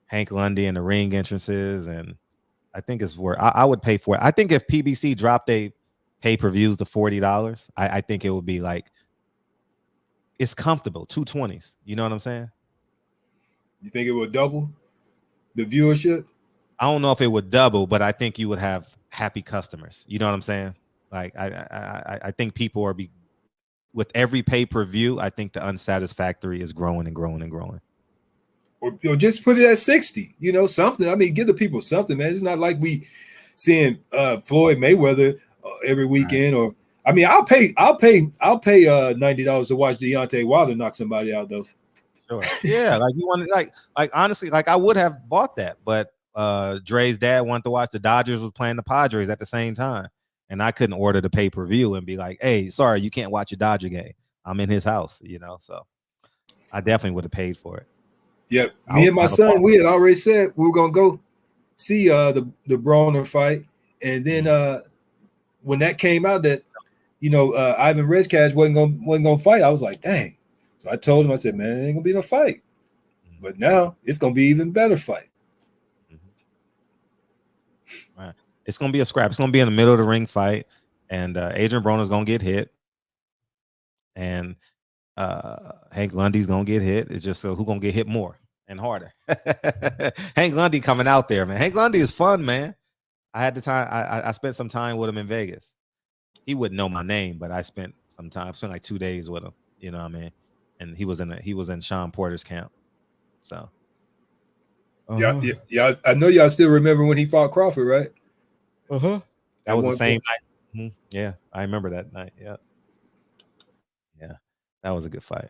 Hank Lundy, and the ring entrances, and I think it's worth. I would pay for it. I think if PBC dropped a pay-per-views to $40, I think it would be like it's comfortable, 220s. You know what I'm saying? You think it would double the viewership? I don't know if it would double, but I think you would have happy customers. You know what I'm saying? Like I think people are with every pay-per-view. I think the unsatisfactory is growing and growing and growing. Or just put it at 60. You know, something. I mean, give the people something, man. It's not like we seeing Floyd Mayweather every weekend. Right. Or I mean, I'll pay $90 to watch Deontay Wilder knock somebody out, though. Sure. Yeah, like you want to like honestly, like I would have bought that, but Dre's dad wanted to watch the Dodgers was playing the Padres at the same time, and I couldn't order the pay-per-view and be like, "Hey, sorry, you can't watch a Dodger game. I'm in his house," you know. So I definitely would have paid for it. Yep. Me and my son, we had already said we were gonna go see the Broner fight, and then when that came out that Ivan Redcash wasn't gonna fight, I was like, dang. So I told him, I said, man, it ain't gonna be no fight, but now it's gonna be even better fight. Right. It's gonna be a scrap. It's gonna be in the middle of the ring fight, and Adrian Broner's gonna get hit, and Hank Lundy's gonna get hit. It's just who's gonna get hit more and harder. Hank Lundy coming out there, man. Hank Lundy is fun, man. I had the time. I spent some time with him in Vegas. He wouldn't know my name, but I spent some time. I spent like 2 days with him. You know what I mean? And he was in Sean Porter's camp. So yeah. I know y'all still remember when he fought Crawford, right? That was the same night. Mm-hmm. Yeah, I remember that night. Yeah. That was a good fight.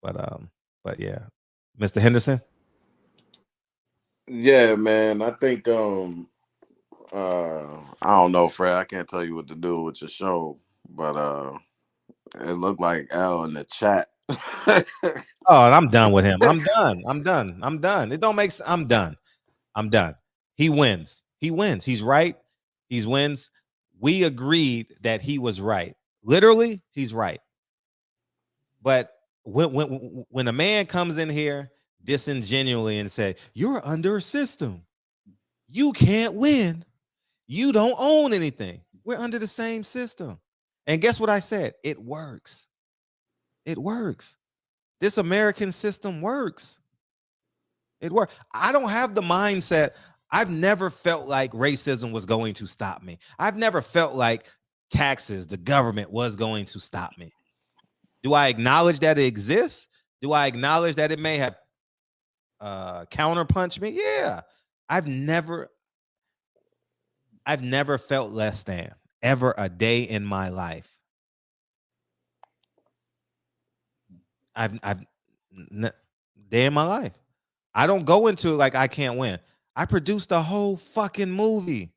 But yeah. Mr. Henderson? Yeah, man. I think I don't know, Fred. I can't tell you what to do with your show, but it looked like L in the chat. Oh, I'm done with him. I'm done. It don't make sense. I'm done. He wins. He's right. He wins. We agreed that he was right. Literally, he's right. But when a man comes in here disingenuously and say, you're under a system, you can't win, you don't own anything. We're under the same system. And guess what I said? It works. It works. This American system works. It works. I don't have the mindset. I've never felt like racism was going to stop me. I've never felt like taxes, the government was going to stop me. Do I acknowledge that it exists? Do I acknowledge that it may have counterpunched me? Yeah. I've never felt less than ever a day in my life. Day in my life. I don't go into it like I can't win. I produced a whole fucking movie.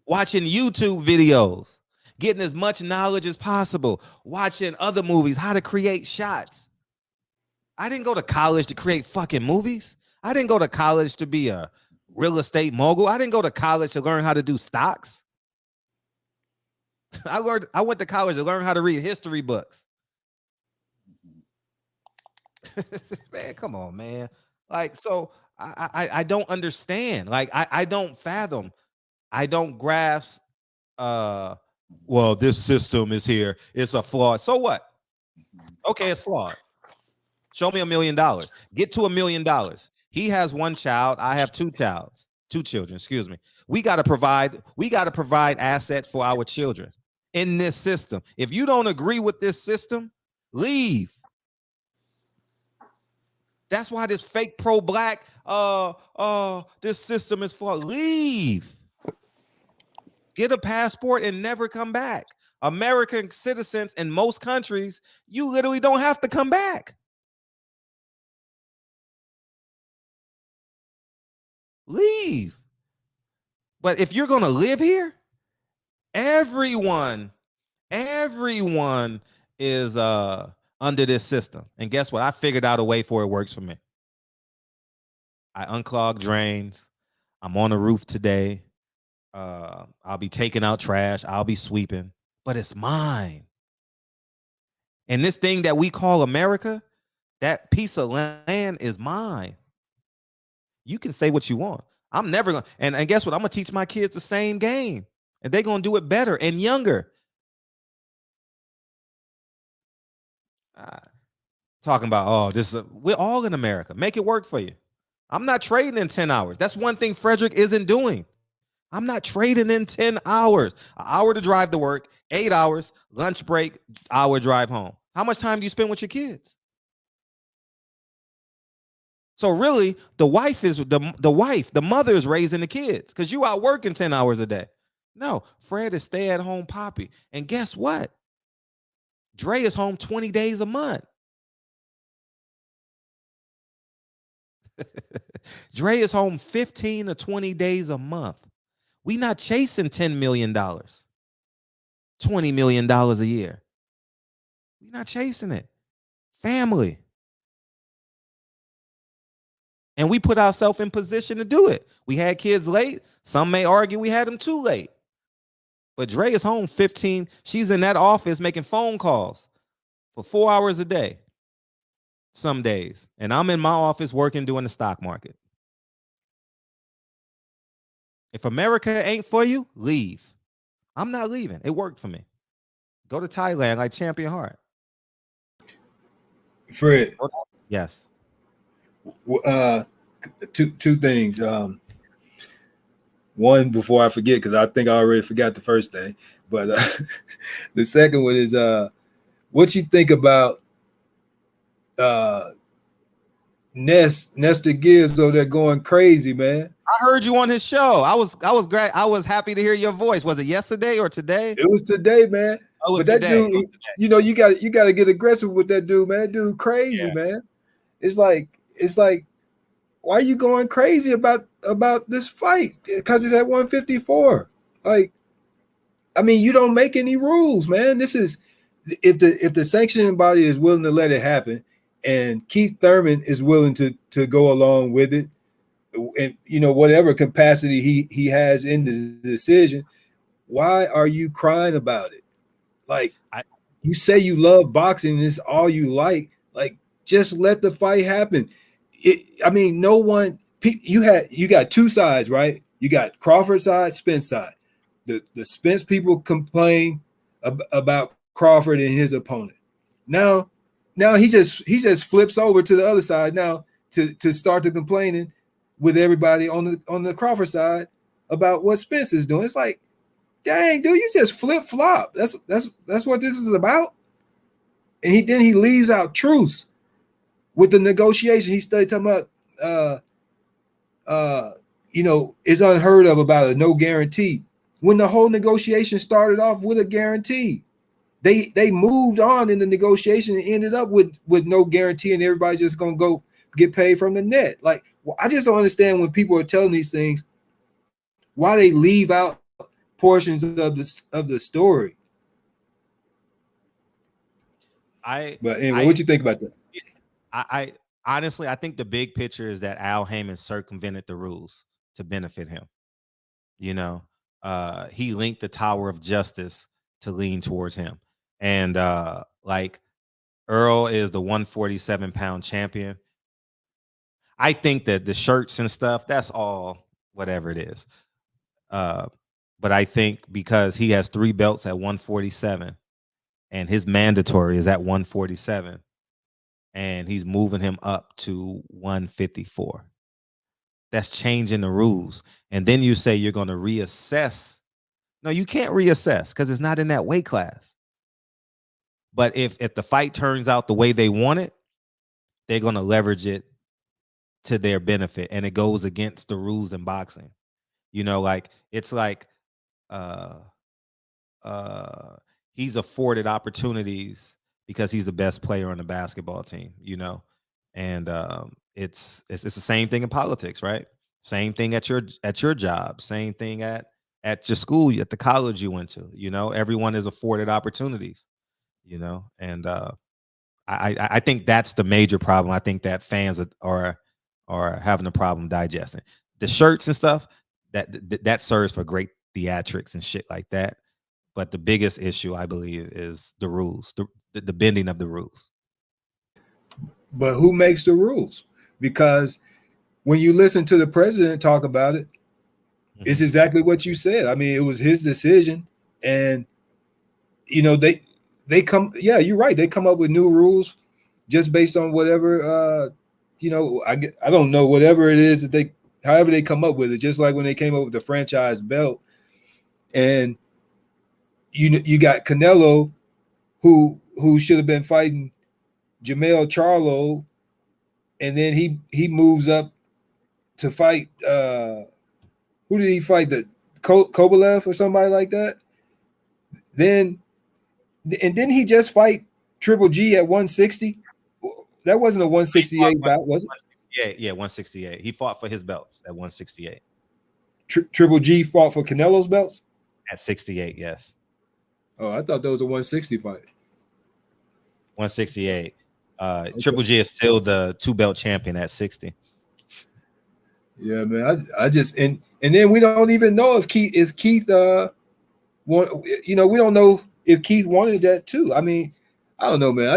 watching YouTube videos, getting as much knowledge as possible, watching other movies, how to create shots. I didn't go to college to create fucking movies. I didn't go to college to be a real estate mogul. I didn't go to college to learn how to do stocks. I went to college to learn how to read history books. Man, come on, man. Like, so I don't understand. Like, I don't fathom. I don't grasp. Well, this system is here. It's a flaw. So what? Okay, it's flawed. Show me $1 million. Get to $1 million. He has one child. I have two children. Excuse me. We got to provide assets for our children in this system. If you don't agree with this system, leave. That's why this fake pro-black, this system is flawed. Leave. Get a passport and never come back. American citizens in most countries, you literally don't have to come back. Leave. But if you're going to live here, everyone is under this system. And guess what? I figured out a way for it works for me. I unclog drains. I'm on the roof today. I'll be taking out trash. I'll be sweeping, but it's mine. And this thing that we call America, that piece of land is mine. You can say what you want. I'm never going to, and guess what? I'm going to teach my kids the same game, and they're going to do it better and younger. Talking about, we're all in America. Make it work for you. I'm not trading in 10 hours. That's one thing Frederick isn't doing. I'm not trading in 10 hours. An hour to drive to work, 8 hours, lunch break, hour drive home. How much time do you spend with your kids? So really, the mother is raising the kids because you out working 10 hours a day. No, Fred is stay-at-home poppy. And guess what? Dre is home 20 days a month. Dre is home 15 to 20 days a month. We not chasing $10 million, $20 million a year. We not chasing it. Family. And we put ourselves in position to do it. We had kids late. Some may argue we had them too late. But Dre is home 15. She's in that office making phone calls for 4 hours a day. Some days. And I'm in my office working, doing the stock market. If America ain't for you, leave. I'm not leaving. It worked for me. Go to Thailand like Champion Heart. Fred. Yes. Two things. One, before I forget, because I think I already forgot the first thing. But the second one is what you think about Nestor Gibbs over there going crazy, man. I heard you on his show. I was great. I was happy to hear your voice. Was it yesterday or today? It was today, man. Oh, but that dude, you know, you got to get aggressive with that dude, man. That dude crazy, man. It's like, why are you going crazy about this fight? Because it's at 154. Like, I mean, you don't make any rules, man. This is if the sanctioning body is willing to let it happen, and Keith Thurman is willing to go along with it, and you know, whatever capacity he has in the decision, why are you crying about it? Like, you say you love boxing, and it's all you like just let the fight happen. I mean, no one. You got two sides, right? You got Crawford side, Spence side. The Spence people complain about Crawford and his opponent. Now he just flips over to the other side now to start the complaining with everybody on the Crawford side about what Spence is doing. It's like, dang, dude, you just flip flop. That's what this is about. And he leaves out truths with the negotiation. He started talking about you know, it's unheard of about a no guarantee. When the whole negotiation started off with a guarantee, they moved on in the negotiation and ended up with no guarantee, and everybody just gonna go get paid from the net. Like, I just don't understand when people are telling these things, why they leave out portions of the story. But anyway, what you think about that? I honestly, I think the big picture is that Al Heyman circumvented the rules to benefit him. You know, he linked the Tower of Justice to lean towards him. And like Earl is the 147-pound champion. I think that the shirts and stuff, that's all whatever it is. But I think because he has 3 belts at 147 and his mandatory is at 147 and he's moving him up to 154. That's changing the rules. And then you say you're going to reassess. No, you can't reassess because it's not in that weight class. But if the fight turns out the way they want it, they're going to leverage it to their benefit. And it goes against the rules in boxing. You know, like it's like he's afforded opportunities because he's the best player on the basketball team, you know. And it's the same thing in politics, right? Same thing at your job, same thing at your school, at the college you went to. You know, everyone is afforded opportunities, you know. And I think that's the major problem. I think that fans are having a problem digesting the shirts and stuff. That serves for great theatrics and shit like that. But the biggest issue, I believe, is the rules, the bending of the rules. But who makes the rules? Because when you listen to the president talk about it, it's exactly what you said. I mean, it was his decision, and you know they come. Yeah, you're right. They come up with new rules just based on whatever. You know, I don't know, whatever it is that however they come up with it. Just like when they came up with the franchise belt, and you got Canelo, who should have been fighting Jamel Charlo, and then he moves up to fight who did he fight? The Kovalev or somebody like that. Then he just fight Triple G at 160. That wasn't a 168 bout, was it? Yeah, 168. He fought for his belts at 168. Triple G fought for Canelo's belts at 68. Yes. Oh, I thought that was a 160 fight. 168. Okay. Triple G is still the 2-belt champion at 60. Yeah, man. I just and then we don't even know if Keith want, you know, we don't know if Keith wanted that too. I mean, I don't know, man. I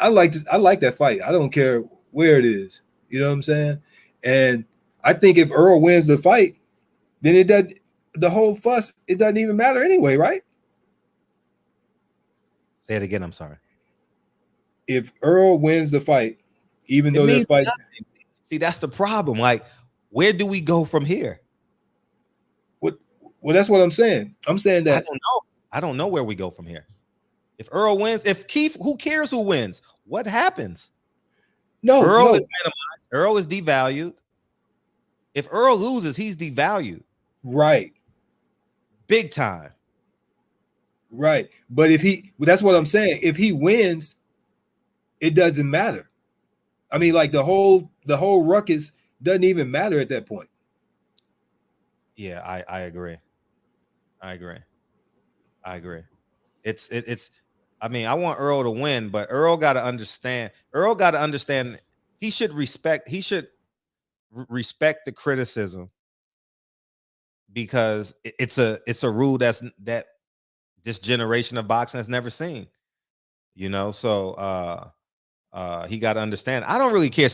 like that fight. I don't care where it is. You know what I'm saying? And I think if Earl wins the fight, then it doesn't. The whole fuss, it doesn't even matter anyway, right? Say it again. I'm sorry. If Earl wins the fight, even though the fight, see, that's the problem. Like, where do we go from here? Well, that's what I'm saying. I'm saying that I don't know where we go from here. If Earl wins, if Keith, who cares who wins? What happens? No, Earl is minimized. Earl is devalued. If Earl loses, he's devalued. Right. Big time. Right. But that's what I'm saying. If he wins, it doesn't matter. I mean, like the whole ruckus doesn't even matter at that point. Yeah, I agree. I agree. It's I mean, I want Earl to win, but Earl got to understand he should respect the criticism, because it's a rule that this generation of boxing has never seen. You know, so he got to understand. I don't really care.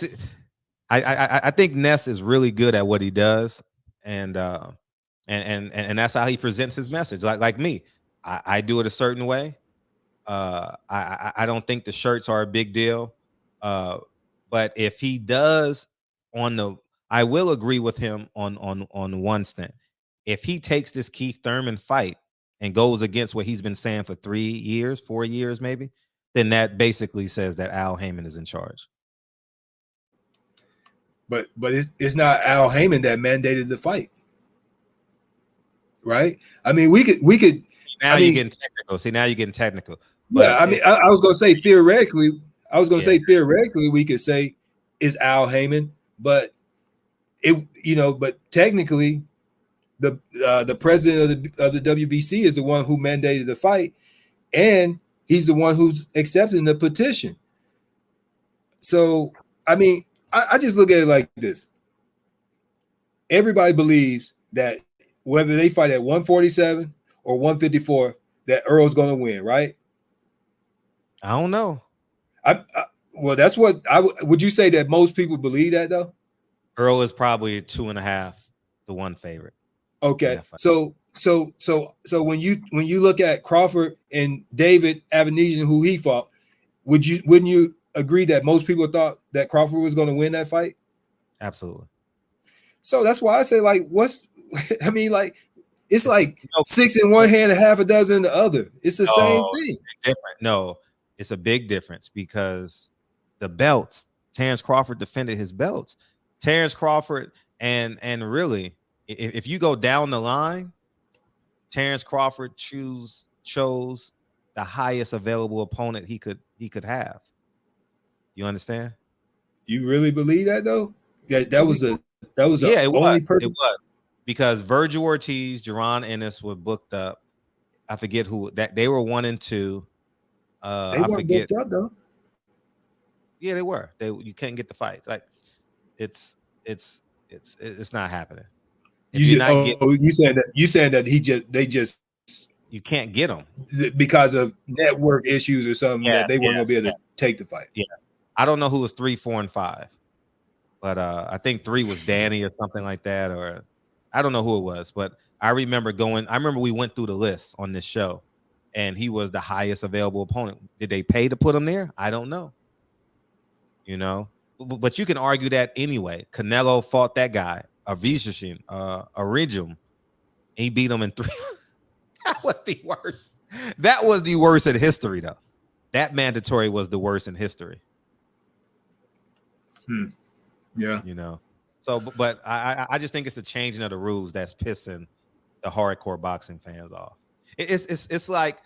I think Ness is really good at what he does, and that's how he presents his message. Like me, I do it a certain way. I don't think the shirts are a big deal, but if he does I will agree with him on one stint. If he takes this Keith Thurman fight and goes against what he's been saying for 4 years maybe, then that basically says that Al Heyman is in charge. But it's not Al Heyman that mandated the fight, right? I mean, we could. Now you're getting technical. Now you're getting technical. But yeah, I mean, I was going to say theoretically. Theoretically, we could say it's Al Heyman, but but technically, the president of the WBC is the one who mandated the fight, and he's the one who's accepting the petition. So, I mean, I just look at it like this. Everybody believes that whether they fight at 147 or 154, that Earl's going to win, right? I don't know. Well, that's what would you say that most people believe that though? Earl is probably 2.5 to 1 favorite. Okay, so when you look at Crawford and David Avenesian, who he fought, wouldn't you agree that most people thought that Crawford was going to win that fight? Absolutely. So that's why I say, like, I mean, like, it's like 6 in one hand and half a dozen in the other. It's the same thing. Different. No, it's a big difference because the belts, Terrence Crawford defended his belts. Terrence Crawford and really, if you go down the line, Terrence Crawford chose the highest available opponent he could have. You understand? You really believe that though? Yeah, that was the only person. It was because Virgil Ortiz, Jerron Ennis were booked up. I forget who that they were 1 and 2. They weren't booked up though. Yeah, they were. You can't get the fights. Like it's not happening. You saying that they just you can't get them because of network issues or something that they weren't gonna be able to take the fight. Yeah, I don't know who was 3, 4, and 5, but I think 3 was Danny or something like that, or I don't know who it was. But I remember we went through the list on this show, and he was the highest available opponent. Did they pay to put him there? I don't know. You know, but you can argue that anyway. Canelo fought that guy, Avishashin, Arijum. He beat him in 3. That was the worst. That was the worst in history, though. That mandatory was the worst in history. Yeah. You know. So, but I just think it's the changing of the rules that's pissing the hardcore boxing fans off. It's like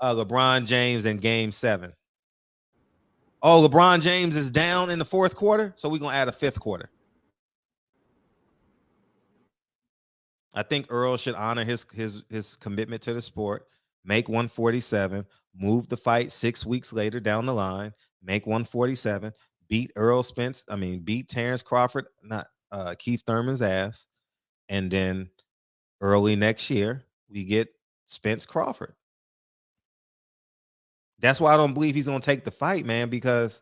LeBron James in Game 7. Oh, LeBron James is down in the 4th quarter, so we're gonna add a 5th quarter. I think Earl should honor his commitment to the sport, make 147, move the fight 6 weeks later down the line, make 147, beat beat Terrence Crawford, not Keith Thurman's ass, and then early next year we get Spence Crawford. That's why I don't believe he's gonna take the fight, man, because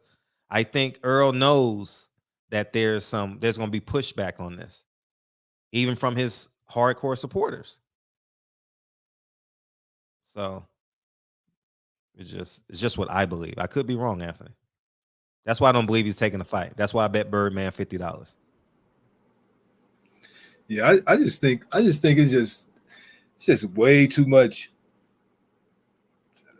I think Earl knows that there's gonna be pushback on this, even from his hardcore supporters. So it's just what I believe. I could be wrong, Anthony. That's why I don't believe he's taking the fight. That's why I bet Birdman $50. Yeah, I just think it's just way too much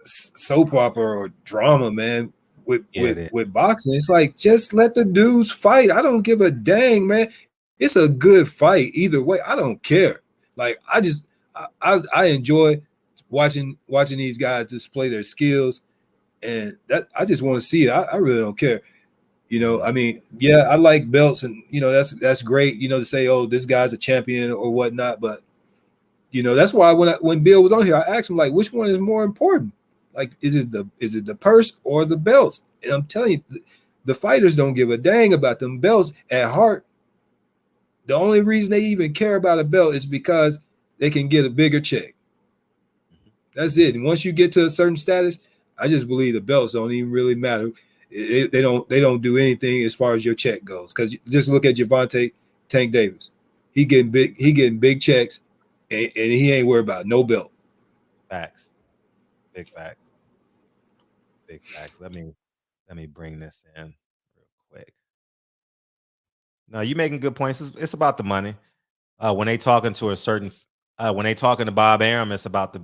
soap opera or drama, man. With boxing, it's like, just let the dudes fight. I don't give a dang, man. It's a good fight either way. I don't care. Like, I enjoy watching these guys display their skills, and that I just want to see it. I really don't care. You know, I mean, yeah, I like belts, and you know, that's great, you know, to say, oh, this guy's a champion or whatnot. But you know, that's why when Bill was on here, I asked him, like, which one is more important? Like, is it the purse or the belts? And I'm telling you, the fighters don't give a dang about them belts at heart. The only reason they even care about a belt is because they can get a bigger check. That's it. And once you get to a certain status, I just believe the belts don't even really matter. They don't do anything as far as your check goes. Because just look at Gervonta Tank Davis. He getting big checks, and he ain't worried about no belt. Facts. Big facts. Big facts. Let me bring this in real quick. No, you're making good points. It's about the money. When they talking to when they talking to Bob Arum, it's about the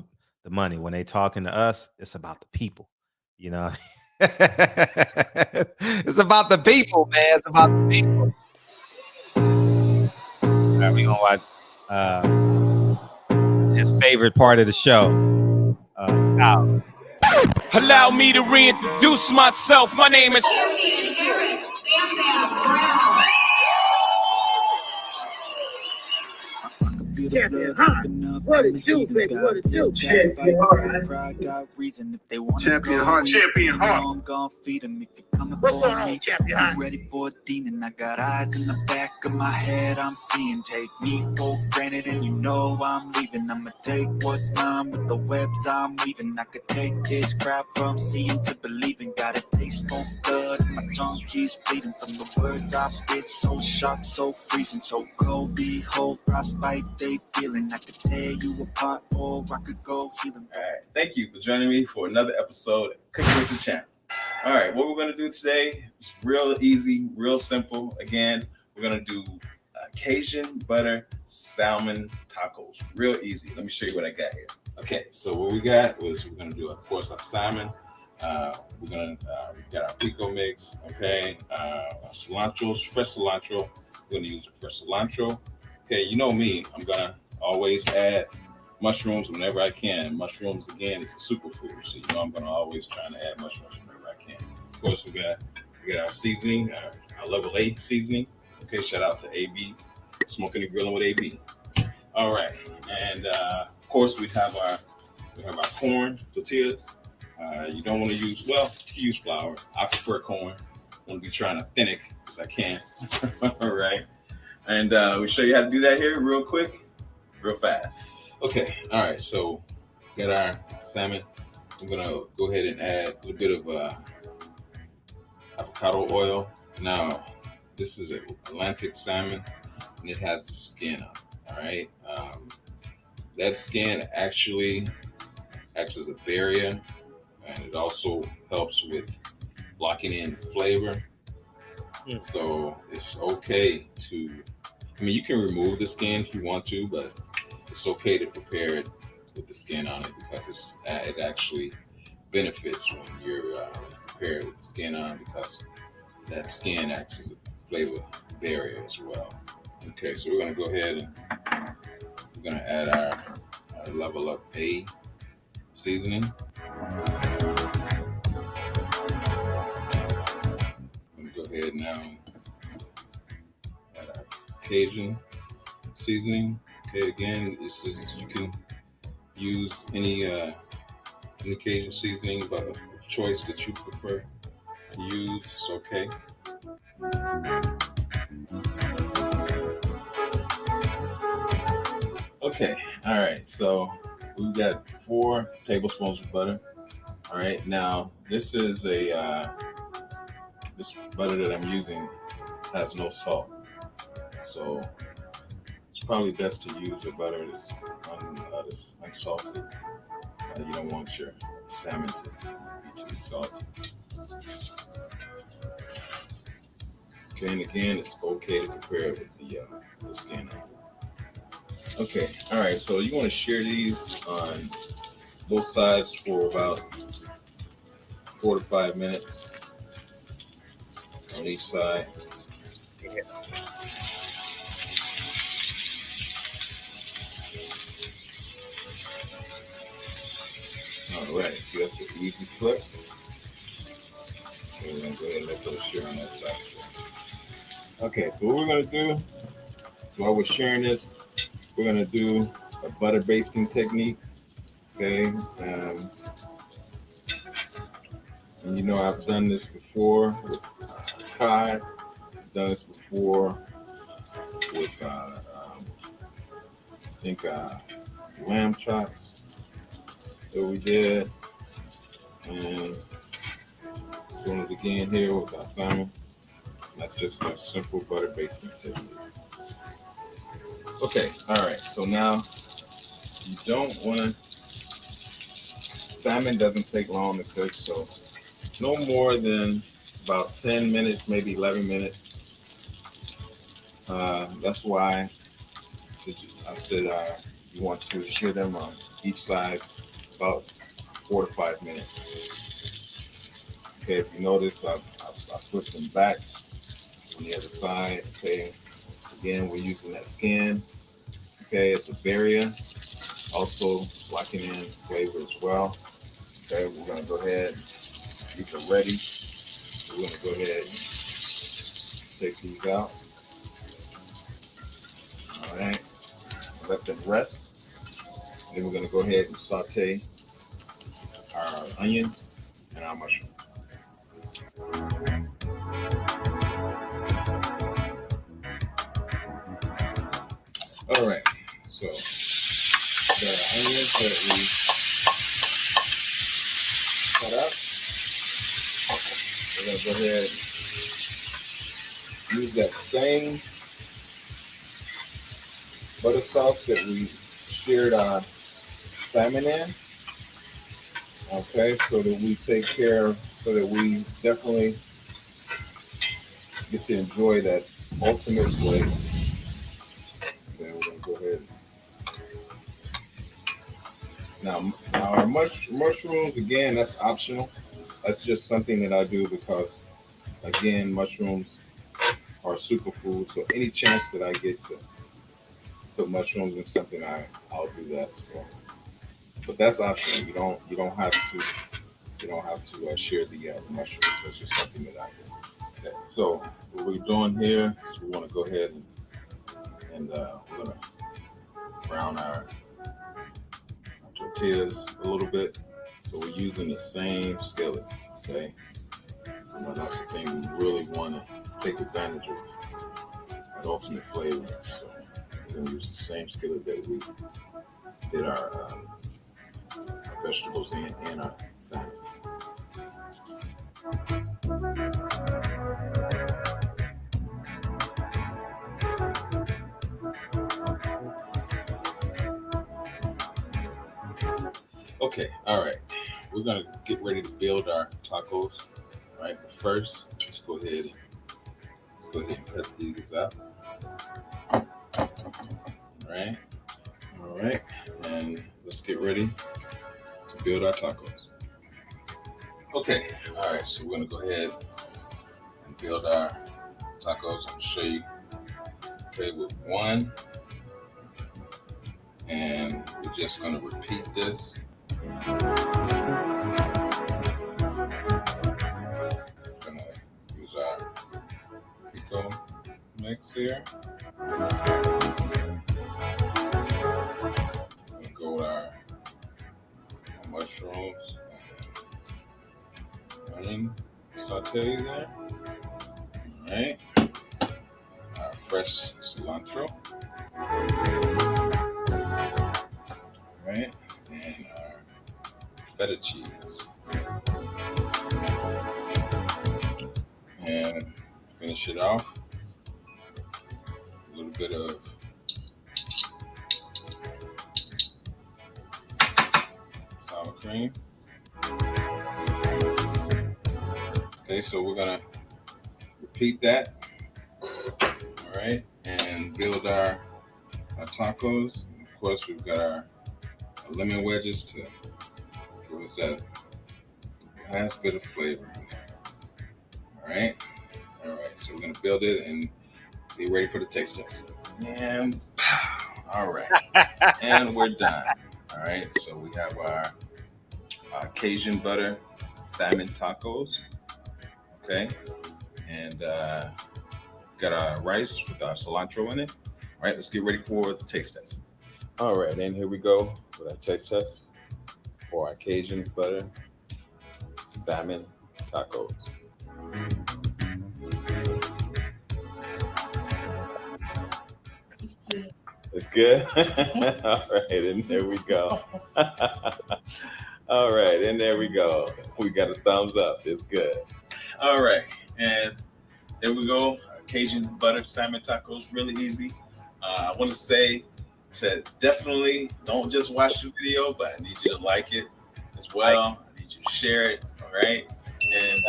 money. When they talking to us, it's about the people. You know, it's about the people, man. It's about the people. All right, we gonna watch his favorite part of the show. Kyle. Allow me to reintroduce myself. My name is champion, huh? What it do, baby? What it do? Champion heart. Got reason if they want Champion heart. Champion heart. I'm gonna feed them if you coming What's for going on, me. champion I'm heart? ready for a demon. I got eyes in the back of my head. I'm seeing. Take me for granted, and you know I'm leaving. I'ma take what's mine with the webs I'm weaving. I could take this crowd from seeing to believing. Got a taste for blood, and my tongue keeps bleeding from the words I spit. So sharp, so freezing, so cold. Behold, frostbite they feeling. I could tear you apart, or I could go healing. All right, thank you for joining me for another episode of Cooking with the Champ. All right, what we're gonna do today is real easy, real simple. Again, we're gonna do Cajun butter salmon tacos. Real easy. Let me show you what I got here. Okay, so what we got was we're gonna do, of course, our salmon. We're gonna we got our pico mix. Okay, cilantro, fresh cilantro. We're gonna use the fresh cilantro. Okay, you know me. I'm gonna always add mushrooms whenever I can. Mushrooms, again, is a superfood, so you know I'm gonna always try to add mushrooms whenever I can. Of course, we got our seasoning, our level A seasoning. Okay, shout out to AB, Smoking and Grilling with AB. All right, and of course we have our corn tortillas. You don't want to use, well, you can use flour. I prefer corn. I want to be trying to thin it as I can. All right, and we show you how to do that here real quick, real fast. Okay, all right, so got our salmon. I'm gonna go ahead and add a little bit of avocado oil. Now, this is Atlantic salmon, and it has the skin on it, all right? That skin actually acts as a barrier, and it also helps with locking in flavor. So it's okay to, I mean, you can remove the skin if you want to, but it's okay to prepare it with the skin on it because it actually benefits when you're prepared with the skin on, because that skin acts as a flavor barrier as well. Okay, so we're gonna go ahead and we're gonna add our level up A seasoning. I'm gonna go ahead now and add our Cajun seasoning. Okay, again, this is, you can use any Cajun seasoning of choice that you prefer to use. It's okay. Okay, all right, so we've got 4 tablespoons of butter. All right, now this is this butter that I'm using has no salt, so it's probably best to use a butter that's unsalted. You don't want your salmon to be too salty. Okay, and again, it's okay to prepare it with the skin on. Okay, all right, so you want to share these on both sides for about 4 to 5 minutes on each side. All right, so that's an easy flip. So we're going to go ahead and let those share on that side. Okay, so what we're going to do, while we're sharing this, we're going to do a butter basting technique. Okay, and you know I've done this before with Kai. I've done this before with, I think, lamb chops that we did. And doing it again here with our salmon. That's just a simple butter basting technique. Okay, all right, so now you don't want to, salmon doesn't take long to cook, so no more than about 10 minutes, maybe 11 minutes. That's why I said you want to share them on each side about 4 to 5 minutes. Okay, if you notice, I flipped them back on the other side. Okay, again, we're using that skin. Okay, it's a barrier, also locking in flavor as well. Okay, we're gonna go ahead. These are ready. We're gonna go ahead and take these out. All right, let them rest. Then we're gonna go ahead and saute our onions and our mushroom. All right, so the onions that we cut up, we're gonna go ahead and use that same butter sauce that we seared our salmon in. Okay, so that we take care, so that we definitely get to enjoy that ultimate flavor. Then we're gonna go ahead. Now our mushrooms, again, that's optional. That's just something that I do because, again, mushrooms are superfood. So any chance that I get to put mushrooms in something, I'll do that. So, but that's optional. You don't have to share the mushrooms. That's just something that I do. Okay. So what we're doing here is we want to go ahead and we're gonna brown our tortillas a little bit. So we're using the same skillet. Okay. That's the thing we really want to take advantage of, that ultimate flavor. So we're gonna use the same skillet that we did our vegetables in and our salmon. Okay, all right. We're gonna get ready to build our tacos. All right, but first, let's go ahead and cut these up. All right, and let's get ready to build our tacos. Okay, all right. So we're gonna go ahead and build our tacos. I'm gonna show you. Okay, with one, and we're just gonna repeat this. Gonna use our pico mix here. Gonna go with our mushrooms and onion saute there. All right. Our fresh cilantro. All right. And our feta cheese. And finish it off. A little bit of sour cream. Okay, so we're gonna repeat that. All right, and build our tacos. And of course, we've got our lemon wedges to give us that last bit of flavor. All right, so we're gonna build it and be ready for the taste test. And all right, and we're done. All right, so we have our Cajun butter salmon tacos. Okay, and got our rice with our cilantro in it. All right, let's get ready for the taste test. All right, and here we go with our taste test for our Cajun butter salmon tacos. It's good. All right, and there we go. All right, and there we go. We got a thumbs up. It's good. All right, and there we go. Cajun butter salmon tacos, really easy. I want to say to definitely don't just watch the video, but I need you to like it as well. I need you to share it. All right, and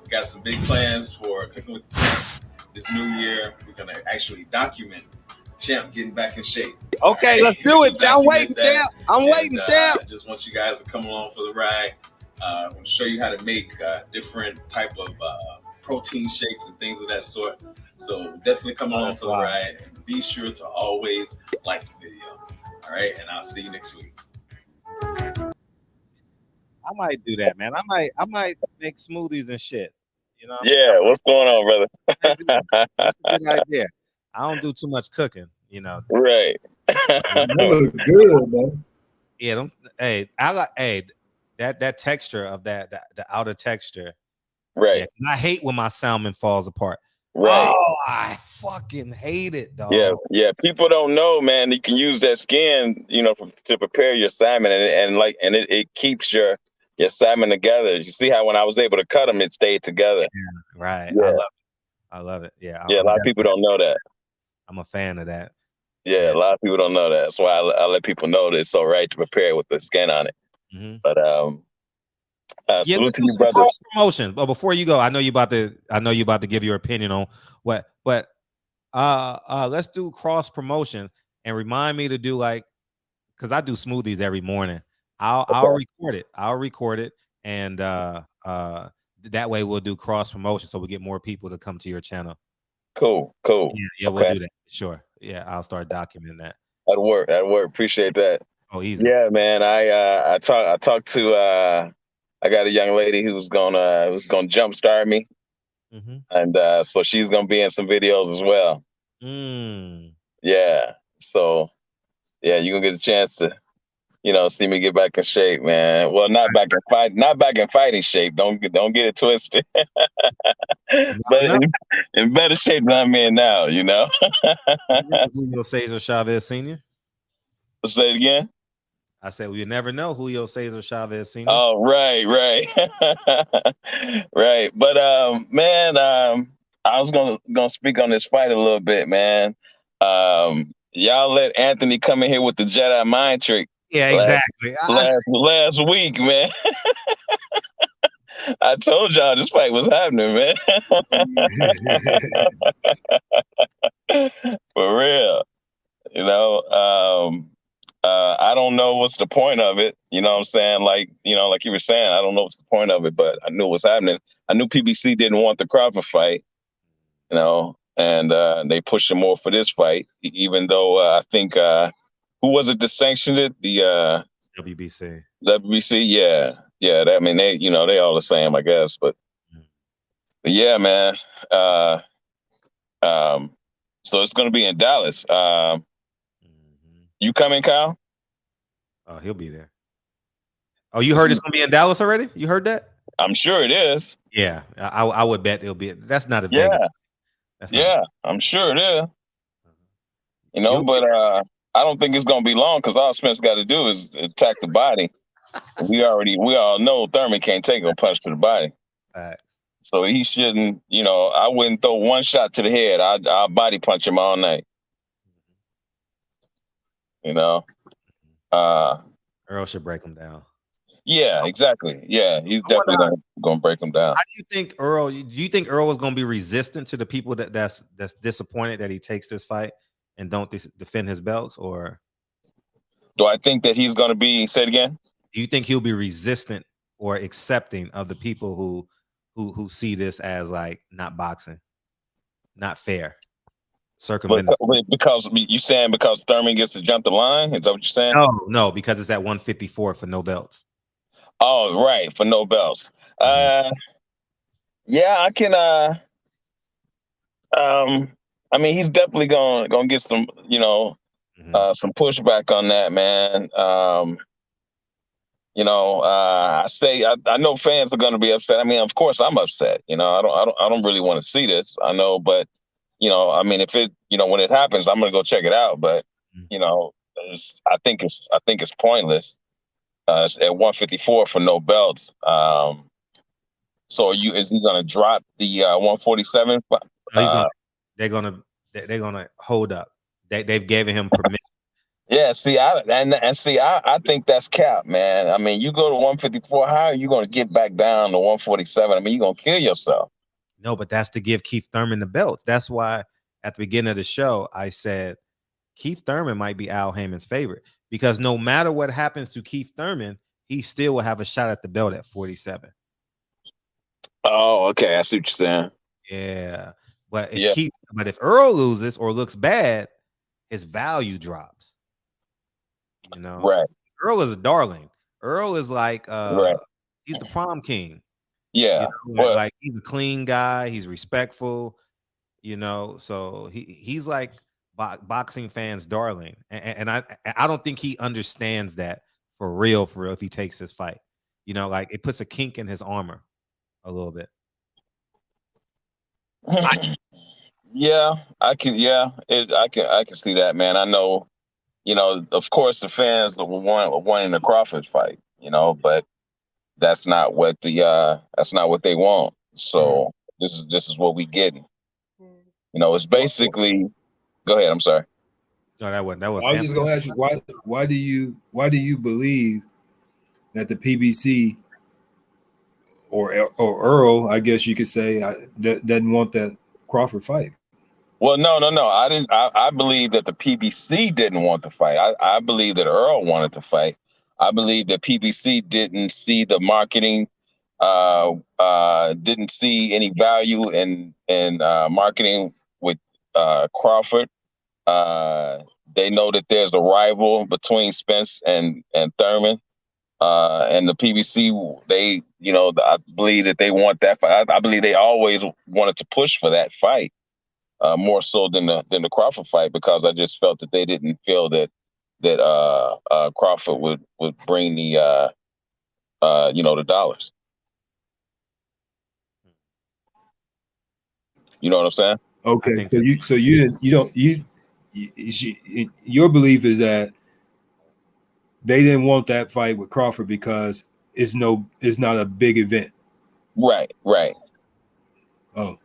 we got some big plans for Cooking with the Champ this new year. We're gonna actually document Champ getting back in shape. Okay, right? let's do it. I'm waiting, Champ. I'm waiting, Champ. I just want you guys to come along for the ride. I'm going to show you how to make different type of protein shakes and things of that sort. So definitely come along for the ride, and be sure to always like the video. All right, and I'll see you next week. I might do that, man. I might make smoothies and shit. You know? Yeah, what's going on, brother? That's a good idea. I don't do too much cooking, you know. Right. That look good, man. Yeah, don't. Hey, that texture of the outer texture. Right. Yeah, 'cause I hate when my salmon falls apart. Right. Oh, I fucking hate it, dog. Yeah. People don't know, man. You can use that skin, to prepare your salmon, and it keeps your salmon together. You see how when I was able to cut them, it stayed together. Yeah, right. Yeah. I love it. Yeah. Yeah, a lot of people don't know that. I'm a fan of that. Yeah, a lot of people don't know that. That's why I let people know that it's all right to prepare it with the skin on it. Mhm. But Yeah, salute let's to do you, some brother. cross promotion. But before you go, I know you about to give your opinion on what, but let's do cross promotion and remind me to do because I do smoothies every morning. I'll record it and that way we'll do cross promotion so we get more people to come to your channel. Cool. Yeah, we'll do that. Sure. Yeah, I'll start documenting that. That'll work. Appreciate that. Oh, easy. Yeah, man. I talked to I got a young lady who's gonna jumpstart me, and so she's gonna be in some videos as well. Yeah. So yeah, you're gonna get a chance to see me get back in shape, man. Well, not back in fighting shape. Don't get it twisted. But in better shape than I'm in now, Julio Cesar Chavez Sr. Say it again. I said, well, you never know Julio Cesar Chavez Sr. Oh, right. Right. But man, I was gonna speak on this fight a little bit, man. Y'all let Anthony come in here with the Jedi mind trick. Yeah, exactly. Last week, man. I told y'all this fight was happening, man. For real. I don't know what's the point of it. You know what I'm saying? Like you were saying, I don't know what's the point of it, but I knew what was happening. I knew PBC didn't want the Crawford fight, and they pushed him more for this fight, even though I think, who was it that sanctioned it? The WBC. WBC, yeah. I mean, they all the same, I guess. But yeah, man. So it's gonna be in Dallas. You coming, Kyle? Oh, he'll be there. Oh, you heard it's gonna be in Dallas already? You heard that? I'm sure it is. Yeah, I would bet it'll be. That's not a Yeah. Vegas. That's not I'm sure it is. But I don't think it's gonna be long because all Spence got to do is attack the body. We all know Thurman can't take a punch to the body. So he shouldn't. I wouldn't throw one shot to the head. I'll body punch him all night. Earl should break him down. Yeah, exactly. Yeah, he's definitely gonna break him down. How do you think Earl? Do you think Earl is gonna be resistant to the people that's disappointed that he takes this fight and don't defend his belts, or do I think that he's gonna be? Say it again. Do you think he'll be resistant or accepting of the people who see this as like not boxing, not fair, circumventing? Because you saying because Thurman gets to jump the line? Is that what you're saying? No, because it's at 154 for no belts. Oh, right, for no belts. Yeah, I can. I mean, he's definitely gonna get some, some pushback on that, man. I know fans are gonna be upset. I mean, of course, I'm upset. I don't really want to see this. I know, but I mean, if it, when it happens, I'm gonna go check it out. But I think it's pointless. It's at 154 for no belts. So is he gonna drop the 147? They're gonna hold up. They've given him permission. Yeah, see, I think that's cap, man. I mean, you go to 154, how are you gonna get back down to 147? I mean, you're gonna kill yourself. No, but that's to give Keith Thurman the belts. That's why at the beginning of the show I said Keith Thurman might be Al Haymon's favorite, because no matter what happens to Keith Thurman, he still will have a shot at the belt at 47. Oh, okay. I see what you're saying. Yeah. But if Earl loses or looks bad, his value drops. Right. Earl is a darling. Earl is like he's the prom king. Yeah. Like he's a clean guy, he's respectful, so he's like boxing fans' darling, and I don't think he understands that for real. If he takes this fight, like it puts a kink in his armor a little bit. Yeah, I can. Yeah, I can see that, man. I know. Of course, the fans wanting the Crawford fight. But that's not what they want. So this is what we getting. It's basically. Go ahead. I'm sorry. No, that was. I was just gonna ask you why do you believe that the PBC or Earl, I guess you could say, doesn't want that Crawford fight? Well, no. I didn't. I believe that the PBC didn't want to fight. I believe that Earl wanted to fight. I believe that PBC didn't see the marketing, didn't see any value in marketing with Crawford. They know that there's a rival between Spence and Thurman. And the PBC, I believe that they want that fight. I believe they always wanted to push for that fight. More so than the Crawford fight, because I just felt that they didn't feel that Crawford would bring the the dollars. You know what I'm saying? Okay, your belief is that they didn't want that fight with Crawford because it's not a big event. Right. Oh.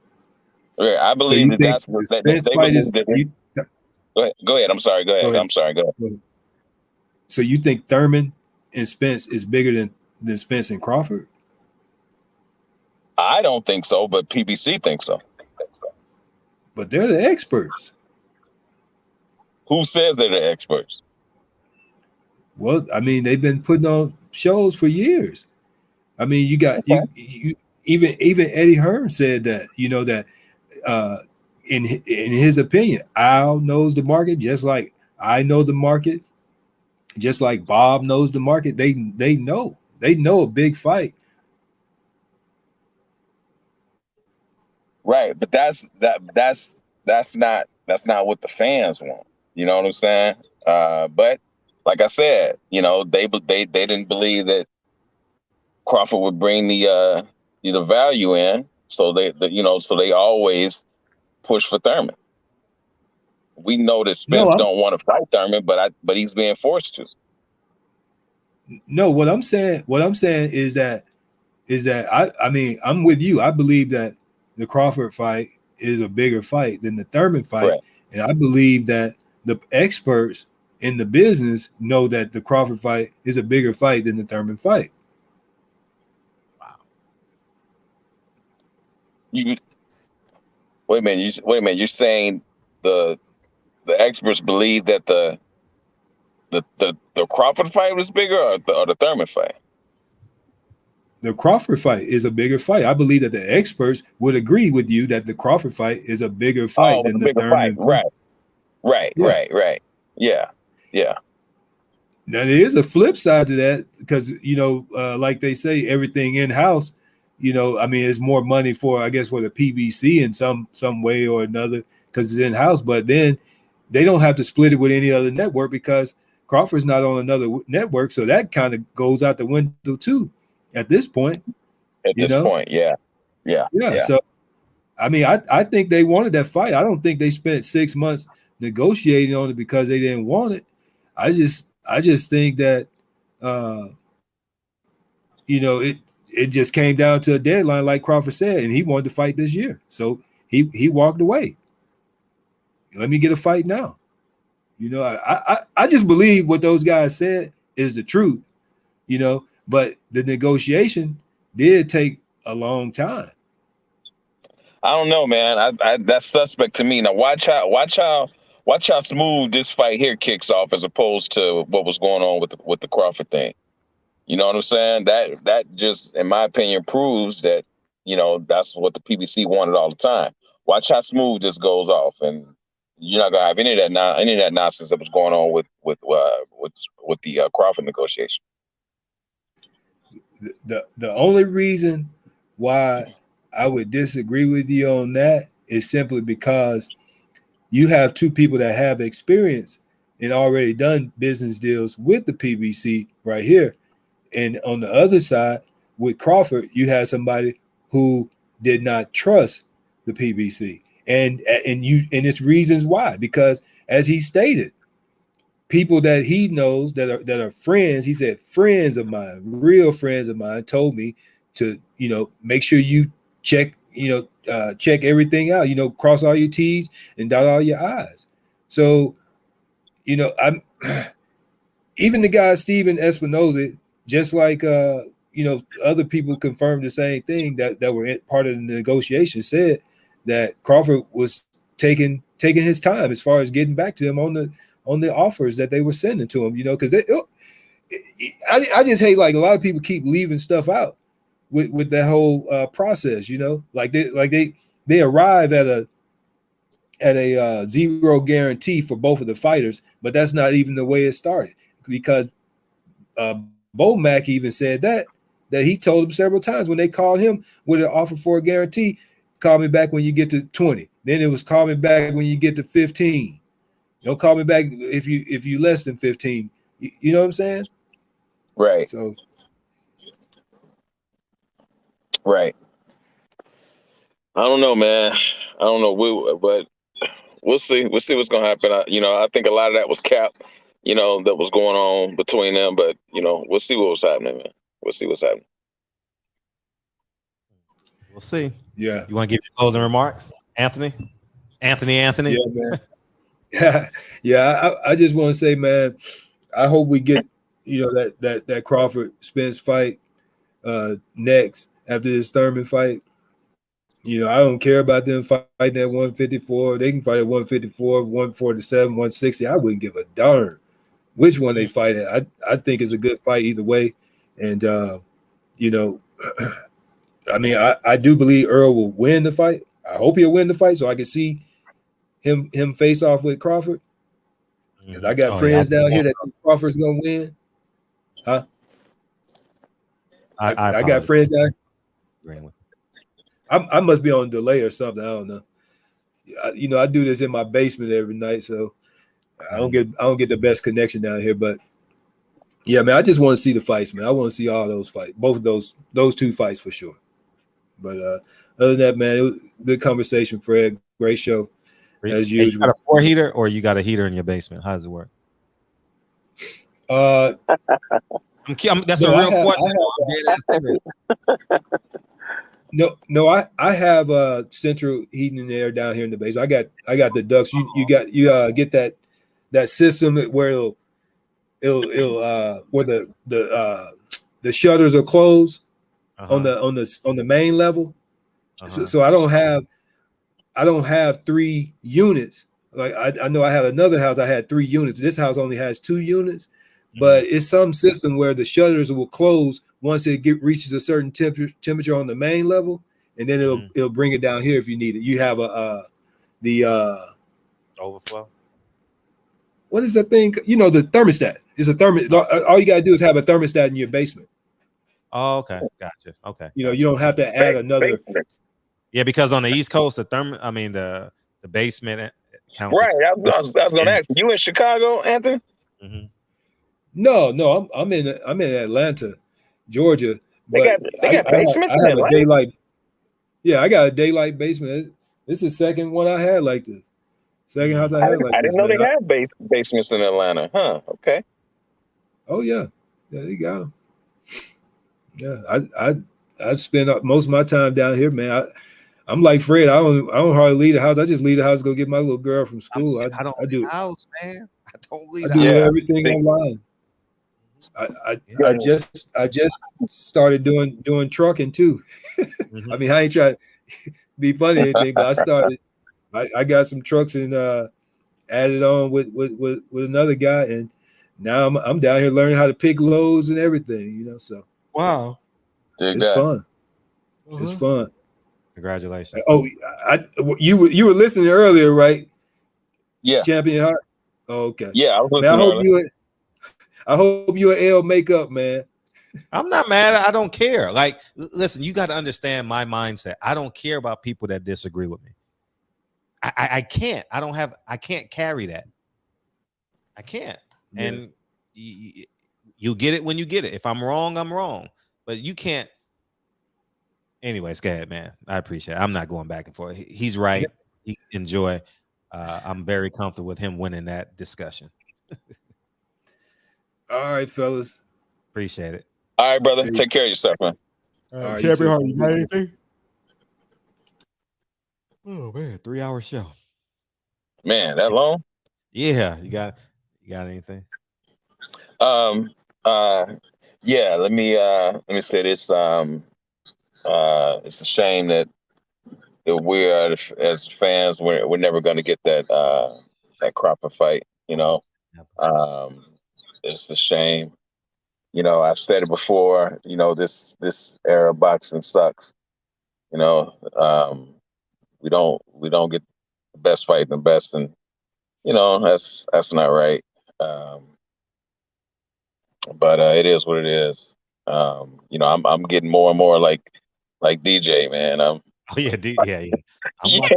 Yeah, I believe that's what they believe that. Go ahead. I'm sorry. Go ahead. I'm sorry. Go ahead. So you think Thurman and Spence is bigger than Spence and Crawford? I don't think so, but PBC thinks so. But they're the experts. Who says they're the experts? Well, I mean, they've been putting on shows for years. I mean, you got you even Eddie Hearn said that, that in his opinion, Al knows the market just like I know the market, just like Bob knows the market. They know a big fight. Right, but that's not what the fans want. You know what I'm saying? But like I said, they didn't believe that Crawford would bring the value in, so they always push for Thurman. We know that Spence don't want to fight Thurman, but he's being forced to. No, what I'm saying is that I mean, I'm with you. I believe that the Crawford fight is a bigger fight than the Thurman fight. Right. And I believe that the experts in the business know that the Crawford fight is a bigger fight than the Thurman fight. Wow. Wait a minute. You're saying the experts believe that the Crawford fight was bigger, or the Thurman fight? The Crawford fight is a bigger fight. I believe that the experts would agree with you that the Crawford fight is a bigger fight than the Thurman fight. Right. Yeah. Now there is a flip side to that, because like they say, everything in house. I mean, it's more money for the PBC in some way or another because it's in house. But then they don't have to split it with any other network because Crawford's not on another network, so that kind of goes out the window too. At this point, yeah. So, I mean, I think they wanted that fight. I don't think they spent 6 months negotiating on it because they didn't want it. I just think that, it just came down to a deadline, like Crawford said, and he wanted to fight this year, so he walked away. Let me get a fight now. I just believe what those guys said is the truth. But the negotiation did take a long time. I don't know, man. That's suspect to me. Now watch how smooth this fight here kicks off, as opposed to what was going on with the Crawford thing. You know what I'm saying? That just, in my opinion, proves that that's what the PBC wanted all the time. Watch how smooth this goes off, and you're not gonna have any of that nonsense that was going on with the Crawford negotiation. The only reason why I would disagree with you on that is simply because you have two people that have experience and already done business deals with the PBC right here. And on the other side, with Crawford, you had somebody who did not trust the PBC. And it's reasons why, because as he stated, people that he knows that are friends, he said, friends of mine, real friends of mine, told me to, make sure you check, check everything out, cross all your T's and dot all your I's. So, I'm even the guy Steven Espinoza, just like other people confirmed the same thing that were part of the negotiation, said that Crawford was taking his time as far as getting back to him on the offers that they were sending to him, because I just hate, like, a lot of people keep leaving stuff out with that whole process, like they arrive at a zero guarantee for both of the fighters, but that's not even the way it started, because Bo Mack even said that he told him several times when they called him with an offer for a guarantee, call me back when you get to 20. Then it was call me back when you get to 15. Don't call me back if you less than 15. You know what I'm saying? Right. So. Right. I don't know, man. I don't know. But we'll see. We'll see what's gonna happen. I think a lot of that was cap, that was going on between them. But we'll see what was happening, man. We'll see what's happening. We'll see. Yeah. You want to give your closing remarks, Anthony? Anthony. Yeah, man. Yeah. I just want to say, man, I hope we get that Crawford Spence fight next after this Thurman fight. I don't care about them fighting at 154. They can fight at 154, 147, 160. I wouldn't give a darn which one they fight at. I think it's a good fight either way. And I mean, I do believe Earl will win the fight. I hope he'll win the fight so I can see him face off with Crawford. Because I got friends down here that think Crawford's gonna win. Huh? I got friends down here. I must be on delay or something. I don't know. I do this in my basement every night, so I don't get the best connection down here. But yeah, man, I just want to see the fights, man. I want to see all those fights, both of those two fights for sure. But other than that, man, it was a good conversation, Fred. Great show as usual. You got a 4-heater or you got a heater in your basement? How does it work? That's a real question. No, I have central heating and air down here in the basement. I got the ducts. You get that system where it'll where the shutters are closed on the main level. So I don't have 3 units. Like I know I had another house. I had 3 units. This house only has 2 units. But it's some system where the shutters will close once it reaches a certain temperature on the main level, and then it'll bring it down here if you need it. You have the overflow. What is that thing? The thermostat. It's a thermostat. All you gotta do is have a thermostat in your basement. Oh, okay, gotcha. Okay. You don't have to add another. Yeah, because on the East Coast, the basement counts. Right. I was going to ask you in Chicago, Anthony. Mm-hmm. No, I'm in Atlanta, Georgia. They got basements in Atlanta? Daylight. Yeah, I got a daylight basement. This is the second one I had like this. Second house I had like this. I didn't know they had basements in Atlanta. Huh? Okay. Oh yeah, they got them. Yeah, I spend most of my time down here, man. I'm like Fred. I don't hardly leave the house. I just leave the house to go get my little girl from school. I do the house, man. I don't leave. I do everything online. I just started doing trucking too. I mean, I ain't trying to be funny or anything, but I started. I got some trucks and added on with another guy, and now I'm down here learning how to pick loads and everything. So wow, it's fun. It's fun. Congratulations. Oh, you were listening earlier, right? Yeah, Champion Heart. Oh, okay. Yeah, I was listening. I hope you and L make up, man. I'm not mad. I don't care. Like, listen, you got to understand my mindset. I don't care about people that disagree with me. I can't. I can't carry that. I can't. Yeah. And you get it when you get it. If I'm wrong, I'm wrong. But you can't. Anyways, go ahead, man. I appreciate it. I'm not going back and forth. He's right. He enjoy. I'm very comfortable with him winning that discussion. All right, fellas. Appreciate it. All right, brother. Take care of yourself, man. All right, Champion, you you got anything? Oh man, 3-hour show. Man, that long? Yeah, you got anything? Yeah, let me say this. It's a shame that we're as fans we're never going to get that Cropper fight. You know, it's a shame. You know, I've said it before. You know, this era of boxing sucks. You know, we don't get the best fight, the best, and you know that's not right. But it is what it is. You know, I'm getting more and more like DJ, man. Oh yeah, yeah. Yeah,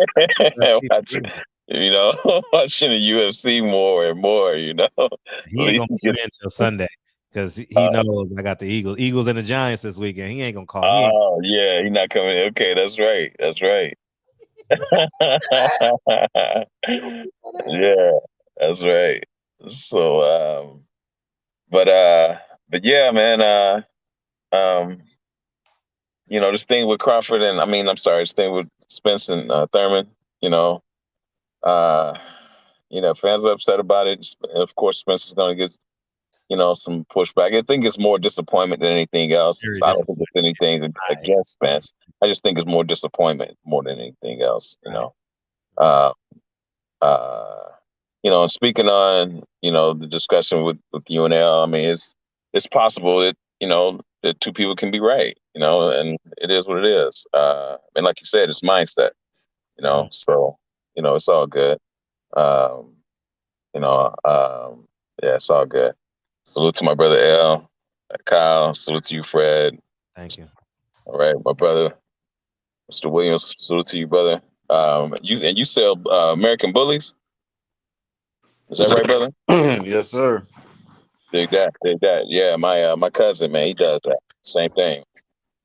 watching, you know, watching the UFC more and more. You know, He ain't gonna come in until Sunday because he knows I got the Eagles and the Giants this weekend. He ain't gonna call. Oh yeah, he's not coming. Okay, that's right. That's right. Yeah, that's right. So, but yeah, man. You know, this thing with Crawford and this thing with Spence and Thurman. You know, fans are upset about it. Of course, Spence is going to get, you know, some pushback. I think it's more disappointment than anything else. I don't think it's anything against Spence. I just think it's more disappointment more than anything else. You know, you know, and speaking on, you know, the discussion with UNL, I mean, it's possible that, you know, that two people can be right, you know, and it is what it is. And like you said, it's mindset, you know, so, you know, it's all good. You know, yeah, it's all good. Salute to my brother L, Kyle. Salute to you, Fred. Thank you. All right, my brother, Mr. Williams. Salute to you, brother. You sell American Bullies? Is that right, brother? Yes, sir. Dig that. Yeah, my cousin, man, he does that. Same thing.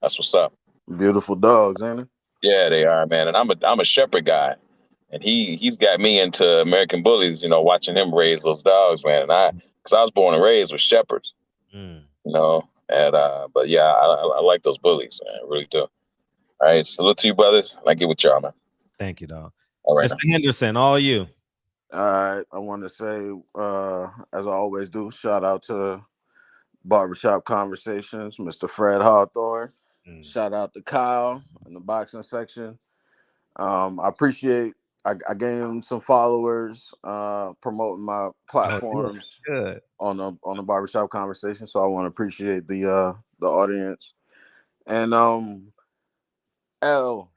That's what's up. Beautiful dogs, ain't it? Yeah, they are, man. And I'm a shepherd guy, and he's got me into American Bullies. You know, watching him raise those dogs, man. And because I was born and raised with shepherds. You know, and but yeah, I like those bullies, man. I really do. All right, salute to you, brothers. I get with y'all, man. Thank you, dog. All right, Mr. Henderson, all you. All right, I want to say, as I always do, shout out to Barbershop Conversations, Mr. Fred Hawthorne. Shout out to Kyle in the boxing section. I appreciate. I gained him some followers, promoting my platforms good on the Barbershop Conversation. So I want to appreciate the audience. And L,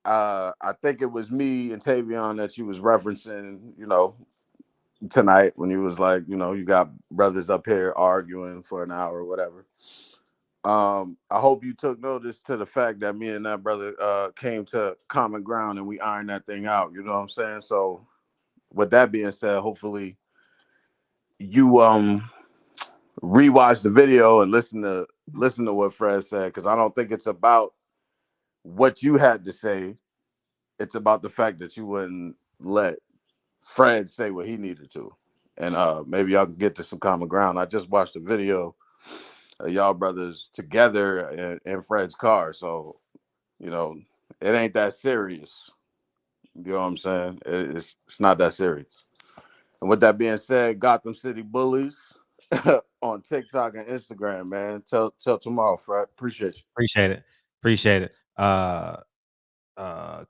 I think it was me and Tavion that you was referencing, you know, tonight when you was like, you know, you got brothers up here arguing for an hour or whatever. I hope you took notice to the fact that me and that brother came to common ground and we ironed that thing out. You know what I'm saying? So with that being said, hopefully you rewatch the video and listen to what Fred said, because I don't think it's about what you had to say. It's about the fact that you wouldn't let Fred say what he needed to. And maybe y'all can get to some common ground. I just watched a video of y'all brothers together in Fred's car. So, you know, it ain't that serious. You know what I'm saying? It's not that serious. And with that being said, Gotham City Bullies on TikTok and Instagram, man. Till tomorrow, Fred. Appreciate you. Appreciate it.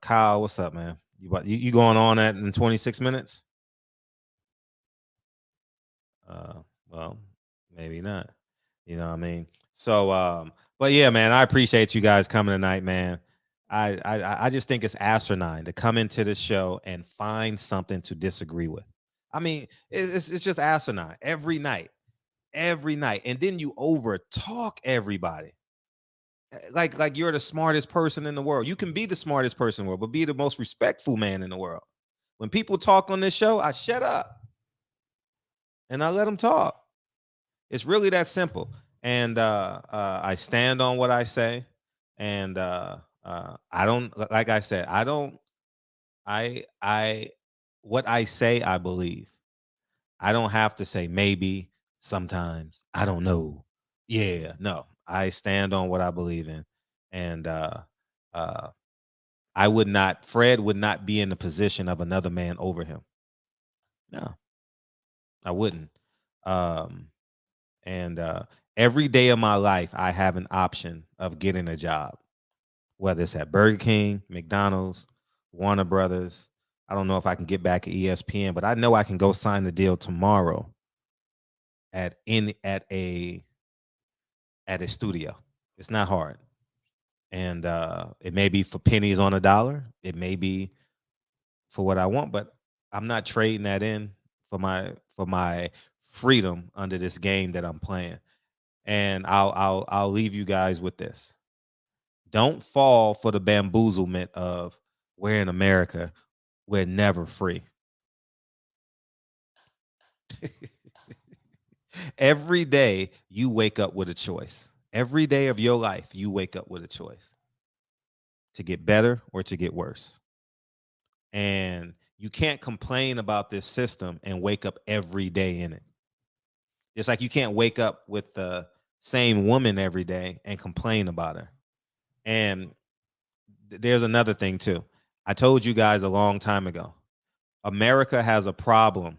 Kyle, what's up, man? You going on that in 26 minutes? Well, maybe not. You know what I mean? So, but yeah, man, I appreciate you guys coming tonight, man. I just think it's asinine to come into this show and find something to disagree with. I mean, it's just asinine every night, and then you over talk everybody. Like you're the smartest person in the world. You can be the smartest person in the world, but be the most respectful man in the world. When people talk on this show, I shut up and I let them talk. It's really that simple. And I stand on what I say. And I don't, like I said, what I say, I believe. I don't have to say maybe, sometimes, I don't know. Yeah, no, I stand on what I believe in. And Fred would not be in the position of another man over him. No, I wouldn't. And every day of my life, I have an option of getting a job, whether it's at Burger King, McDonald's, Warner Brothers. I don't know if I can get back at ESPN, but I know I can go sign the deal tomorrow at a studio. It's not hard. And it may be for pennies on a dollar. It may be for what I want, but I'm not trading that in for my freedom under this game that I'm playing. And I'll leave you guys with this. Don't fall for the bamboozlement of we're in America, we're never free. Every day you wake up with a choice. Every day of your life, you wake up with a choice to get better or to get worse. And you can't complain about this system and wake up every day in it. Just like you can't wake up with the same woman every day and complain about her. And there's another thing too. I told you guys a long time ago, America has a problem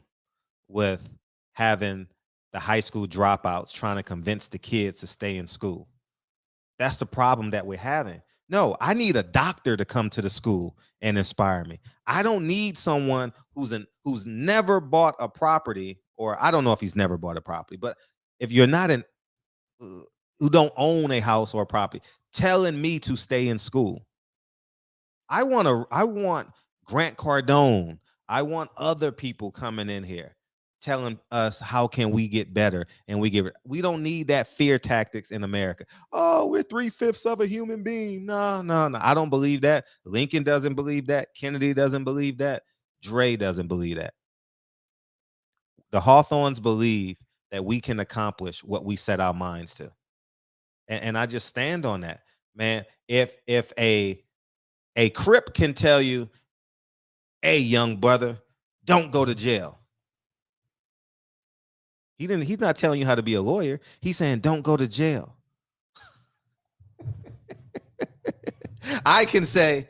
with having the high school dropouts trying to convince the kids to stay in school. That's the problem that we're having. No, I need a doctor to come to the school and inspire me. I don't need someone who's never bought a property, or I don't know if he's never bought a property, but if you're not who don't own a house or a property, telling me to stay in school. I want Grant Cardone. I want other people coming in here telling us how can we get better, and we don't need that fear tactics in America. Oh, we're 3/5 of a human being. No. I don't believe that. Lincoln doesn't believe that. Kennedy doesn't believe that. Dre doesn't believe that. The Hawthorns believe that we can accomplish what we set our minds to. And I just stand on that, man. If a Crip can tell you, hey, young brother, don't go to jail. He's not telling you how to be a lawyer. He's saying, don't go to jail. I can say,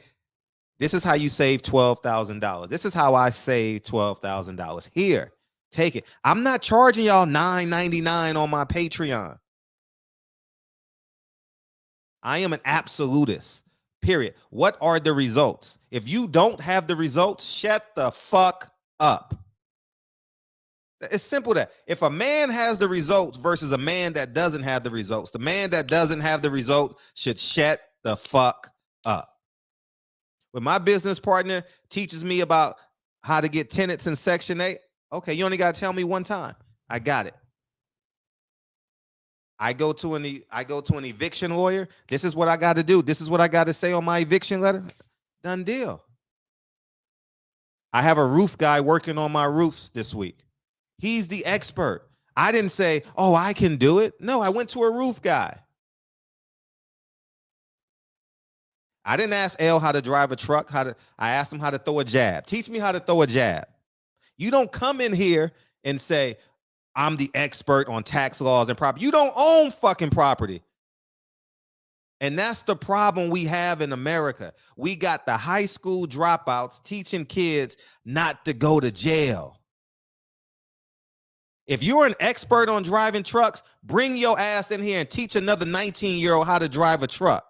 this is how you save $12,000. This is how I save $12,000. Here, take it. I'm not charging y'all $9.99 on my Patreon. I am an absolutist, period. What are the results? If you don't have the results, shut the fuck up. It's simple that if a man has the results versus a man that doesn't have the results, the man that doesn't have the results should shut the fuck up. When my business partner teaches me about how to get tenants in Section 8, okay, you only got to tell me one time. I got it. I go to an eviction lawyer. This is what I got to do. This is what I got to say on my eviction letter. Done deal. I have a roof guy working on my roofs this week. He's the expert. I didn't say, oh, I can do it. No, I went to a roof guy. I didn't ask L how to drive a truck. I asked him how to throw a jab. Teach me how to throw a jab. You don't come in here and say, I'm the expert on tax laws and property. You don't own fucking property. And that's the problem we have in America. We got the high school dropouts teaching kids not to go to jail. If you're an expert on driving trucks, bring your ass in here and teach another 19-year-old how to drive a truck.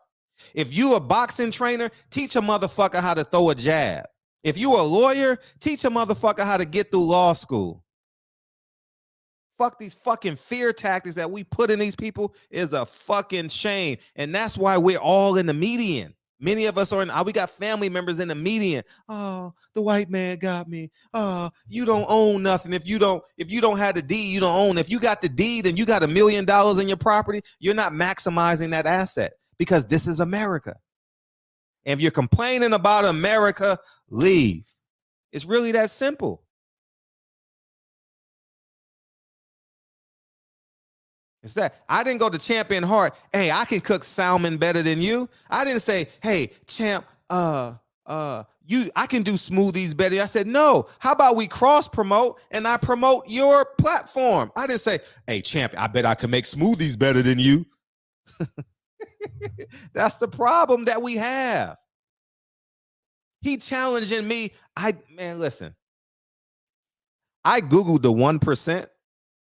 If you a boxing trainer, teach a motherfucker how to throw a jab. If you a lawyer, teach a motherfucker how to get through law school. Fuck these fucking fear tactics that we put in these people is a fucking shame. And that's why we're all in the median. Many of us are we got family members in the median. Oh, the white man got me. Oh, you don't own nothing. If you don't have the deed, you don't own. If you got the deed and you got $1 million in your property, you're not maximizing that asset because this is America. And if you're complaining about America, leave. It's really that simple. It's that I didn't go to Champion Heart. Hey, I can cook salmon better than you. I didn't say, hey, champ, I can do smoothies better. I said, no, how about we cross promote and I promote your platform? I didn't say, hey, champ, I bet I can make smoothies better than you. That's the problem that we have. He challenging me. Listen. I Googled the 1%.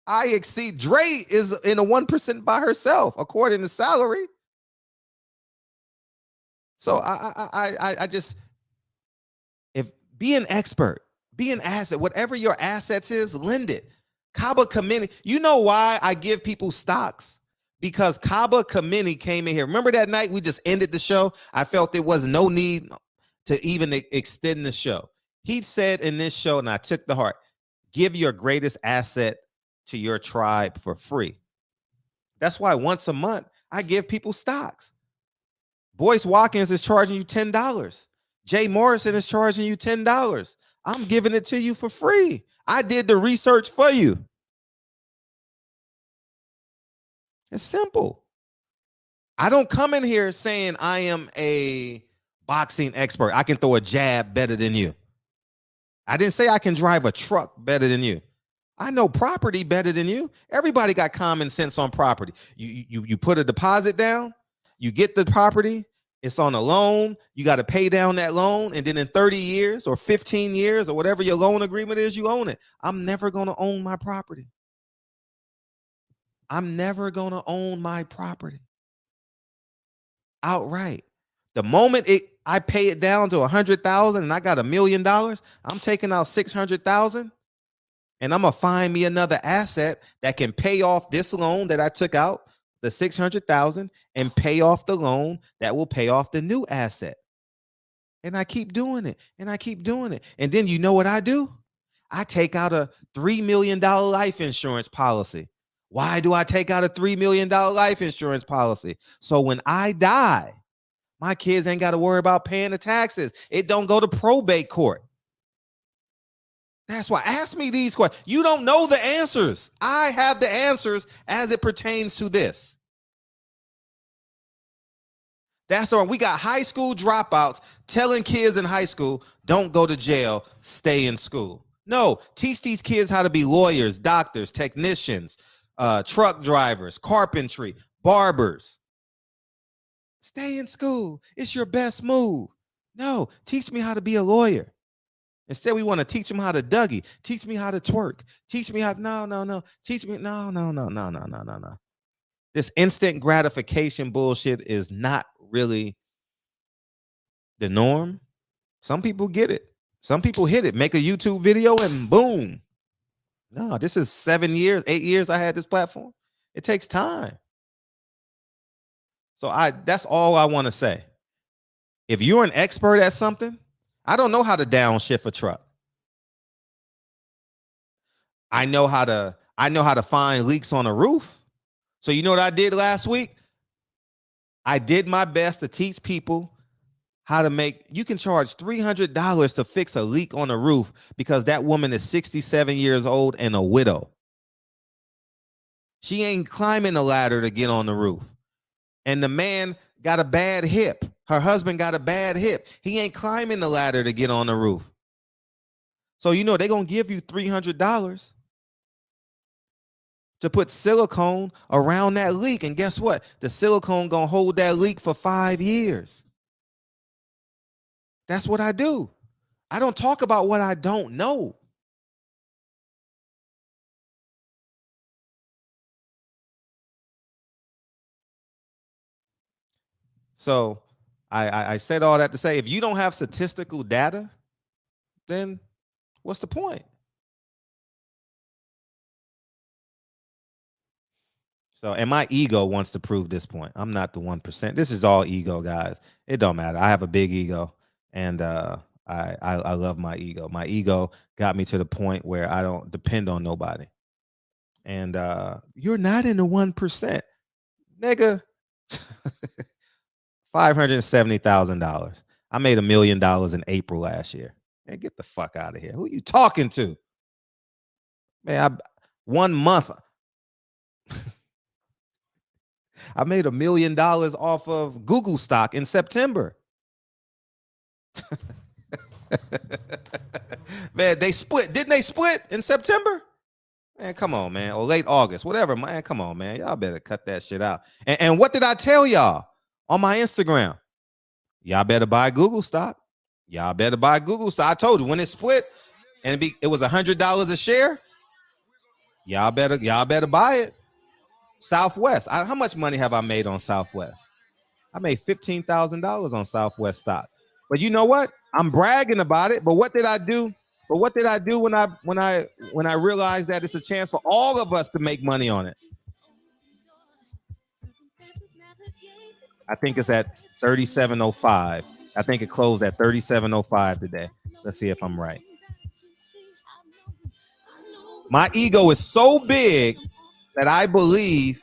I exceed. Dre is in a 1% by herself, according to salary. So I just, if be an expert, be an asset, whatever your assets is, lend it. Kaba Kameni, you know why I give people stocks? Because Kaba Kameni came in here. Remember that night we just ended the show? I felt there was no need to even extend the show. He said in this show, and I took the heart, give your greatest asset to your tribe for free. That's why once a month I give people stocks. Boyce Watkins is charging you $10. Jay Morrison is charging you $10. I'm giving it to you for free. I did the research for you. It's simple. I don't come in here saying I am a boxing expert. I can throw a jab better than you. I didn't say I can drive a truck better than you. I know property better than you. Everybody got common sense on property. You put a deposit down, you get the property, it's on a loan, you got to pay down that loan, and then in 30 years or 15 years or whatever your loan agreement is, you own it. I'm never going to own my property. I'm never going to own my property outright. The moment I pay it down to $100,000 and I got $1 million, I'm taking out $600,000. And I'm going to find me another asset that can pay off this loan that I took out, the $600,000, and pay off the loan that will pay off the new asset. And I keep doing it, and I keep doing it. And then you know what I do? I take out a $3 million life insurance policy. Why do I take out a $3 million life insurance policy? So when I die, my kids ain't got to worry about paying the taxes. It don't go to probate court. That's why. Ask me these questions. You don't know the answers. I have the answers as it pertains to this. That's why we got high school dropouts telling kids in high school, don't go to jail, stay in school. No, teach these kids how to be lawyers, doctors, technicians, truck drivers, carpentry, barbers. Stay in school. It's your best move. No, teach me how to be a lawyer. Instead, we want to teach them how to Dougie. Teach me how to twerk. Teach me how to, no. Teach me, no. This instant gratification bullshit is not really the norm. Some people get it. Some people hit it. Make a YouTube video and boom. No, this is 7 years, 8 years I had this platform. It takes time. So that's all I want to say. If you're an expert at something, I don't know how to downshift a truck. I know how to find leaks on a roof. So you know what I did last week? I did my best to teach people how to make, you can charge $300 to fix a leak on a roof because that woman is 67 years old and a widow. She ain't climbing a ladder to get on the roof. And the man got a bad hip. Her husband got a bad hip. He ain't climbing the ladder to get on the roof. So, you know, they're going to give you $300 to put silicone around that leak. And guess what? The silicone going to hold that leak for 5 years. That's what I do. I don't talk about what I don't know. So I said all that to say, if you don't have statistical data, then what's the point? So, and my ego wants to prove this point. I'm not the 1%. This is all ego, guys. It don't matter. I have a big ego, and I love my ego. My ego got me to the point where I don't depend on nobody. And you're not in the 1%, nigga. $570,000. I made $1 million in April last year. Hey, get the fuck out of here. Who you talking to? Man, 1 month. I made $1 million off of Google stock in September. Man, they split. Didn't they split in September? Man, come on, man. Or late August, whatever, man. Come on, man. Y'all better cut that shit out. And what did I tell y'all on my Instagram? Y'all better buy Google stock. Y'all better buy Google stock. I told you when it split and it was $100 a share. Y'all better buy it. Southwest. How much money have I made on Southwest? I made $15,000 on Southwest stock. But you know what? I'm bragging about it. But what did I do? When I realized that it's a chance for all of us to make money on it? I think it's at 37.05. I think it closed at 37.05 today. Let's see if I'm right. My ego is so big that I believe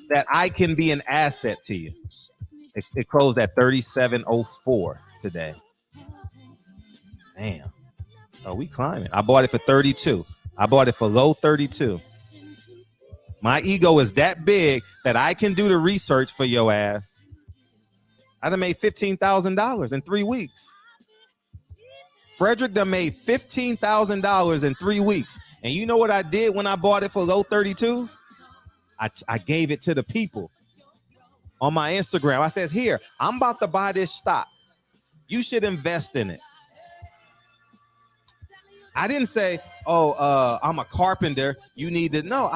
that I can be an asset to you. It closed at 37.04 today. Damn. Oh, we climbing. I bought it for 32. I bought it for low 32. My ego is that big that I can do the research for your ass. I done made $15,000 in 3 weeks. Frederick done made $15,000 in 3 weeks. And you know what I did when I bought it for low 32s? I gave it to the people on my Instagram. I said, here, I'm about to buy this stock. You should invest in it. I didn't say, I'm a carpenter. You need to. No,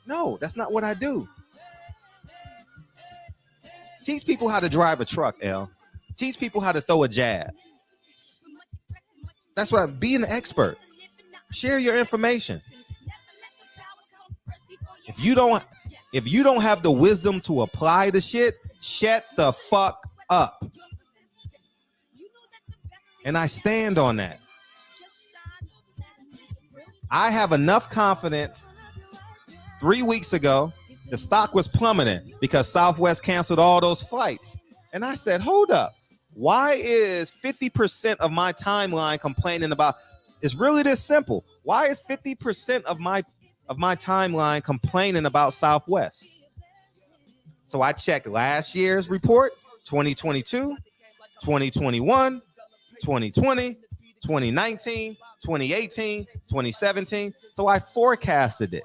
no, that's not what I do. Teach people how to drive a truck, L. Teach people how to throw a jab. That's what be an expert. Share your information. If you don't have the wisdom to apply the shit, shut the fuck up. And I stand on that. I have enough confidence. 3 weeks ago, the stock was plummeting because Southwest canceled all those flights. And I said, hold up. Why is 50% of my timeline complaining about? It's really this simple. Why is 50% of my timeline complaining about Southwest? So I checked last year's report, 2022, 2021, 2020, 2019, 2018, 2017. So I forecasted it.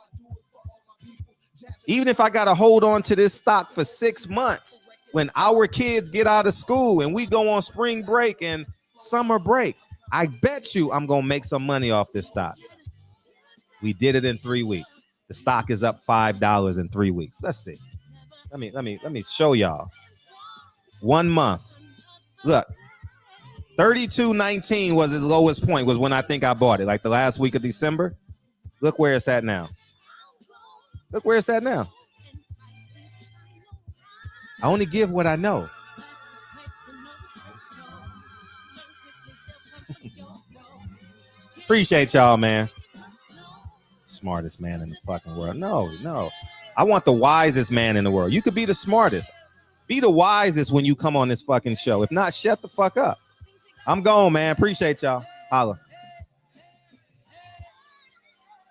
Even if I got to hold on to this stock for 6 months, when our kids get out of school and we go on spring break and summer break, I bet you I'm going to make some money off this stock. We did it in 3 weeks. The stock is up $5 in 3 weeks. Let's see. Let me show y'all. 1 month. Look, 32.19 was its lowest point, was when I think I bought it, like the last week of December. Look where it's at now. Look where it's at now. I only give what I know. Appreciate y'all, man. Smartest man in the fucking world. No. I want the wisest man in the world. You could be the smartest. Be the wisest when you come on this fucking show. If not, shut the fuck up. I'm gone, man. Appreciate y'all. Holla.